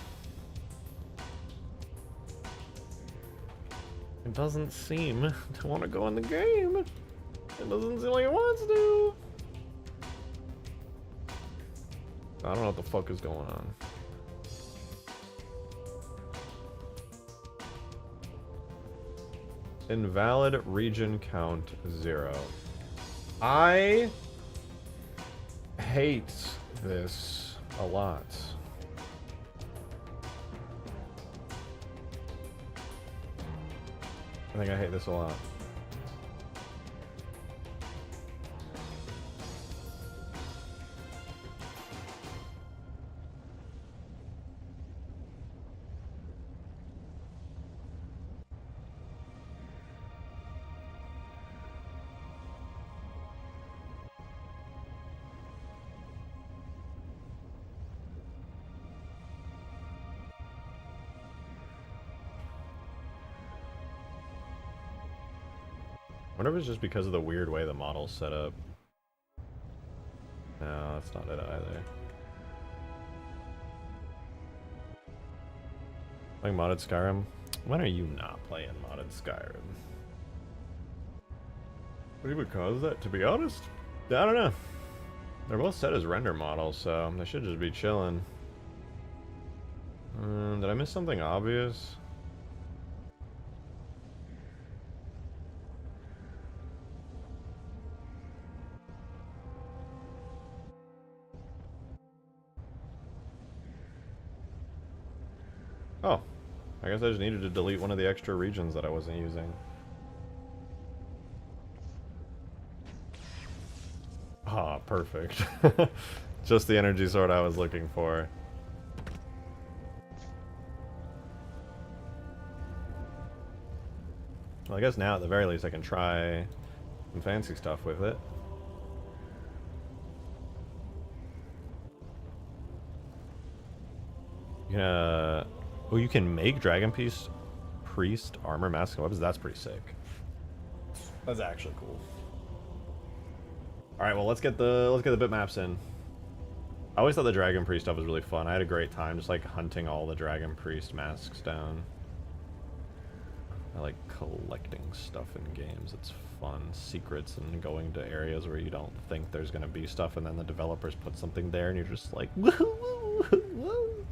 it doesn't seem to want to go in the game. It doesn't seem like it wants to. I don't know what the fuck is going on. Invalid region count 0. I hate this a lot. I think I hate this a lot. I wonder if it's just because of the weird way the model's set up. No, that's not it either. Playing modded Skyrim? When are you not playing modded Skyrim? What even caused that, to be honest? I don't know. They're both set as render models, so they should just be chilling. Did I miss something obvious? Oh, I guess I just needed to delete one of the extra regions that I wasn't using. Ah, perfect. Just the energy sword I was looking for. Well, I guess now at the very least I can try some fancy stuff with it. You can, oh, you can make Dragon Priest armor, mask, and weapons. That's pretty sick. That's actually cool. All right, well let's get the bitmaps in. I always thought the Dragon Priest stuff was really fun. I had a great time just like hunting all the Dragon Priest masks down. I like collecting stuff in games. It's fun. Secrets and going to areas where you don't think there's gonna be stuff, and then the developers put something there, and you're just like, woo, woo, woo, woo.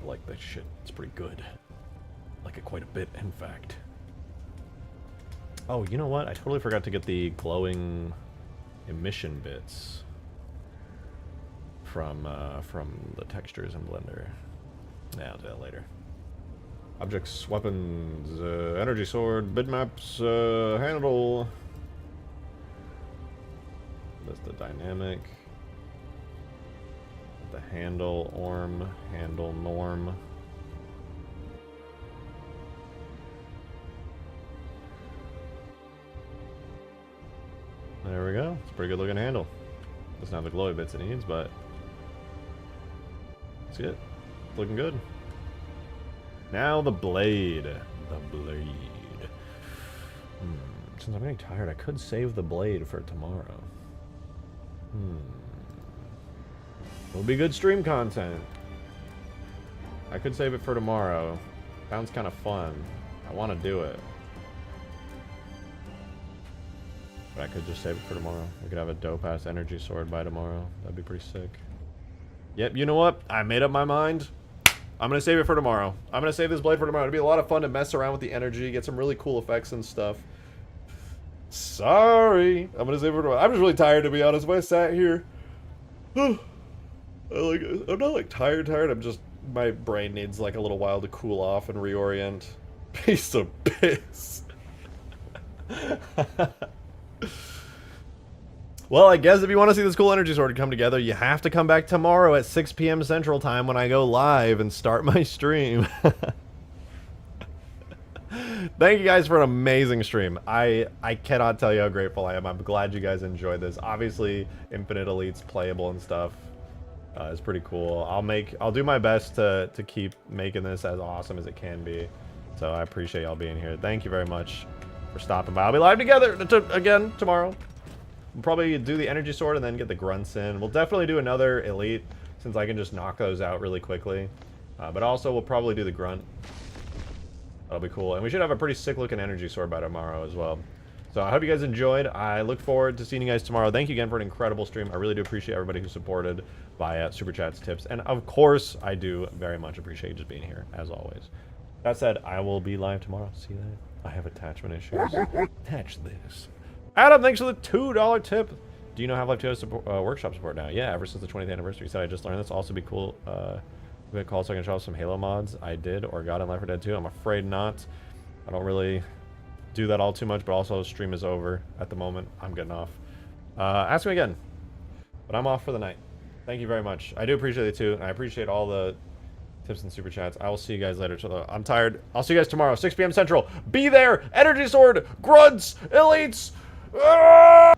I like that shit. It's pretty good. I like it quite a bit, in fact. Oh, you know what? I totally forgot to get the glowing emission bits from the textures in Blender. Yeah, I'll do that later. Objects, weapons, energy sword, bitmaps, handle. That's the dynamic. The handle, orm, handle, norm. There we go. It's a pretty good looking handle. Doesn't have the glowy bits it needs, but see it. It's looking good. Now the blade. The blade. Since I'm getting tired, I could save the blade for tomorrow. It'll be good stream content. I could save it for tomorrow. Sounds kind of fun. I want to do it. But I could just save it for tomorrow. I could have a dope-ass energy sword by tomorrow. That'd be pretty sick. Yep, you know what? I made up my mind. I'm going to save it for tomorrow. I'm going to save this blade for tomorrow. It'll be a lot of fun to mess around with the energy, get some really cool effects and stuff. Sorry. I'm going to save it for tomorrow. I'm just really tired, to be honest. When I sat here... I'm not, like, tired. I'm just... My brain needs, like, a little while to cool off and reorient. Piece of piss. Well, I guess if you want to see this cool energy sword come together, you have to come back tomorrow at 6 p.m. Central Time when I go live and start my stream. Thank you guys for an amazing stream. I cannot tell you how grateful I am. I'm glad you guys enjoyed this. Obviously, Infinite Elites playable and stuff is pretty cool. I'll do my best to keep making this as awesome as it can be. So I appreciate y'all being here. Thank you very much for stopping by. I'll be live together again tomorrow. We'll probably do the energy sword and then get the grunts in. We'll definitely do another elite since I can just knock those out really quickly. But also we'll probably do the grunt. That'll be cool. And we should have a pretty sick looking energy sword by tomorrow as well. So I hope you guys enjoyed. I look forward to seeing you guys tomorrow. Thank you again for an incredible stream. I really do appreciate everybody who supported via super chats, tips, and of course I do very much appreciate you just being here as always. That said, I will be live tomorrow. See that? I have attachment issues. Attach this. Adam, thanks for the $2 tip. Do you know Half-Life 2 support, workshop support now? Yeah, ever since the 20th anniversary. You said I just learned this. Also be cool. We had called so I can show off some Halo mods I did or got in Left 4 Dead 2. I'm afraid not. I don't really do that all too much, but also stream is over at the moment. I'm getting off. Ask me again. But I'm off for the night. Thank you very much. I do appreciate it too. And I appreciate all the tips and super chats. I will see you guys later. I'm tired. I'll see you guys tomorrow, 6 p.m. Central. Be there. Energy sword. Grunts. Elites. Ah!